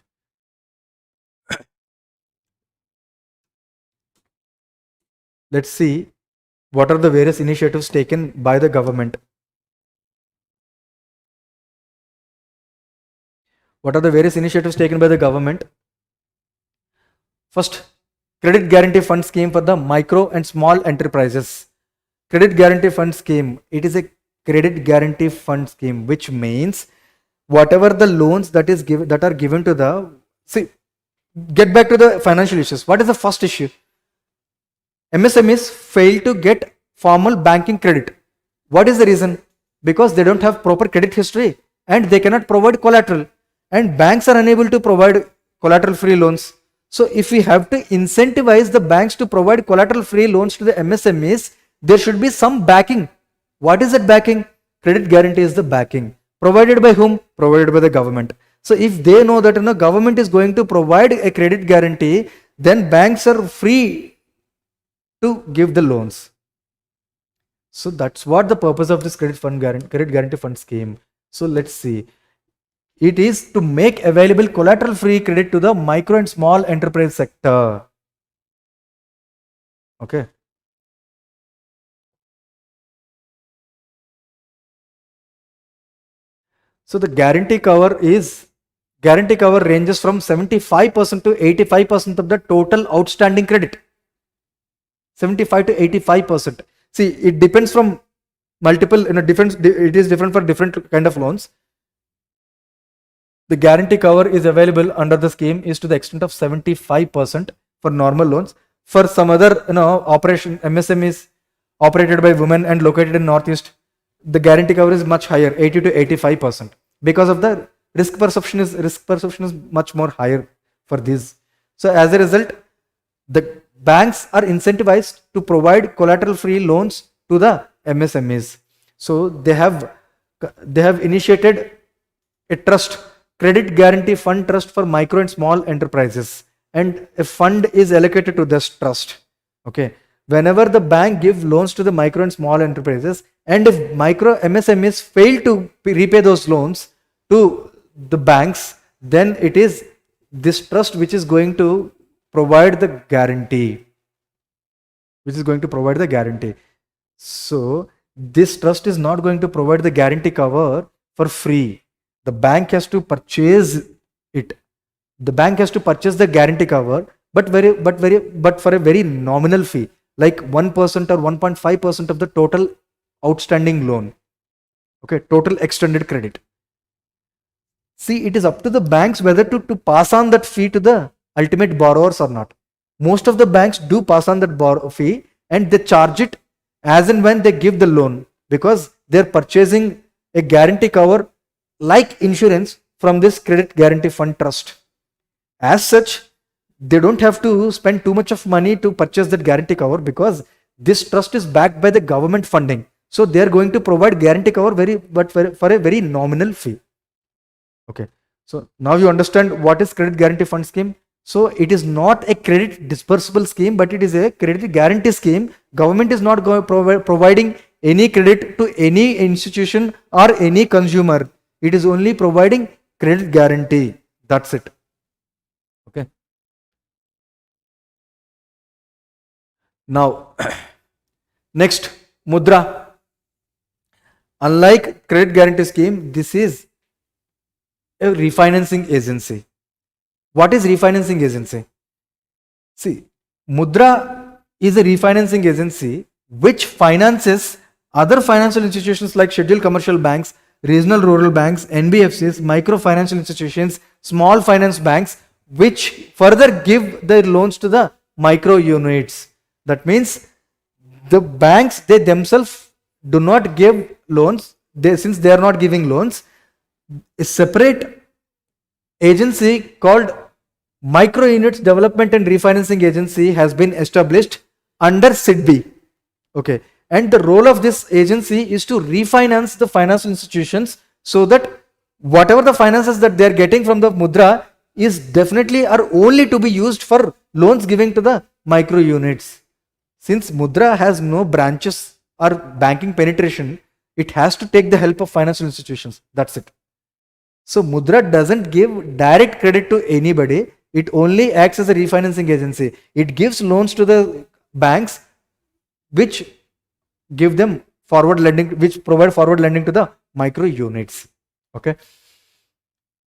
Let's see what are the various initiatives taken by the government. What are the various initiatives taken by the government? First, credit guarantee fund scheme for the micro and small enterprises. Credit guarantee fund scheme, it is a credit guarantee fund scheme, which means whatever the loans that are given to the, see, get back to the financial issues. What is the first issue? MSMEs fail to get formal banking credit. What is the reason? Because they don't have proper credit history and they cannot provide collateral, and banks are unable to provide collateral free loans. So if we have to incentivize the banks to provide collateral free loans to the MSMEs, there should be some backing. What is that backing? Credit guarantee is the backing. Provided by whom? Provided by the government. So if they know that government is going to provide a credit guarantee, then banks are free to give the loans. So that's what the purpose of this credit guarantee fund scheme. So let's see. It is to make available collateral free credit to the micro and small enterprise sector. Okay. So the guarantee cover ranges from 75% to 85% of the total outstanding credit. 75 to 85%. See, it depends from multiple, it is different for different kind of loans. The guarantee cover is available under the scheme is to the extent of 75% for normal loans. For some other, operation MSMEs operated by women and located in Northeast, the guarantee cover is much higher, 80 to 85%, because of the risk perception is much more higher for these. So as a result, the banks are incentivized to provide collateral free loans to the MSMEs. So they have initiated a trust, credit guarantee fund trust for micro and small enterprises, and a fund is allocated to this trust. Okay. Whenever the bank gives loans to the micro and small enterprises, and if micro MSMEs fail to repay those loans to the banks, then it is this trust which is going to provide the guarantee. So this trust is not going to provide the guarantee cover for free. The bank has to purchase it. The bank has to purchase the guarantee cover, but for a very nominal fee, like 1% or 1.5% of the total outstanding loan. Okay, total extended credit. See, it is up to the banks whether to pass on that fee to the ultimate borrowers or not. Most of the banks do pass on that fee, and they charge it as and when they give the loan, because they're purchasing a guarantee cover like insurance from this credit guarantee fund trust. As such, they don't have to spend too much of money to purchase that guarantee cover, because this trust is backed by the government funding. So they are going to provide guarantee cover for a very nominal fee. Okay. So now you understand what is credit guarantee fund scheme. So it is not a credit disbursable scheme, but it is a credit guarantee scheme. Government is not providing any credit to any institution or any consumer. It is only providing credit guarantee. That's it. Okay. Now, next, Mudra. Unlike credit guarantee scheme, this is a refinancing agency. What is refinancing agency? See, Mudra is a refinancing agency which finances other financial institutions like scheduled commercial banks regional rural banks, NBFCs, microfinancial institutions, small finance banks, which further give their loans to the micro units. That means the banks, they themselves do not give loans. Since they are not giving loans, a separate agency called Micro Units Development and Refinancing Agency has been established under SIDBI. Okay, and the role of this agency is to refinance the financial institutions so that whatever the finances that they are getting from the Mudra is definitely are only to be used for loans giving to the micro units. Since Mudra has no branches or banking penetration, it has to take the help of financial institutions. That's it. So Mudra doesn't give direct credit to anybody. It only acts as a refinancing agency. It gives loans to the banks which give them forward lending, which provide forward lending to the micro units. Okay.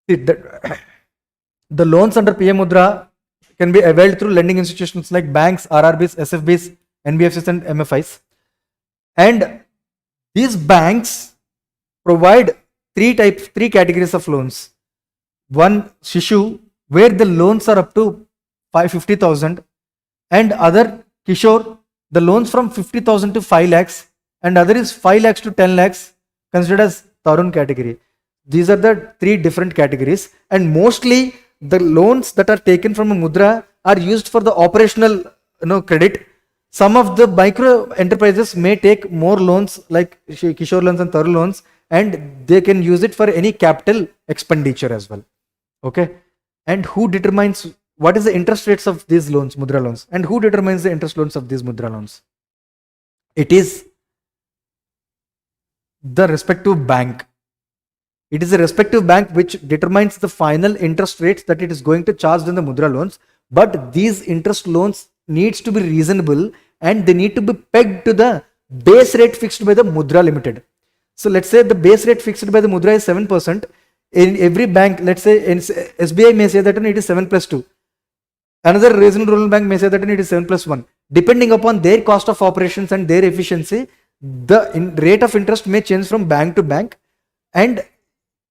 The loans under PM Mudra can be availed through lending institutions like banks, RRBs, SFBs, NBFCs and MFIs. And these banks provide three categories of loans. One, Shishu, where the loans are up to 50,000, and other Kishore, the loans from 50,000 to 5 lakhs, and other is 5 lakhs to 10 lakhs, considered as Tarun category. These are the three different categories, and mostly the loans that are taken from a Mudra are used for the operational credit. Some of the micro enterprises may take more loans like Kishore loans and Tarun loans, and they can use it for any capital expenditure as well. Okay, and who determines what is the interest rates of these loans, Mudra loans, and who determines the interest loans of these Mudra loans? It is the respective bank. It is a respective bank which determines the final interest rates that it is going to charge in the Mudra loans. But these interest loans needs to be reasonable and they need to be pegged to the base rate fixed by the Mudra Limited. So let's say the base rate fixed by the Mudra is 7%. In every bank, let's say in SBI may say that it is 7 plus 2. Another regional rural bank may say that it is 7 plus 1. Depending upon their cost of operations and their efficiency, the rate of interest may change from bank to bank, and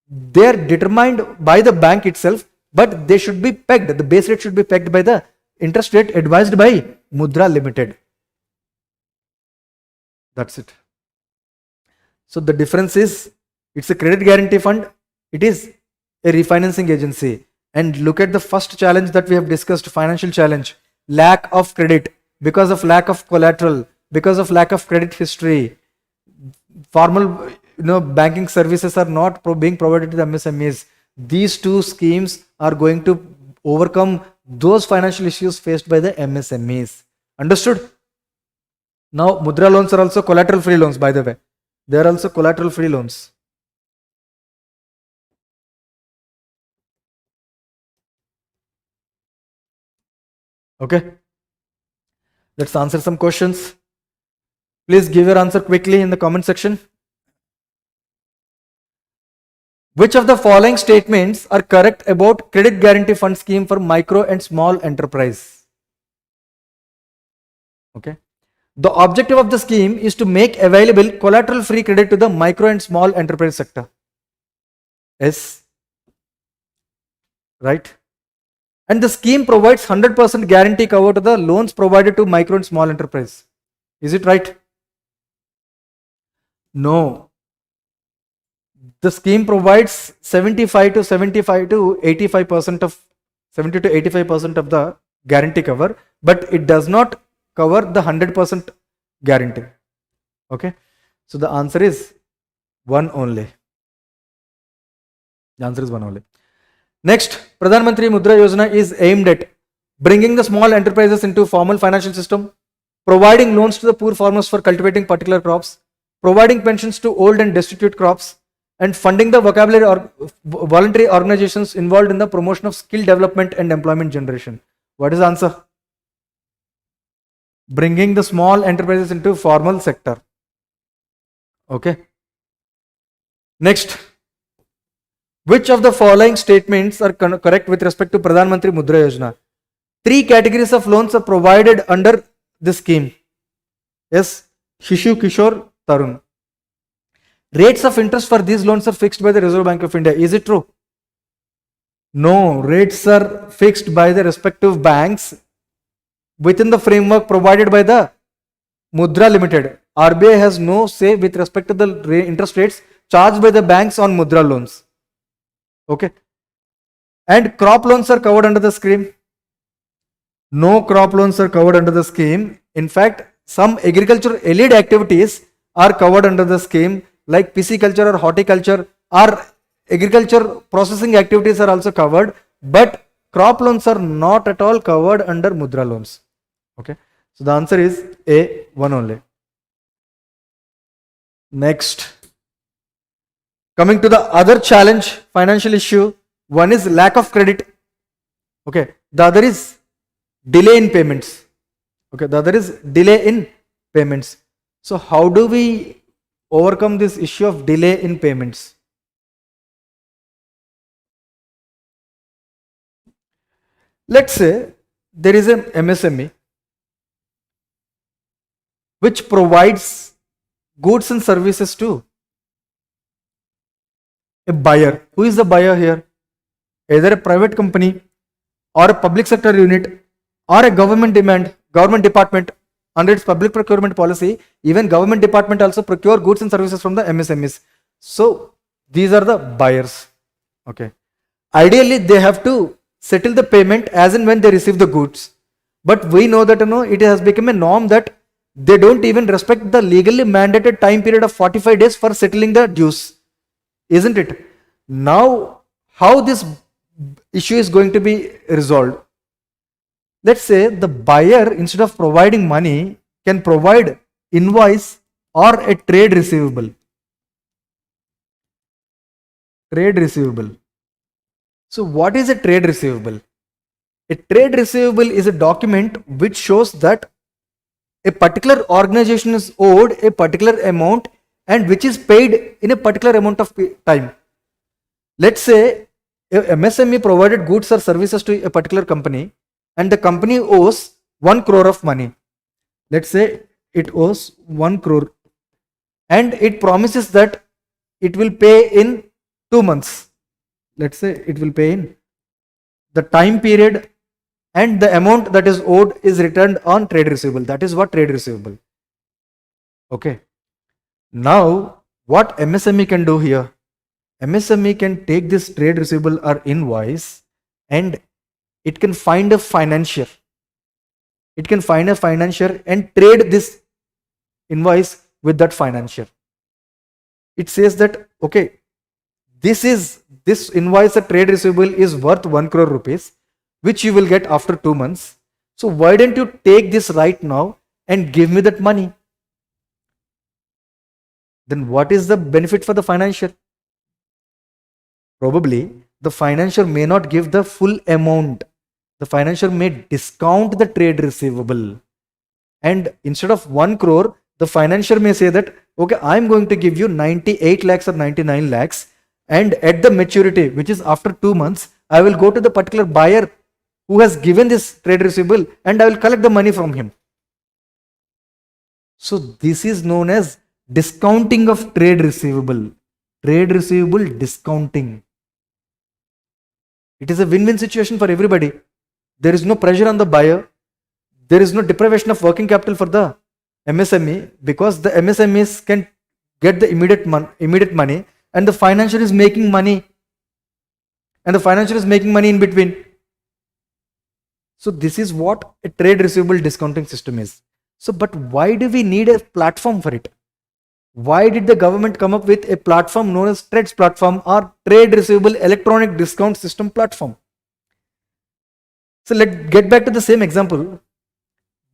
they are determined by the bank itself, but they should be pegged. The base rate should be pegged by the interest rate advised by Mudra Limited. That's it. So the difference is, it's a credit guarantee fund, it is a refinancing agency. And look at the first challenge that we have discussed, financial challenge, lack of credit, because of lack of collateral, because of lack of credit history. Formal banking services are not being provided to the MSMEs. These two schemes are going to overcome those financial issues faced by the MSMEs. Understood? Now, Mudra loans are also collateral free loans, by the way. They are also collateral free loans. Okay. Let's answer some questions. Please give your answer quickly in the comment section. Which of the following statements are correct about credit guarantee fund scheme for micro and small enterprise? Okay. The objective of the scheme is to make available collateral free credit to the micro and small enterprise sector. Yes. Right. And the scheme provides 100% guarantee cover to the loans provided to micro and small enterprise. Is it right? No. The scheme provides 75 to 85% of 70 to 85% of the guarantee cover, but it does not cover the 100% guarantee. Okay. So the answer is one only. The answer is one only. Next, Pradhan Mantri Mudra Yojana is aimed at bringing the small enterprises into formal financial system, providing loans to the poor farmers for cultivating particular crops, providing pensions to old and destitute crops, and funding the voluntary organizations involved in the promotion of skill development and employment generation. What is the answer? Bringing the small enterprises into formal sector. Okay. Next. Which of the following statements are correct with respect to Pradhan Mantri Mudra Yojana? 3 categories of loans are provided under this scheme. Yes, Shishu, Kishore, Tarun. Rates of interest for these loans are fixed by the Reserve Bank of India. Is it true? No, rates are fixed by the respective banks within the framework provided by the Mudra Limited. RBI has no say with respect to the interest rates charged by the banks on Mudra loans. Okay. And crop loans are covered under the scheme. No crop loans are covered under the scheme. In fact, some agriculture allied activities are covered under the scheme, like pisciculture or horticulture, or agriculture processing activities are also covered, but crop loans are not at all covered under Mudra loans. Okay, so the answer is A, one only. Next, coming to the other challenge, financial issue, one is lack of credit. Okay, the other is delay in payments. Okay, the other is delay in payments. So how do we overcome this issue of delay in payments? Let's say there is an MSME which provides goods and services to a buyer. Who is the buyer here? Either a private company or a public sector unit or a government department. Under its public procurement policy, even government department also procure goods and services from the MSMEs. So these are the buyers. Okay. Ideally, they have to settle the payment as and when they receive the goods. But we know that it has become a norm that they don't even respect the legally mandated time period of 45 days for settling the dues. Isn't it? Now, how this issue is going to be resolved? Let's say the buyer, instead of providing money, can provide invoice or a trade receivable. Trade receivable. So what is a trade receivable? A trade receivable is a document which shows that a particular organization is owed a particular amount and which is paid in a particular amount of time. Let's say a MSME provided goods or services to a particular company, and the company owes 1 crore of money. Let's say it owes 1 crore and it promises that it will pay in 2 months. Let's say it will pay in the time period, and the amount that is owed is returned on trade receivable. That is what trade receivable. Okay. Now, what MSME can do here? MSME can take this trade receivable or invoice and it can find a financier. It can find a financier and trade this invoice with that financier. It says that, okay, this invoice, a trade receivable is worth 1 crore rupees, which you will get after 2 months. So why don't you take this right now and give me that money? Then what is the benefit for the financier? Probably the financier may not give the full amount. The financier may discount the trade receivable. And instead of 1 crore, the financier may say that, okay, I'm going to give you 98 lakhs or 99 lakhs. And at the maturity, which is after 2 months, I will go to the particular buyer who has given this trade receivable and I will collect the money from him. So this is known as discounting of trade receivable. Trade receivable discounting. It is a win-win situation for everybody. There is no pressure on the buyer. There is no deprivation of working capital for the MSME because the MSMEs can get the immediate money and the financier is making money. And the financier is making money in between. So this is what a trade receivable discounting system is. So, but why do we need a platform for it? Why did the government come up with a platform known as TREDS platform or Trade Receivable Electronic Discount System platform? So let's get back to the same example.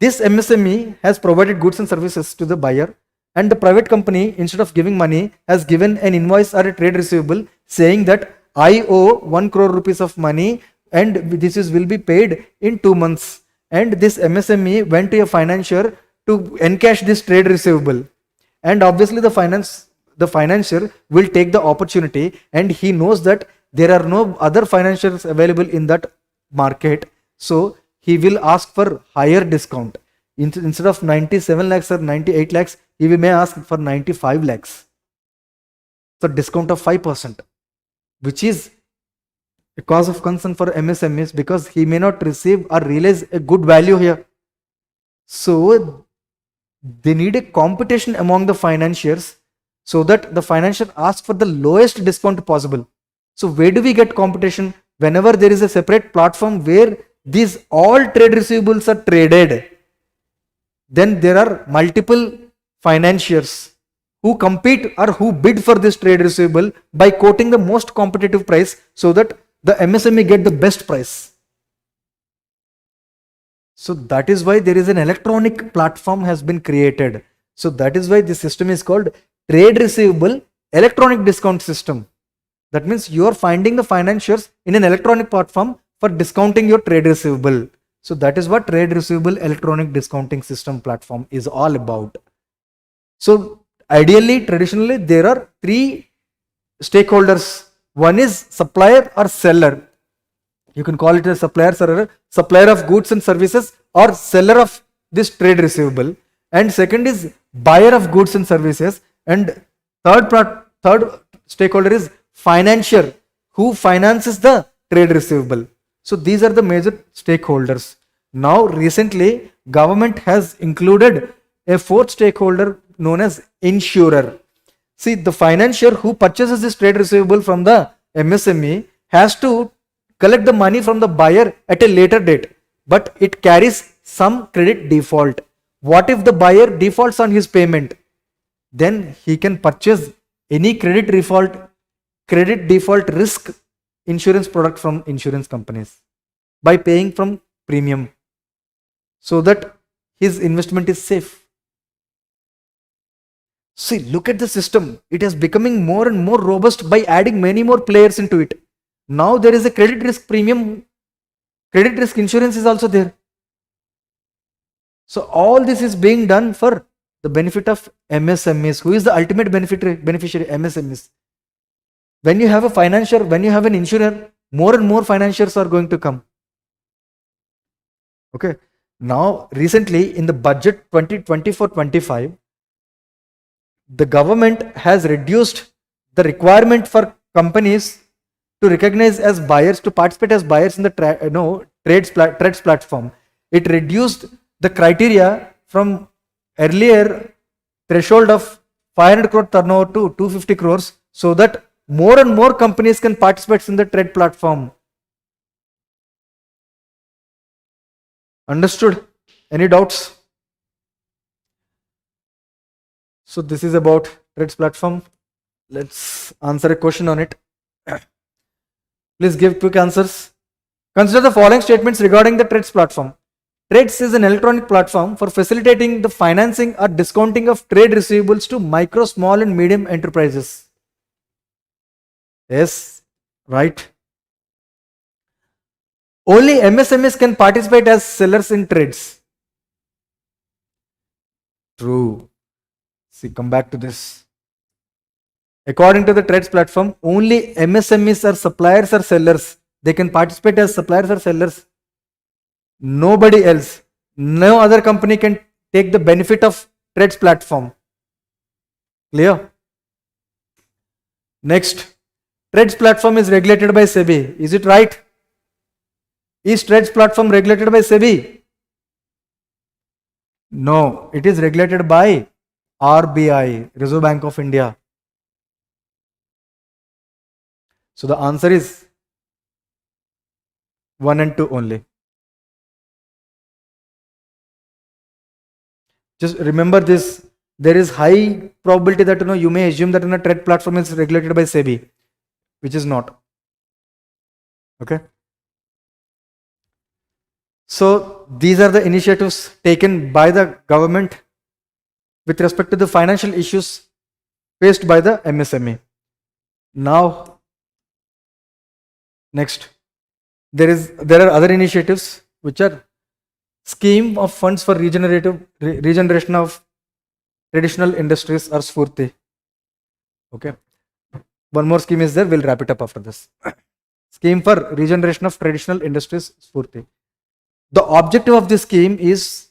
This MSME has provided goods and services to the buyer, and the private company, instead of giving money, has given an invoice or a trade receivable saying that I owe 1 crore rupees of money and this will be paid in 2 months. And this MSME went to a financier to encash this trade receivable. And obviously the financier will take the opportunity, and he knows that there are no other financiers available in that market. So he will ask for higher discount. Instead of 97 lakhs or 98 lakhs, he may ask for 95 lakhs. So discount of 5%, which is a cause of concern for MSMEs because he may not receive or realize a good value here. So they need a competition among the financiers so that the financier asks for the lowest discount possible. So where do we get competition? Whenever there is a separate platform where these all trade receivables are traded, then there are multiple financiers who compete or who bid for this trade receivable by quoting the most competitive price so that the MSME get the best price. So that is why there is an electronic platform has been created. So that is why the system is called trade receivable electronic discount system. That means you are finding the financiers in an electronic platform for discounting your trade receivable. So that is what trade receivable electronic discounting system platform is all about. So ideally, traditionally, there are three stakeholders. One is supplier or seller. You can call it a supplier or a supplier of goods and services or seller of this trade receivable. And second is buyer of goods and services. And third stakeholder is financier who finances the trade receivable. So these are the major stakeholders. Now recently government has included a fourth stakeholder known as insurer. See, the financier who purchases this trade receivable from the MSME has to collect the money from the buyer at a later date, but it carries some credit default. What if the buyer defaults on his payment? Then he can purchase any credit default risk insurance product from insurance companies by paying from premium so that his investment is safe. See, look at the system. It is becoming more and more robust by adding many more players into it. Now there is a credit risk premium, credit risk insurance is also there. So all this is being done for the benefit of MSMEs. Who is the ultimate beneficiary? MSMEs. When you have a financier, when you have an insurer, more and more financiers are going to come. Okay. Now recently in the budget 2024-25, the government has reduced the requirement for companies to recognize as buyers, to participate as buyers in the trades platform. It reduced the criteria from earlier threshold of 500 crore turnover to 250 crores so that more and more companies can participate in the trade platform. Understood? Any doubts? So this is about trades platform. Let's answer a question on it. Please give quick answers. Consider the following statements regarding the trades platform. Trades is an electronic platform for facilitating the financing or discounting of trade receivables to micro, small and medium enterprises. Yes, right. Only MSMEs can participate as sellers in trades. True. See, come back to this. According to the trades platform, only MSMEs or suppliers or sellers, they can participate as suppliers or sellers. Nobody else. No other company can take the benefit of trades platform. Clear? Next, trades platform is regulated by SEBI. Is it right? Is trades platform regulated by SEBI? No, it is regulated by RBI, Reserve Bank of India. So the answer is 1 and 2 only. Just remember this. There is high probability that you may assume that a trade platform is regulated by SEBI, which is not. Okay. So these are the initiatives taken by the government with respect to the financial issues faced by the MSME. Now, next, there are other initiatives which are scheme of funds for regeneration of traditional industries or Sfurti. Okay. One more scheme is there. We'll wrap it up after this. Scheme for regeneration of traditional industries, Sfurti. The objective of this scheme is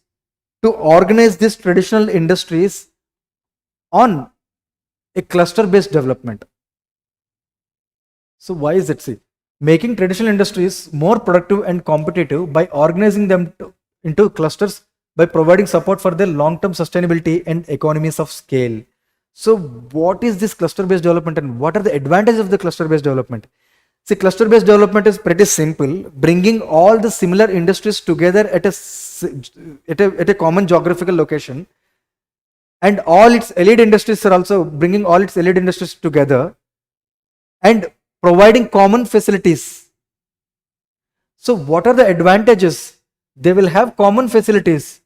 to organize these traditional industries on a cluster-based development. So why is it? See, making traditional industries more productive and competitive by organizing them into clusters by providing support for their long-term sustainability and economies of scale. So what is this cluster-based development and what are the advantages of the cluster-based development? See, cluster-based development is pretty simple, bringing all the similar industries together at a common geographical location, and all its allied industries are also bringing all its allied industries together and providing common facilities. So what are the advantages? They will have common facilities.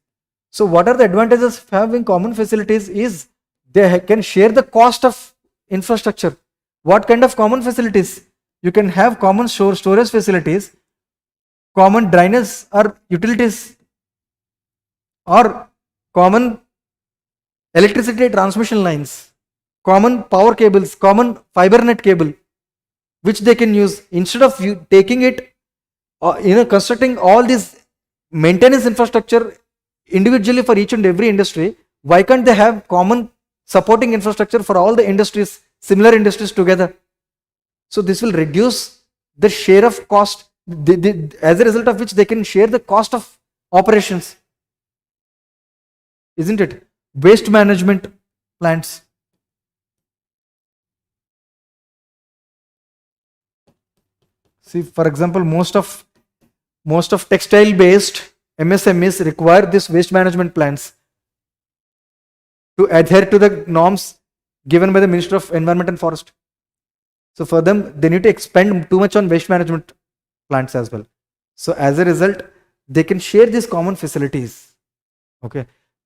So what are the advantages of having common facilities is they can share the cost of infrastructure. What kind of common facilities? You can have common storage facilities, common drainage or utilities, or common electricity transmission lines, common power cables, common fiber net cable, which they can use instead of you taking it, constructing all this maintenance infrastructure individually for each and every industry. Why can't they have common supporting infrastructure for all the industries, similar industries together? So this will reduce the share of cost, as a result of which they can share the cost of operations, isn't it? Waste management plants. See, for example, most of textile based MSMEs require this waste management plants to adhere to the norms given by the Minister of Environment and Forest. So for them, they need to expend too much on waste management plants as well. So as a result, they can share these common facilities. Okay.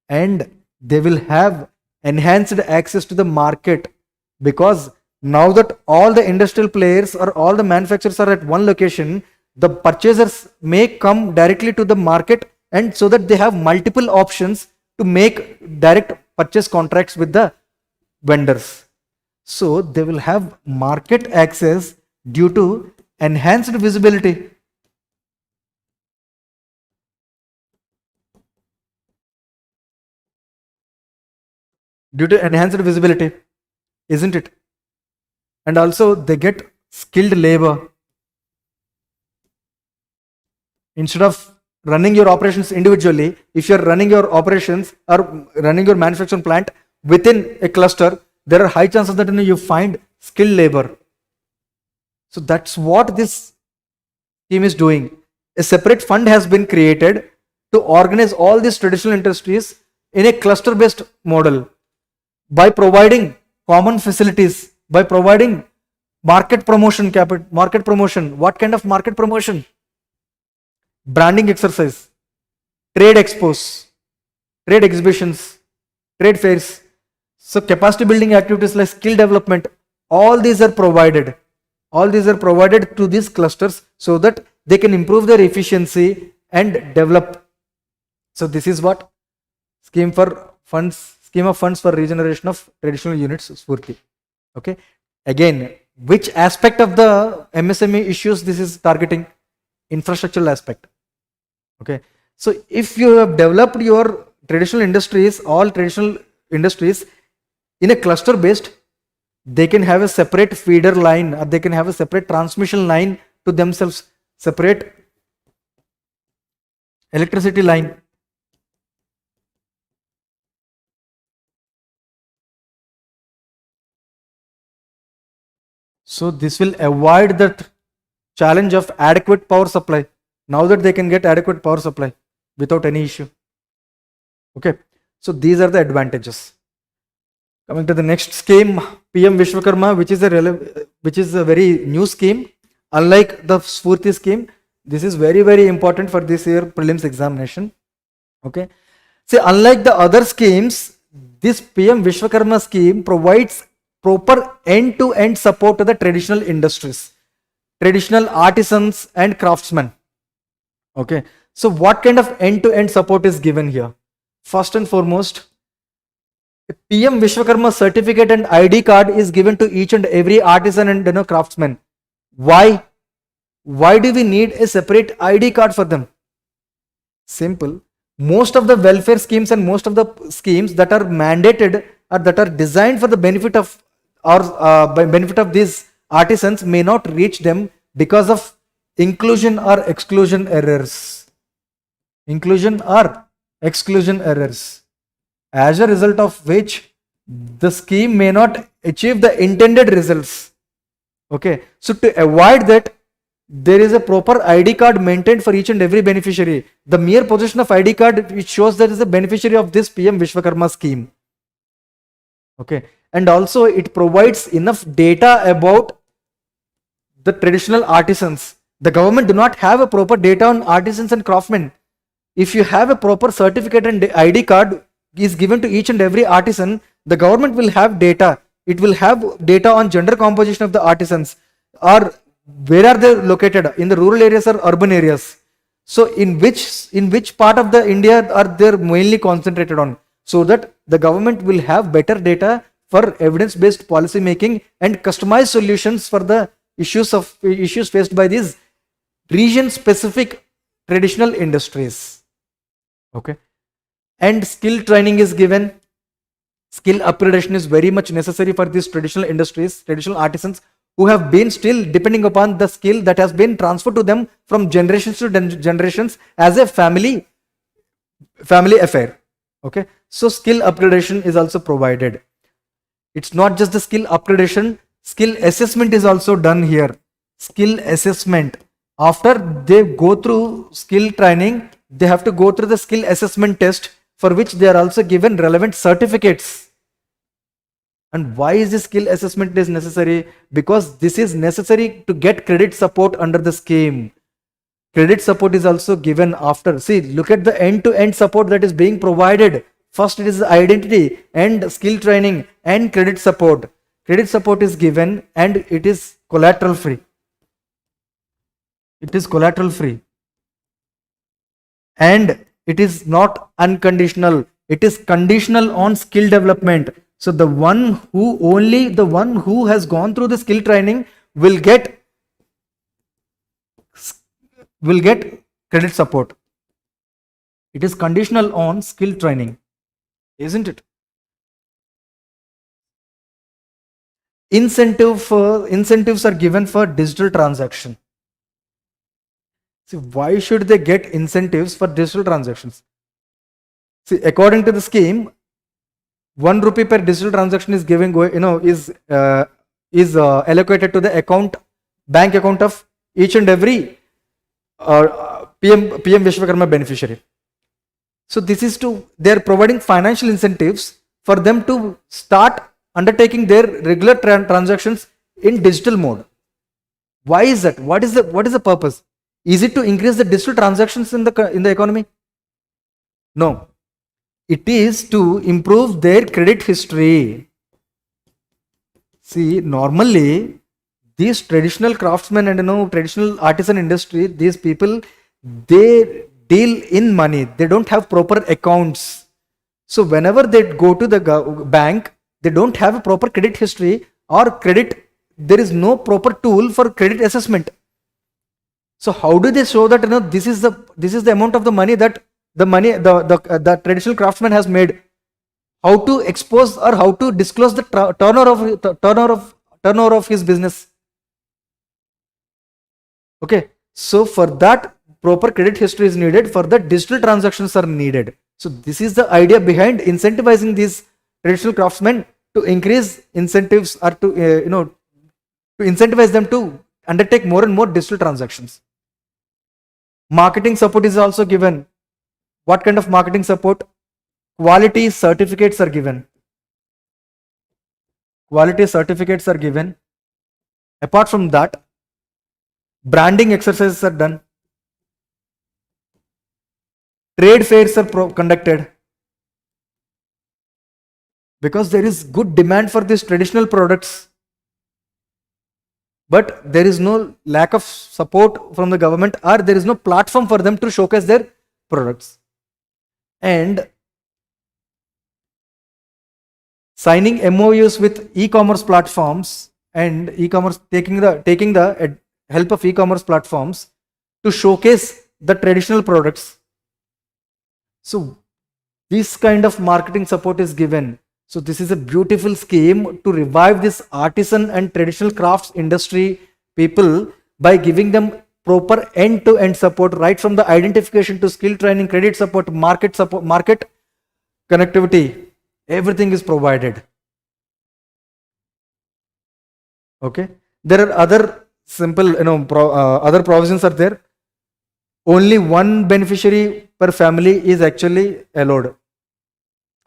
And they will have enhanced access to the market, because now that all the industrial players or all the manufacturers are at one location, the purchasers may come directly to the market, and so that they have multiple options to make direct purchase contracts with the vendors. So they will have market access due to enhanced visibility. Due to enhanced visibility, isn't it? And also they get skilled labor. Instead of running your operations individually, if you're running your operations or running your manufacturing plant within a cluster, there are high chances that you find skilled labor. So that's what this scheme is doing. A separate fund has been created to organize all these traditional industries in a cluster based model by providing common facilities, by providing market promotion. What kind of market promotion? Branding exercise, trade expos, trade exhibitions, trade fairs. So capacity building activities like skill development, all these are provided. All these are provided to these clusters so that they can improve their efficiency and develop. So this is what scheme of funds for regeneration of traditional units, Spurti. Okay. Again, which aspect of the MSME issues this is targeting? Infrastructural aspect. Okay. So if you have developed your traditional industries, all traditional industries in a cluster based, they can have a separate feeder line, or they can have a separate transmission line to themselves, separate electricity line. So this will avoid that challenge of adequate power supply. Now that they can get adequate power supply without any issue. Okay. So these are the advantages. Coming to the next scheme, PM Vishwakarma, which is a very new scheme. Unlike the Spurti scheme, this is very, very important for this year prelims examination. Okay. See, unlike the other schemes, this PM Vishwakarma scheme provides proper end-to-end support to the traditional industries, traditional artisans and craftsmen. Okay. So what kind of end-to-end support is given here? First and foremost, PM Vishwakarma certificate and ID card is given to each and every artisan and craftsman. Why? Why do we need a separate ID card for them? Simple. Most of the welfare schemes and most of the schemes that are mandated or that are designed for the benefit of benefit of these artisans may not reach them because of inclusion or exclusion errors. Inclusion or exclusion errors, as a result of which the scheme may not achieve the intended results. Okay, so to avoid that, there is a proper ID card maintained for each and every beneficiary. The mere possession of ID card, which shows that is a beneficiary of this PM Vishwakarma scheme. Okay, and also it provides enough data about the traditional artisans. The government do not have a proper data on artisans and craftsmen. If you have a proper certificate and ID card is given to each and every artisan, the government will have data. It will have data on gender composition of the artisans, or where are they located, in the rural areas or urban areas. So in which part of the India are they mainly concentrated on, so that the government will have better data for evidence-based policy making and customized solutions for the issues faced by these region-specific traditional industries. Okay, and skill training is given. Skill upgradation is very much necessary for these traditional industries, traditional artisans who have been still depending upon the skill that has been transferred to them from generations to generations as a family affair. Okay, so skill upgradation is also provided. It's not just the skill upgradation, skill assessment is also done here. Skill assessment, after they go through skill training, they have to go through the skill assessment test, for which they are also given relevant certificates. And why is this skill assessment is necessary? Because this is necessary to get credit support under the scheme. Credit support is also given after. See, look at the end-to-end support that is being provided. First, it is identity and skill training and credit support. Credit support is given and it is collateral free. It is collateral free. And it is not unconditional. It is conditional on skill development. So the one who has gone through the skill training will get credit support. It is conditional on skill training, isn't it? Incentives are given for digital transaction. See, why should they get incentives for digital transactions? See, according to the scheme, 1 rupee per digital transaction is allocated to the bank account of each and every PM Vishwakarma beneficiary. So this is they are providing financial incentives for them to start undertaking their regular transactions in digital mode. Why is that? What is the purpose? Is it to increase the digital transactions in the economy? No. It is to improve their credit history. See, normally these traditional craftsmen and traditional artisan industry, these people, they deal in money. They don't have proper accounts. So whenever they go to the bank, they don't have a proper credit history or credit. There is no proper tool for credit assessment. So how do they show that this is the amount of the money that the traditional craftsman has made? How to expose or how to disclose the turnover of his business? Okay, so for that, proper credit history is needed. For that, digital transactions are needed. So this is the idea behind incentivizing these traditional craftsmen, to increase incentives or to to incentivize them to undertake more and more digital transactions. Marketing support is also given. What kind of marketing support? Quality certificates are given. Quality certificates are given. Apart from that, branding exercises are done. Trade fairs are conducted. Because there is good demand for these traditional products, but there is no lack of support from the government, or there is no platform for them to showcase their products. And signing MOUs with e-commerce platforms and e-commerce taking the help of e-commerce platforms to showcase the traditional products. So this kind of marketing support is given. So this is a beautiful scheme to revive this artisan and traditional crafts industry people by giving them proper end-to-end support, right from the identification to skill training, credit support, market connectivity. Everything is provided. Okay. There are other simple, other provisions are there. Only one beneficiary per family is actually allowed.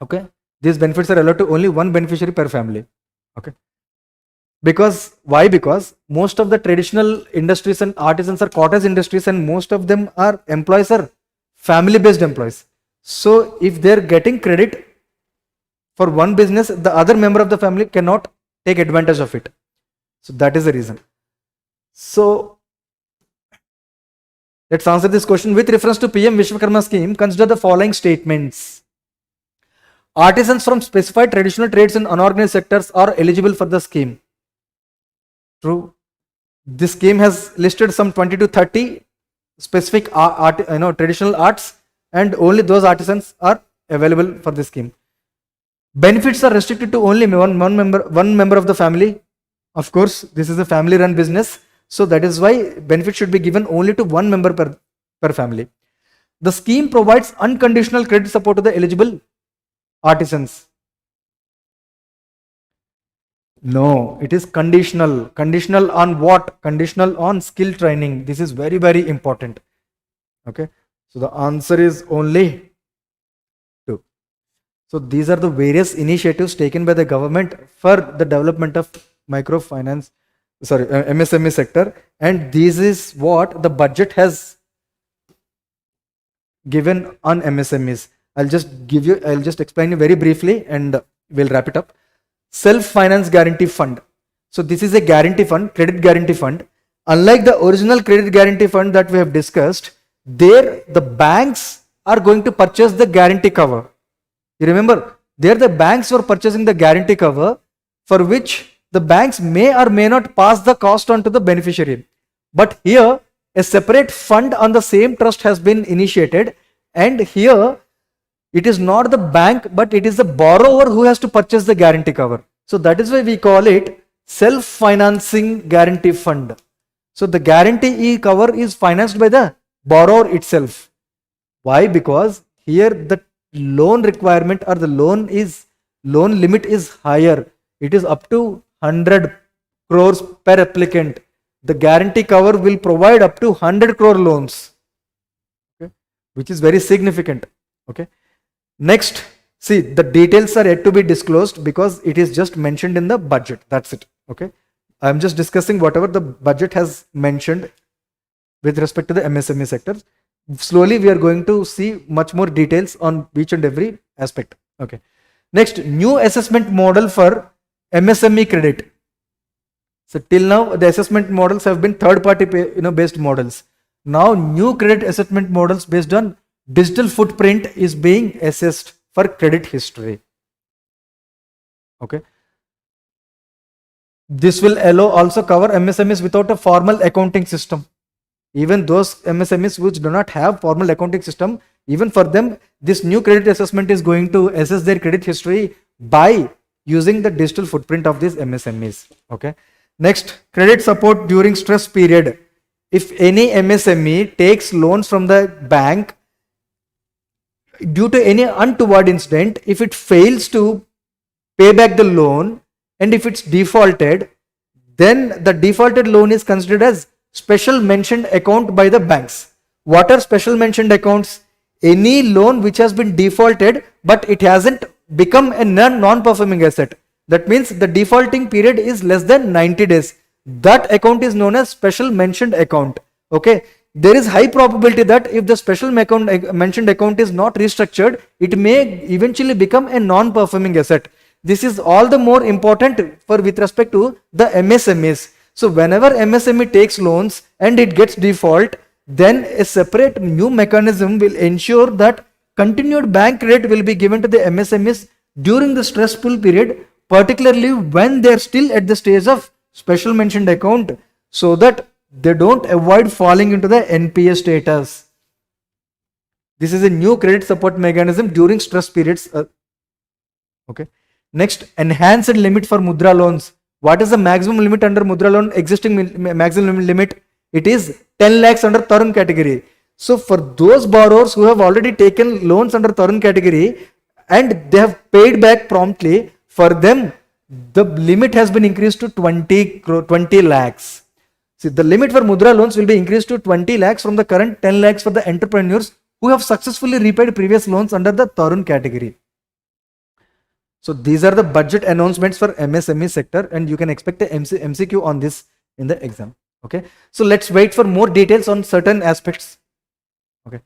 Okay. These benefits are allowed to only one beneficiary per family. Okay. Because why? Because most of the traditional industries and artisans are cottage industries, and most of them are employees are family based employees. So if they're getting credit for one business, the other member of the family cannot take advantage of it. So that is the reason. So let's answer this question. With reference to PM Vishwakarma scheme, consider the following statements. Artisans from specified traditional trades and unorganized sectors are eligible for the scheme. True. This scheme has listed some 20 to 30 specific traditional arts, and only those artisans are available for this scheme. Benefits are restricted to only one member of the family. Of course, this is a family run business, so that is why benefit should be given only to one member per family. The scheme provides unconditional credit support to the eligible artisans. No, it is conditional. Conditional on what? Conditional on skill training. This is very, very important. Okay. So the answer is only 2. So these are the various initiatives taken by the government for the development of MSME sector, and this is what the budget has given on MSMEs. I'll just explain you very briefly and we'll wrap it up. Self-finance guarantee fund. So this is a guarantee fund, credit guarantee fund. Unlike the original credit guarantee fund that we have discussed, there the banks are going to purchase the guarantee cover. You remember, there the banks were purchasing the guarantee cover, for which the banks may or may not pass the cost on to the beneficiary. But here a separate fund on the same trust has been initiated, and here it is not the bank, but it is the borrower who has to purchase the guarantee cover. So that is why we call it self-financing guarantee fund. So the guarantee cover is financed by the borrower itself. Why? Because here the loan requirement or the loan limit is higher. It is up to 100 crores per applicant. The guarantee cover will provide up to 100 crore loans, okay, which is very significant. Okay. Next, see, the details are yet to be disclosed because it is just mentioned in the budget. That's it. Okay. I'm just discussing whatever the budget has mentioned with respect to the MSME sector. Slowly, we are going to see much more details on each and every aspect. Okay. Next, new assessment model for MSME credit. So till now, the assessment models have been third-party based models. Now, new credit assessment models based on digital footprint is being assessed for credit history. Okay. This will allow also cover MSMEs without a formal accounting system. Even those MSMEs which do not have formal accounting system, even for them, this new credit assessment is going to assess their credit history by using the digital footprint of these MSMEs. Okay. Next, credit support during stress period. If any MSME takes loans from the bank due to any untoward incident, if it fails to pay back the loan and if it's defaulted, then the defaulted loan is considered as special mentioned account by the banks. What are special mentioned accounts? Any loan which has been defaulted but it hasn't become a non-performing asset. That means the defaulting period is less than 90 days. That account is known as special mentioned account. Okay. There is high probability that if the special mentioned account is not restructured, it may eventually become a non-performing asset. This is all the more important with respect to the MSMEs. So whenever MSME takes loans and it gets default, then a separate new mechanism will ensure that continued bank credit will be given to the MSMEs during the stressful period, particularly when they are still at the stage of special mentioned account, so that they don't avoid falling into the NPA status. This is a new credit support mechanism during stress periods. Okay. Next, enhanced limit for Mudra loans. What is the maximum limit under Mudra loan? Existing maximum limit, it is 10 lakhs under Tarun category. So for those borrowers who have already taken loans under Tarun category and they have paid back promptly, for them the limit has been increased to 20 lakhs. See, the limit for Mudra loans will be increased to 20 lakhs from the current 10 lakhs for the entrepreneurs who have successfully repaid previous loans under the Tarun category. So these are the budget announcements for MSME sector, and you can expect a MCQ on this in the exam. Okay, so let's wait for more details on certain aspects. Okay,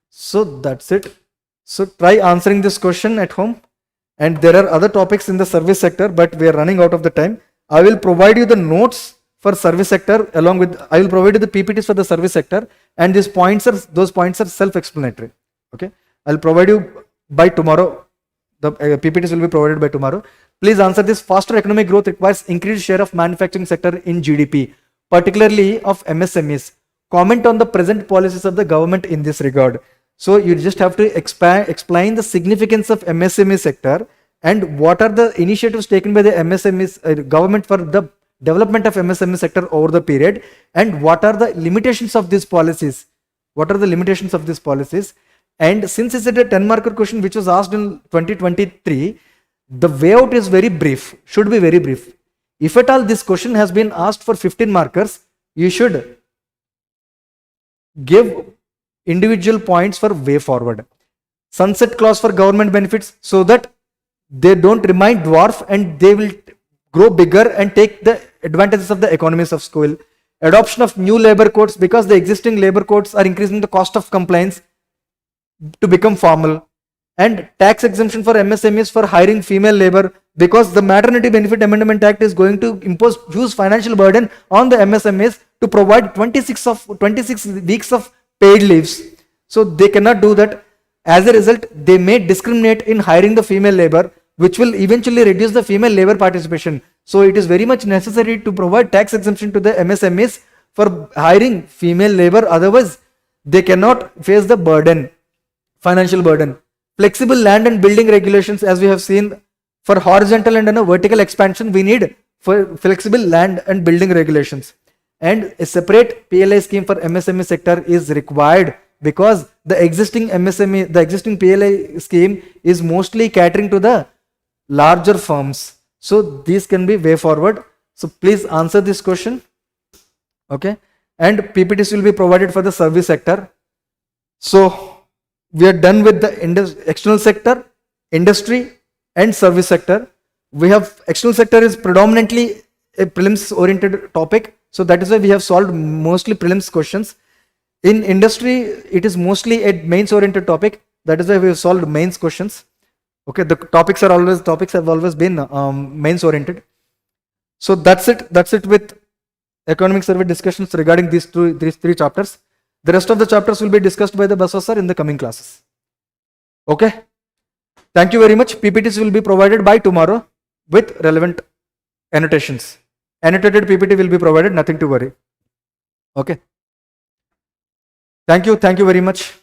so that's it. So try answering this question at home, and there are other topics in the service sector, but we are running out of the time. I will provide you the notes for service sector along with, I will provide you the PPTs for the service sector, and those points are self-explanatory. Okay, I'll provide you by tomorrow. The PPTs will be provided by tomorrow. Please answer this. Faster economic growth requires increased share of manufacturing sector in GDP, particularly of MSMEs. Comment on the present policies of the government in this regard. So you just have to explain the significance of MSME sector and what are the initiatives taken by the MSMEs government for the development of MSME sector over the period, and what are the limitations of these policies. What are the limitations of these policies? And since it's a 10-marker question which was asked in 2023, the way out is very brief, should be very brief. If at all this question has been asked for 15 markers, you should give individual points for way forward. Sunset clause for government benefits, so that they don't remain dwarf and they will grow bigger and take the advantages of the economies of scale. Adoption of new labor codes, because the existing labor codes are increasing the cost of compliance to become formal. And tax exemption for MSMEs for hiring female labor, because the Maternity Benefit Amendment Act is going to impose huge financial burden on the MSMEs to provide 26 weeks of paid leaves. So they cannot do that. As a result, they may discriminate in hiring the female labor, which will eventually reduce the female labor participation. So it is very much necessary to provide tax exemption to the MSMEs for hiring female labor. Otherwise, they cannot face the burden, financial burden. Flexible land and building regulations, as we have seen, for horizontal and vertical expansion, we need for flexible land and building regulations. And a separate PLI scheme for MSME sector is required, because the existing MSME, the existing PLI scheme is mostly catering to the larger firms. So these can be way forward. So please answer this question. Okay, and PPTs will be provided for the service sector. So we are done with the external sector, industry and service sector. We have external sector is predominantly a prelims oriented topic. So that is why we have solved mostly prelims questions. In industry, it is mostly a mains oriented topic. That is why we have solved mains questions. Okay, the topics have always been mains oriented. So that's it with economic survey discussions regarding these three chapters. The rest of the chapters will be discussed by the Baswa sir in the coming classes. Okay. Thank you very much. PPTs will be provided by tomorrow with relevant annotations. Annotated PPT will be provided, nothing to worry. Okay. Thank you very much.